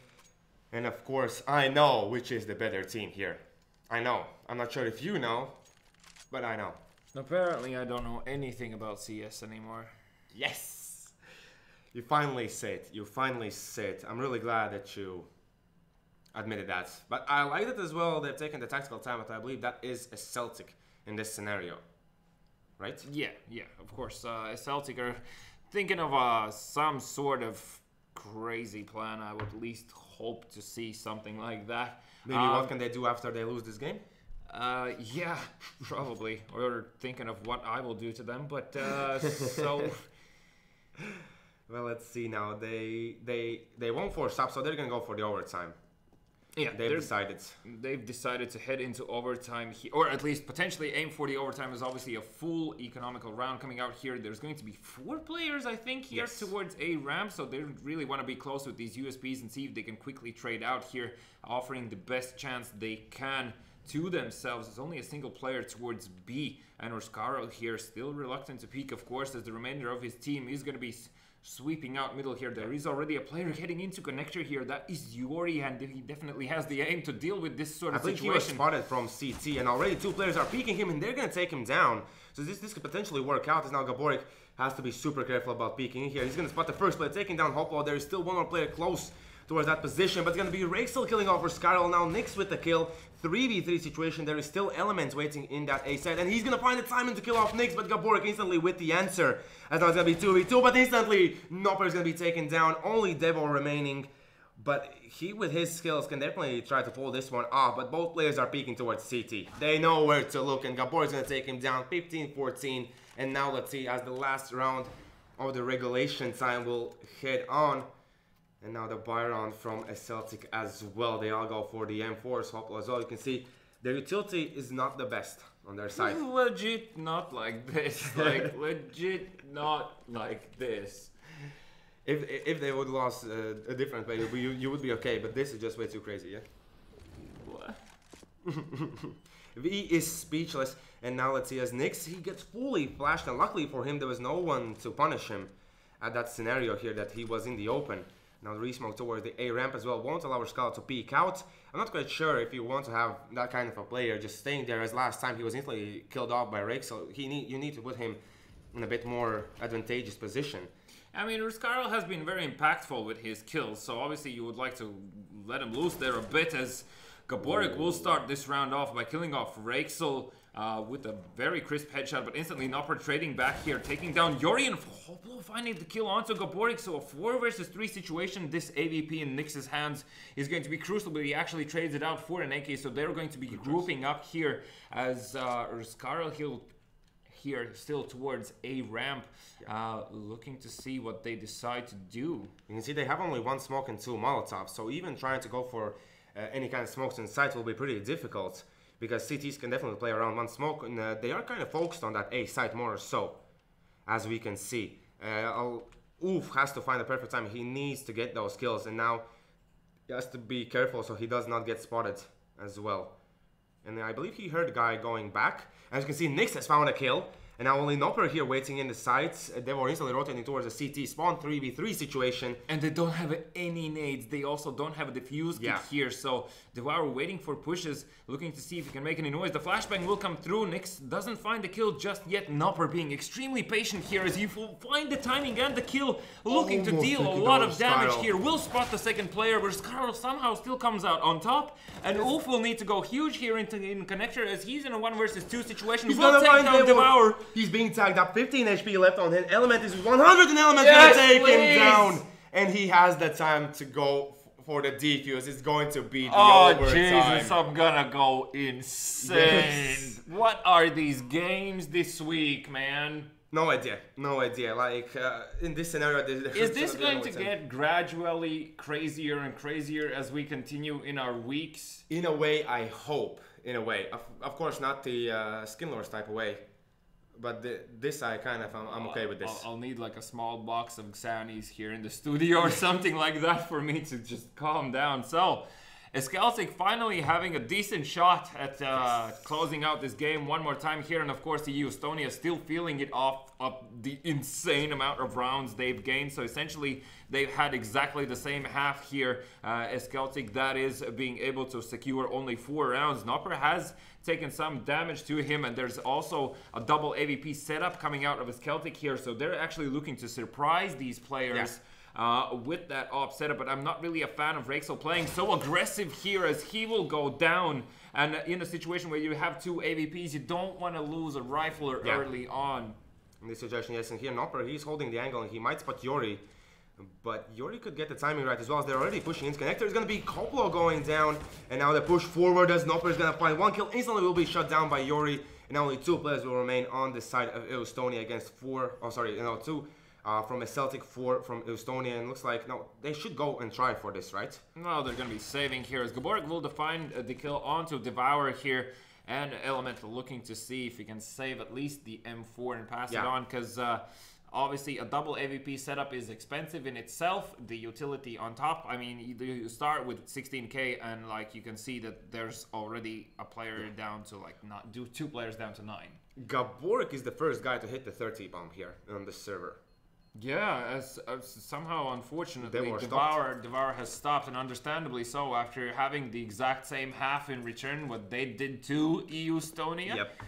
And of course, I know which is the better team here. I know. I'm not sure if you know, but I know. Apparently, I don't know anything about CS anymore. Yes! You finally said. You finally said. I'm really glad that you admitted that. But I like it as well. They've taken the tactical time, but I believe that is a Celtic in this scenario. Right? Yeah, of course. Celtic are thinking of some sort of crazy plan. I would at least hope to see something like that. Maybe what can they do after they lose this game? Yeah, probably. Or thinking of what I will do to them, but so... Well, let's see now. They won't force up, so they're gonna go for the overtime. Yeah, they've decided to head into overtime, or at least potentially aim for the overtime. Is obviously a full economical round coming out here. There's going to be 4 players, I think, here towards a ramp, so they really want to be close with these USPs and see if they can quickly trade out here, offering the best chance they can to themselves. There's only a single player towards B, and Ruskaro here still reluctant to peek, of course, as the remainder of his team is going to be sweeping out middle here. There is already a player heading into connector here. That is Yori, and he definitely has the aim to deal with this sort of situation. I think he was spotted from CT, and already 2 players are peeking him, and they're going to take him down. So this could potentially work out, as now Gaborik has to be super careful about peeking in here. He's going to spot the first player, taking down Hoplo. There is still one more player close towards that position, but it's going to be Rexel killing off for Scarl. Now Nyx with the kill. 3v3 situation. There is still Elements waiting in that A side, and he's going to find the timing to kill off Nyx, but Gaborik instantly with the answer. As now it's going to be 2v2, but instantly Nopper is going to be taken down. Only Devo remaining, but he with his skills can definitely try to pull this one off, but both players are peeking towards CT. They know where to look, and Gaborik is going to take him down 15-14, and now let's see as the last round of the regulation time will head on. And now the Byron from a Celtic as well. They all go for the M4s as well. You can see their utility is not the best on their side. Legit not like this. Like, legit not like this. If they would lost a different way, you would be okay. But this is just way too crazy, yeah? What? V is speechless. And now let's see as Nyx, he gets fully flashed. And luckily for him, there was no one to punish him at that scenario here that he was in the open. Now the resmoke towards the A ramp as well won't allow Scarl to peek out. I'm not quite sure if you want to have that kind of a player just staying there, as last time he was instantly killed off by Rake, so you need to put him in a bit more advantageous position. I mean, Scarl has been very impactful with his kills, so obviously you would like to let him loose there a bit, as Gaborik will start this round off by killing off Rexel with a very crisp headshot, but instantly Nopper trading back here, taking down Yori, and Hoplo finding the kill onto Gaborik. So a 4 versus 3 situation. This AVP in Nyx's hands is going to be crucial, but he actually trades it out for an AK, so they're going to be grouping up here as Scarl here still towards A ramp, looking to see what they decide to do. You can see they have only 1 smoke and 2 Molotovs, so even trying to go for any kind of smokes in sight will be pretty difficult, because CTs can definitely play around 1 smoke, and they are kind of focused on that A site more or so, as we can see. Oof has to find the perfect time. He needs to get those kills, and now he has to be careful so he does not get spotted as well. And I believe he heard the guy going back. As you can see, Nyx has found a kill. And now only Nopper here waiting in the sides. They were instantly rotating towards a CT spawn 3v3 situation. And they don't have any nades. They also don't have a defuse kit here. So Devour waiting for pushes, looking to see if he can make any noise. The flashbang will come through. Nyx doesn't find the kill just yet. Nopper being extremely patient here as he will find the timing and the kill. Looking to deal a lot of damage here. Will spot the second player, but Scarl somehow still comes out on top. And Ulf will need to go huge here in connector as he's in a 1 versus 2 situation. He's will take down Devour. He's being tagged up, 15 HP left on him. Element is 100 and Element's gonna take him down. And he has the time to go for the defuse. It's going to be the overtime. Jesus, I'm gonna go insane. Yes. What are these games this week, man? No idea. No idea. Like, in this scenario... Is this going to get gradually crazier and crazier as we continue in our weeks? In a way, I hope. In a way. Of course, not the Skinlords type of way. But this I'm okay with this. I'll need like a small box of Xanis here in the studio or something like that for me to just calm down. So, Celtic finally having a decent shot at closing out this game one more time here. And of course, the Estonia still feeling it off of the insane amount of rounds they've gained. So essentially, they've had exactly the same half here as Celtic. That is being able to secure only 4 rounds. Nopper has taken some damage to him, and there's also a double AVP setup coming out of his Celtic here, so they're actually looking to surprise these players with that op setup. But I'm not really a fan of Rexel playing so aggressive here, as he will go down, and in a situation where you have 2 AVPs, you don't want to lose a rifler early on. In this situation, yes, and here Nopper, he's holding the angle, and he might spot Yori. But Yori could get the timing right as well, as they're already pushing in. Connector is going to be Koplo going down. And now they push forward as Nopper is going to find 1 kill. Instantly will be shut down by Yori. And only 2 players will remain on the side of Estonia against 2 from a Celtic, 4 from Estonia. And looks like, no, they should go and try for this, right? No, they're going to be saving here. As Gaborik will define the kill onto Devour here. And Elemental looking to see if he can save at least the M4 and pass it on. Because... obviously, a double AVP setup is expensive in itself. The utility on top, I mean, you start with 16k, and like you can see that there's already a player down to like 2 players down to 9. Gaborik is the first guy to hit the 30 bomb here on the server. Yeah, as somehow, unfortunately, Devour has stopped, and understandably so, after having the exact same half in return what they did to Estonia. Yep.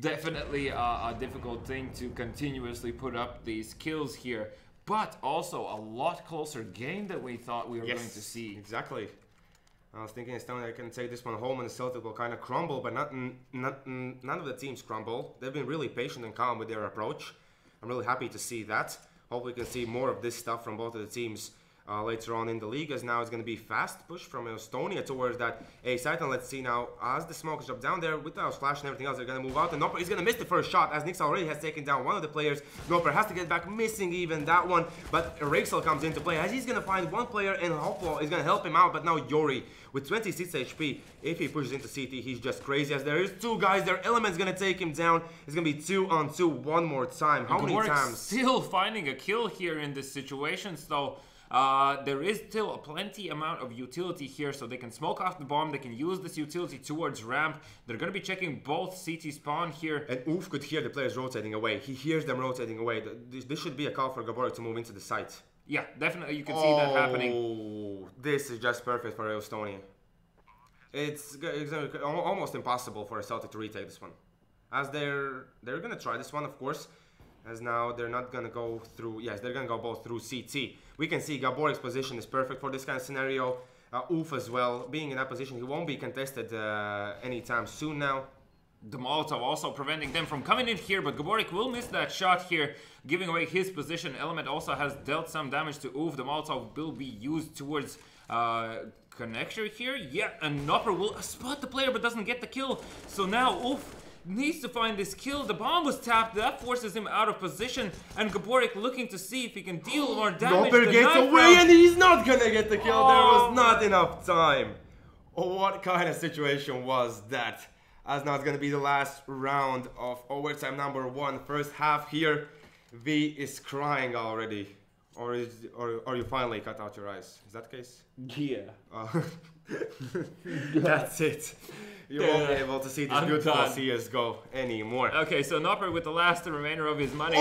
Definitely a difficult thing to continuously put up these kills here. but also a lot closer game than we thought we were going to see. Exactly. I was thinking Estonia can take this one home and the Celtic will kind of crumble, but none of the teams crumble. They've been really patient and calm with their approach. I'm really happy to see that. Hopefully we can see more of this stuff from both of the teams later on in the league, as now it's going to be fast push from Estonia towards that A site. And let's see now, as the smoke is dropped down there with our flash and everything else, they're going to move out. And Noper is going to miss the first shot, as Nix already has taken down one of the players. Noper has to get back, missing even that one. But Rexel comes into play, as he's going to find one player, and Hoplo is going to help him out. But now Yori, with 26 HP, if he pushes into CT, he's just crazy, as there is two guys there. Element's going to take him down. It's going to be 2-on-2 one more time. How many times? Still finding a kill here in this situation, so there is still a plenty amount of utility here, so they can smoke off the bomb, they can use this utility towards ramp. They're going to be checking both CT spawn here. And Oof could hear the players rotating away. He hears them rotating away. This should be a call for Gabor to move into the site. Yeah, definitely you can see that happening. Oh, this is just perfect for Estonia. It's almost impossible for a Celtic to retake this one, as they're going to try this one, of course. As now they're not going to go through, yes, they're going to go both through CT. We can see Gaborik's position is perfect for this kind of scenario. Oof as well, being in that position, he won't be contested anytime soon now. The Molotov also preventing them from coming in here, but Gaborik will miss that shot here, giving away his position. Element also has dealt some damage to Oof. The Molotov will be used towards Connector here. Yeah, and Nopper will spot the player but doesn't get the kill. So now Oof needs to find this kill. The bomb was tapped. That forces him out of position. And Gaborik looking to see if he can deal more damage. Nopper gets away and he's not gonna get the kill. There was not enough time. Oh, what kind of situation was that? As now it's gonna be the last round of overtime number 1. First half here. V is crying already. Or you finally cut out your eyes. Is that the case? Yeah. That's it. You won't be able to see this beautiful CSGO anymore. Okay, so Nopper with the last remainder of his money.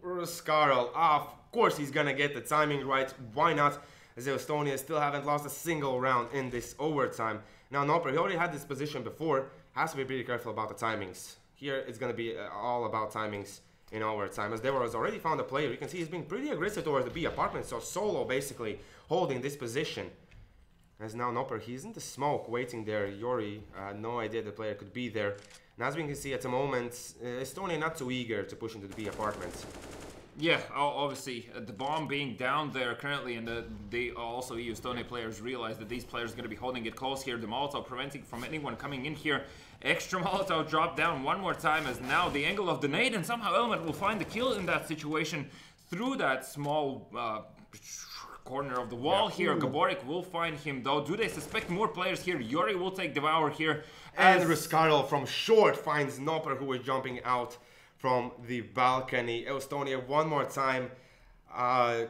Ruskarl. Of course he's gonna get the timing right. Why not? As Estonia still haven't lost a single round in this overtime. Now Nopper, he already had this position before. Has to be pretty careful about the timings. Here it's gonna be all about timings in overtime, as there was already found a player. You can see he's being pretty aggressive towards the B apartment, so solo basically holding this position. As now Nopper, he's in the smoke waiting there. Yori had no idea the player could be there. And as we can see at the moment, Estonia not too eager to push into the B apartment. Yeah, obviously the bomb being down there currently, and they also Estonia players realize that these players are going to be holding it close here. The Molotov preventing from anyone coming in here. Extra Molotov dropped down one more time, as now the angle of the nade, and somehow Element will find the kill in that situation through that small corner of the wall here. Gaborik will find him though. Do they suspect more players here? Yori will take Devour here. And Ruskarl from short finds Nopper, who is jumping out from the balcony. Estonia one more time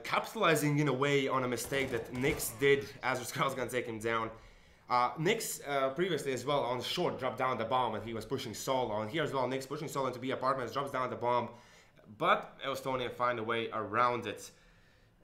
capitalizing in a way on a mistake that Nix did, as Ruskarl's gonna take him down. Nix previously as well on short dropped down the bomb and he was pushing solo. And here as well, Nix pushing solo into B apartments, drops down the bomb. But Estonia find a way around it.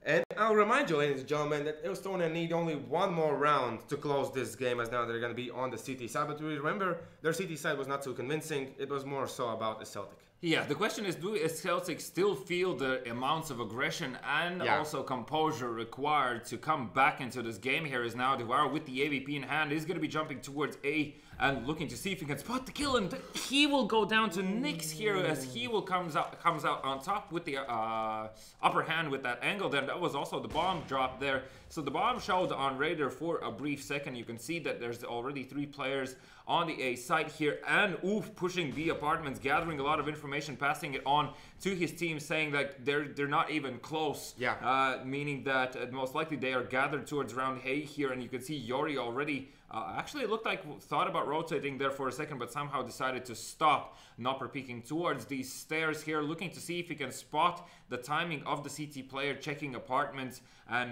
And I'll remind you, ladies and gentlemen, that Estonia need only one more round to close this game, as now they're going to be on the CT side. But remember, their CT side was not too convincing. It was more so about the Celtic. Yeah, the question is, do Celtic still feel the amounts of aggression and also composure required to come back into this game? Here is now Devour with the AVP in hand. He's going to be jumping towards A and looking to see if he can spot the kill, and he will go down to Nix here, as he will comes out on top with the upper hand with that angle. Then that was also the bomb drop there. So the bomb showed on radar for a brief second. You can see that there's already 3 players on the A site here, and Oof pushing B apartments, gathering a lot of information, passing it on to his team, saying that they're not even close. Meaning that most likely they are gathered towards round A here, and you can see Yori already actually it looked like thought about rotating there for a second, but somehow decided to stop. Nopper peeking towards these stairs here, looking to see if he can spot the timing of the CT player, checking apartments, and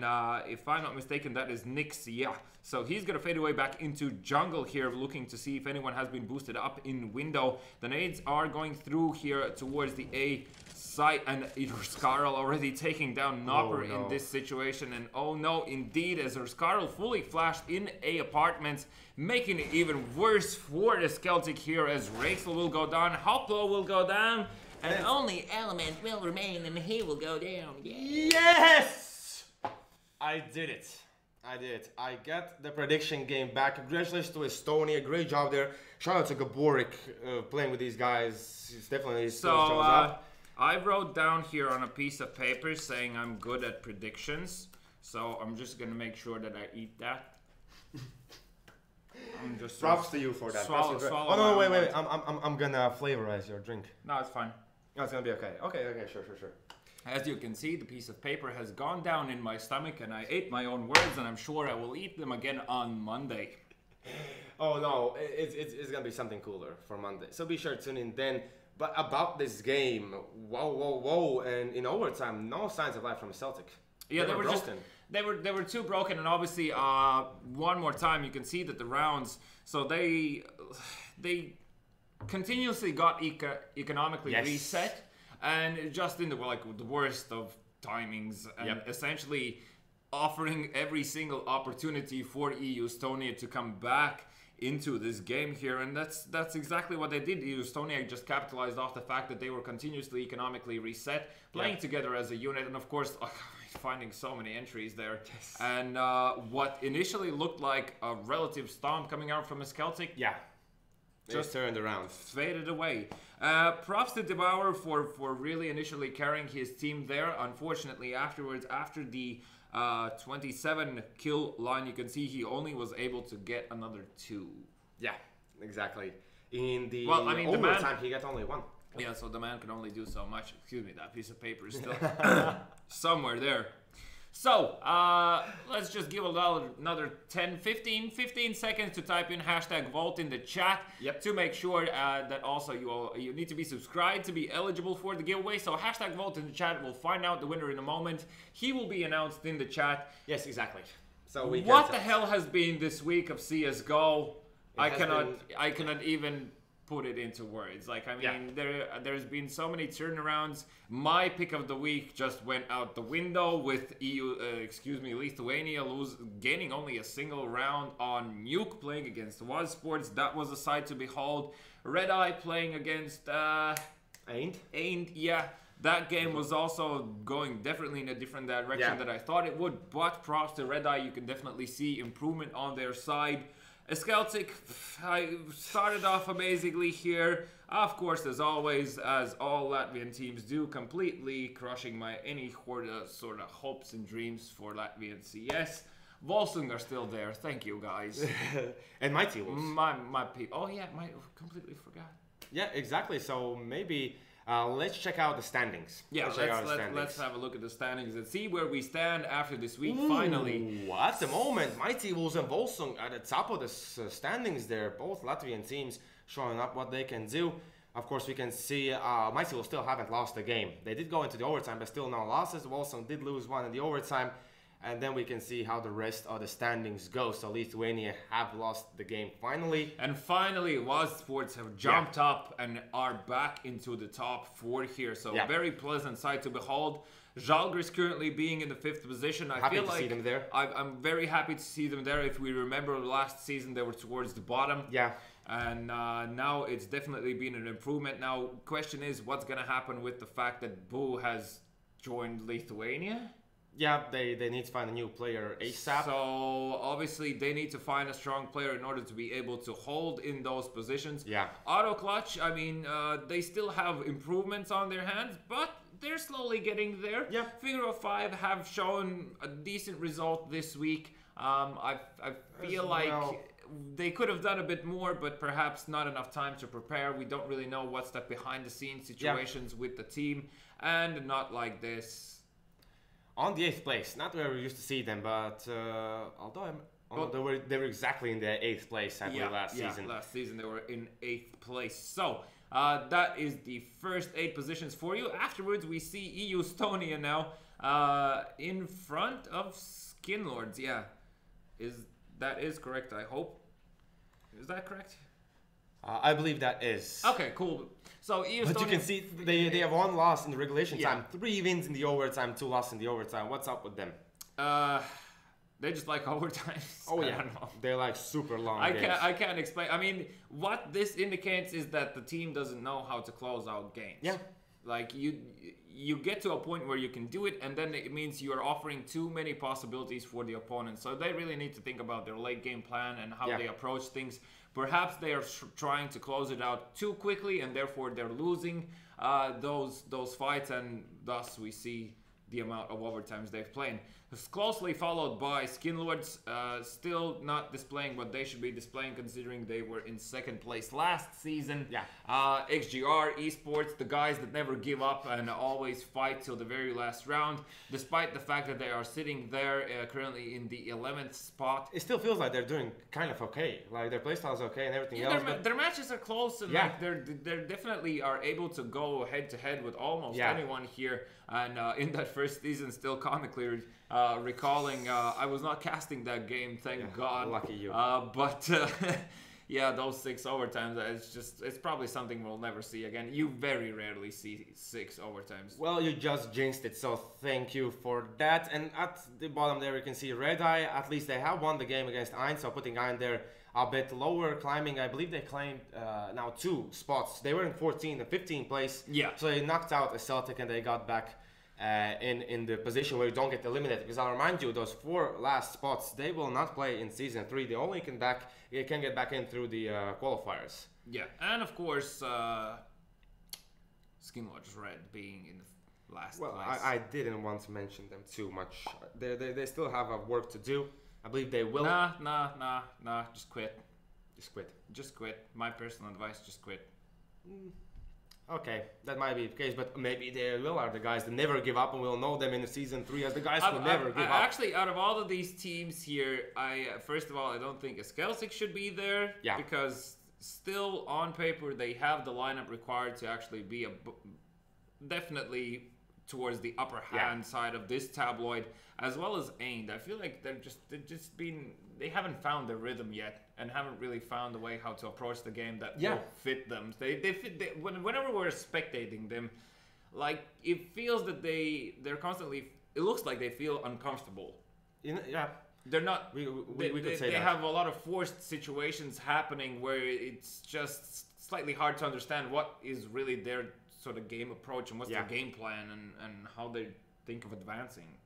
if I'm not mistaken, that is Nix. Yeah, so he's gonna fade away back into jungle here, looking to see if anyone has been boosted up in window. The nades are going through here towards the A site, and Ruskarl already taking down Nopper in this situation. And oh no, indeed, as Ruskarl fully flashed in A apartments, making it even worse for the Celtic here, as Rexel will go down, Hoplo will go down, And only Element will remain and he will go down. Yes! I did it. I got the prediction game back. Congratulations to Estonia. Great job there. Shout out to Gaborik playing with these guys. It's definitely so. I wrote down here on a piece of paper saying I'm good at predictions. So I'm just gonna make sure that I eat that. I'm just props to you for that. Swallow oh no, wait. I'm gonna flavorize your drink. No, it's fine. No, it's gonna be okay. Okay, sure. As you can see, the piece of paper has gone down in my stomach and I ate my own words, and I'm sure I will eat them again on Monday. Oh no, it's gonna be something cooler for Monday. So be sure to tune in then. But about this game, whoa, and in overtime, no signs of life from Celtic. Yeah, they were too broken, and obviously one more time you can see that the rounds, so they continuously got economically reset, and just in the worst of timings, and essentially offering every single opportunity for Estonia to come back into this game here, and that's exactly what they did. Estonia just capitalized off the fact that they were continuously economically reset, playing together as a unit, and of course finding so many entries there. And what initially looked like a relative stomp coming out from a Celtic, just turned around, faded away. Props to Debauer for really initially carrying his team there. Unfortunately, afterwards, after the 27 kill line, you can see he only was able to get another 2. Yeah, exactly. In the overtime, he got only 1. Yeah, so the man can only do so much. Excuse me, that piece of paper is still somewhere there. So, let's just give another 15 seconds to type in #Volt in the chat to make sure that also you need to be subscribed to be eligible for the giveaway. So #Volt in the chat, we'll find out the winner in a moment. He will be announced in the chat. Yes, exactly. So what the hell has been this week of CSGO? I cannot even put it into words. Like, I mean, there's been so many turnarounds. My pick of the week just went out the window with Lithuania gaining only a single round on Nuke, playing against eSports. That was a sight to behold. Red Eye playing against Ain't. Yeah, that game was also going definitely in a different direction than I thought it would. But props to Red Eye, you can definitely see improvement on their side. Celtic, I started off amazingly here. Of course, as always, as all Latvian teams do, completely crushing any sort of hopes and dreams for Latvian CS. Volsung are still there. Thank you, guys. And Mighty Wolves. My people. Oh yeah, I completely forgot. Yeah, exactly. So maybe let's check out the standings. Yeah, let's have a look at the standings and see where we stand after this week. Finally, at the moment, Mighty Wolves and Volsung at the top of the standings there. Both Latvian teams showing up what they can do. Of course, we can see Mighty Wolves still haven't lost a game. They did go into the overtime, but still no losses. Volsung did lose 1 in the overtime. And then we can see how the rest of the standings go. So Lithuania have lost the game finally. And finally, eSports have jumped up and are back into the top 4 here. So very pleasant sight to behold. Žalgiris currently being in the 5th position. I feel like see them there. I'm very happy to see them there. If we remember last season, they were towards the bottom. Yeah. And now it's definitely been an improvement. Now, question is, what's going to happen with the fact that Boo has joined Lithuania? Yeah, they need to find a new player ASAP. So obviously they need to find a strong player in order to be able to hold in those positions. Yeah. Auto Clutch, I mean, they still have improvements on their hands, but they're slowly getting there. Yeah. Figure of 5 have shown a decent result this week. I feel like they could have done a bit more, but perhaps not enough time to prepare. We don't really know what's the behind the scenes situations with the team, and not like this. On the 8th place, not where we used to see them, but they were exactly in the 8th place, I believe, last season. Last season they were in 8th place. So that is the first 8 positions for you. Afterwards, we see Estonia now in front of Skinlords. Yeah, that is correct? I hope. Is that correct? I believe that is. Okay, cool. So Estonia, but you can see they have 1 loss in the regulation time, 3 wins in the overtime, 2 losses in the overtime. What's up with them? They just like overtime. Oh yeah, they're like super long games. I can't explain. I mean, what this indicates is that the team doesn't know how to close out games. Yeah. Like you get to a point where you can do it, and then it means you are offering too many possibilities for the opponent. So they really need to think about their late game plan and how they approach things. Perhaps they are trying to close it out too quickly, and therefore they're losing those fights, and thus we see the amount of overtimes they've played. It's closely followed by Skinlords, still not displaying what they should be displaying, considering they were in second place last season. XGR, eSports, the guys that never give up and always fight till the very last round, despite the fact that they are sitting there currently in the 11th spot. It still feels like they're doing kind of okay. Like their playstyle is okay and everything else. Their matches are close, and like they're definitely are able to go head to head with almost anyone here. And in that first season, still comically recalling, I was not casting that game, thank God. Lucky you. But yeah, those 6 overtimes, it's probably something we'll never see again. You very rarely see 6 overtimes. Well, you just jinxed it, so thank you for that. And at the bottom there, you can see Red Eye. At least they have won the game against Ein, so putting Ein there a bit lower, climbing. I believe they claimed now 2 spots. They were in 14th and 15th place. Yeah. So they knocked out a Celtic, and they got back in the position where you don't get eliminated. Because I'll remind you, those 4 last spots, they will not play in Season 3. They only can get back in through the qualifiers. Yeah, and of course, Skinlords Red being in the last place. Well, I didn't want to mention them too much. They still have work to do. I believe they will. Nah. Just quit. Just quit. My personal advice, just quit. Okay, that might be the case, but maybe they are the guys that never give up, and we'll know them in the Season 3 as the guys who never give up. Actually, out of all of these teams here, first of all, I don't think a Celtic should be there. Yeah. Because still, on paper, they have the lineup required to actually be definitely towards the upper hand side of this tabloid, as well as Ained. I feel like they haven't found their rhythm yet, and haven't really found a way how to approach the game that will fit them. Whenever we're spectating them, like it feels that they're constantly. It looks like they feel uncomfortable. They're not. We could say that. They have a lot of forced situations happening where it's just slightly hard to understand what is really their sort of game approach and what's their game plan and how they think of advancing.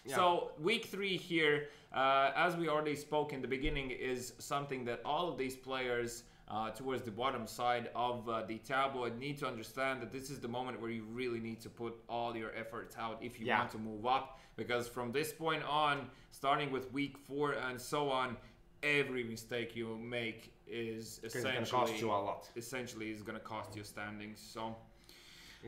So week 3 here, as we already spoke in the beginning, is something that all of these players towards the bottom side of the tabloid need to understand, that this is the moment where you really need to put all your efforts out if you want to move up, because from this point on, starting with week 4 and so on, every mistake you make is essentially going to cost you a lot. Essentially is going to cost you standings. So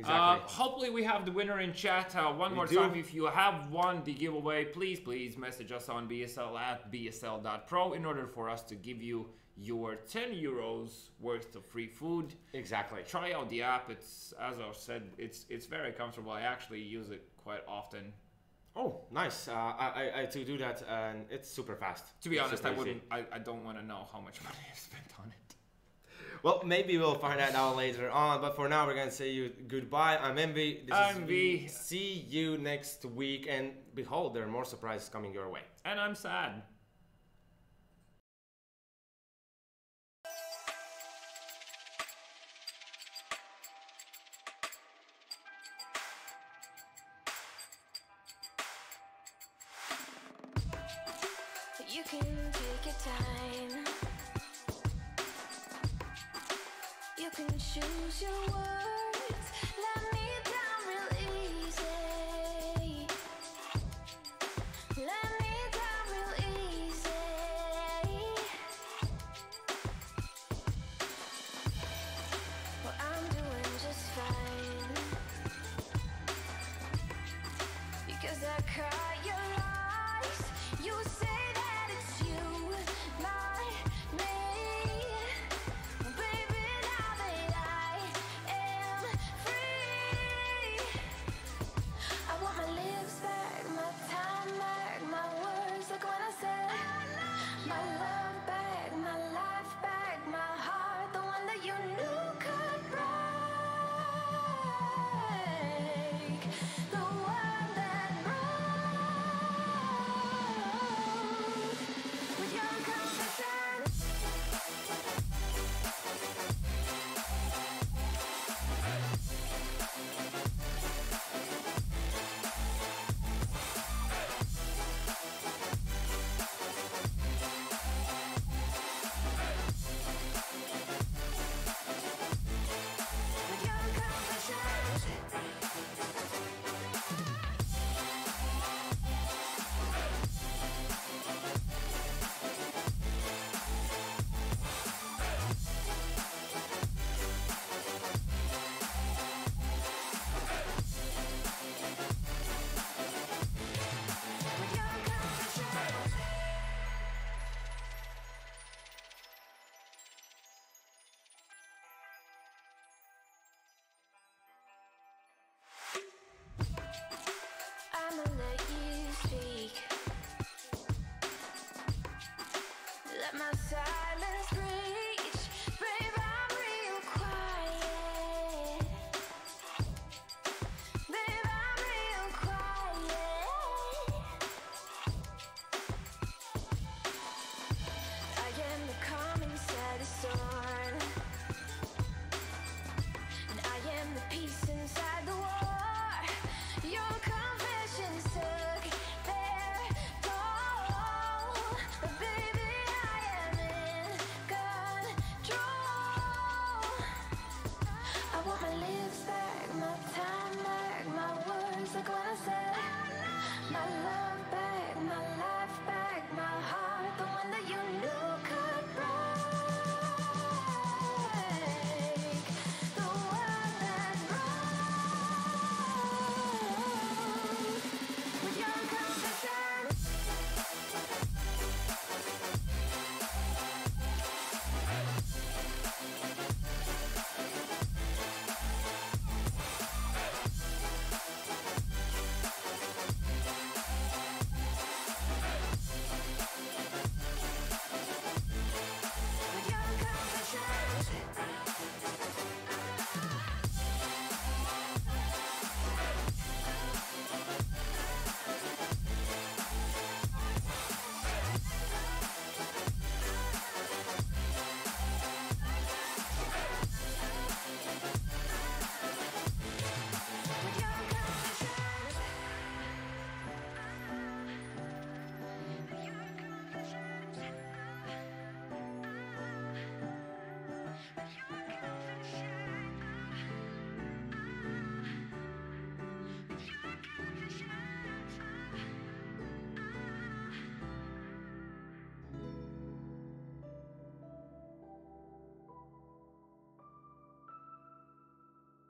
Hopefully we have the winner in chat. One more time, if you have won the giveaway, please message us on BSL at bsl.pro in order for us to give you your 10 euros worth of free food. Exactly. Try out the app. It's, as I said, it's very comfortable. I actually use it quite often. Oh, nice. I too do that, and it's super fast. To be honest, I don't want to know how much money I spent on it. Well, maybe we'll find that out later on, but for now we're going to say you goodbye. I'm Envy. I'm V. See you next week, and behold, there are more surprises coming your way. And I'm sad. You can take your time. You can choose your words. Let me down real easy. Let me down real easy. Well, I'm doing just fine, because I caught your eyes. You say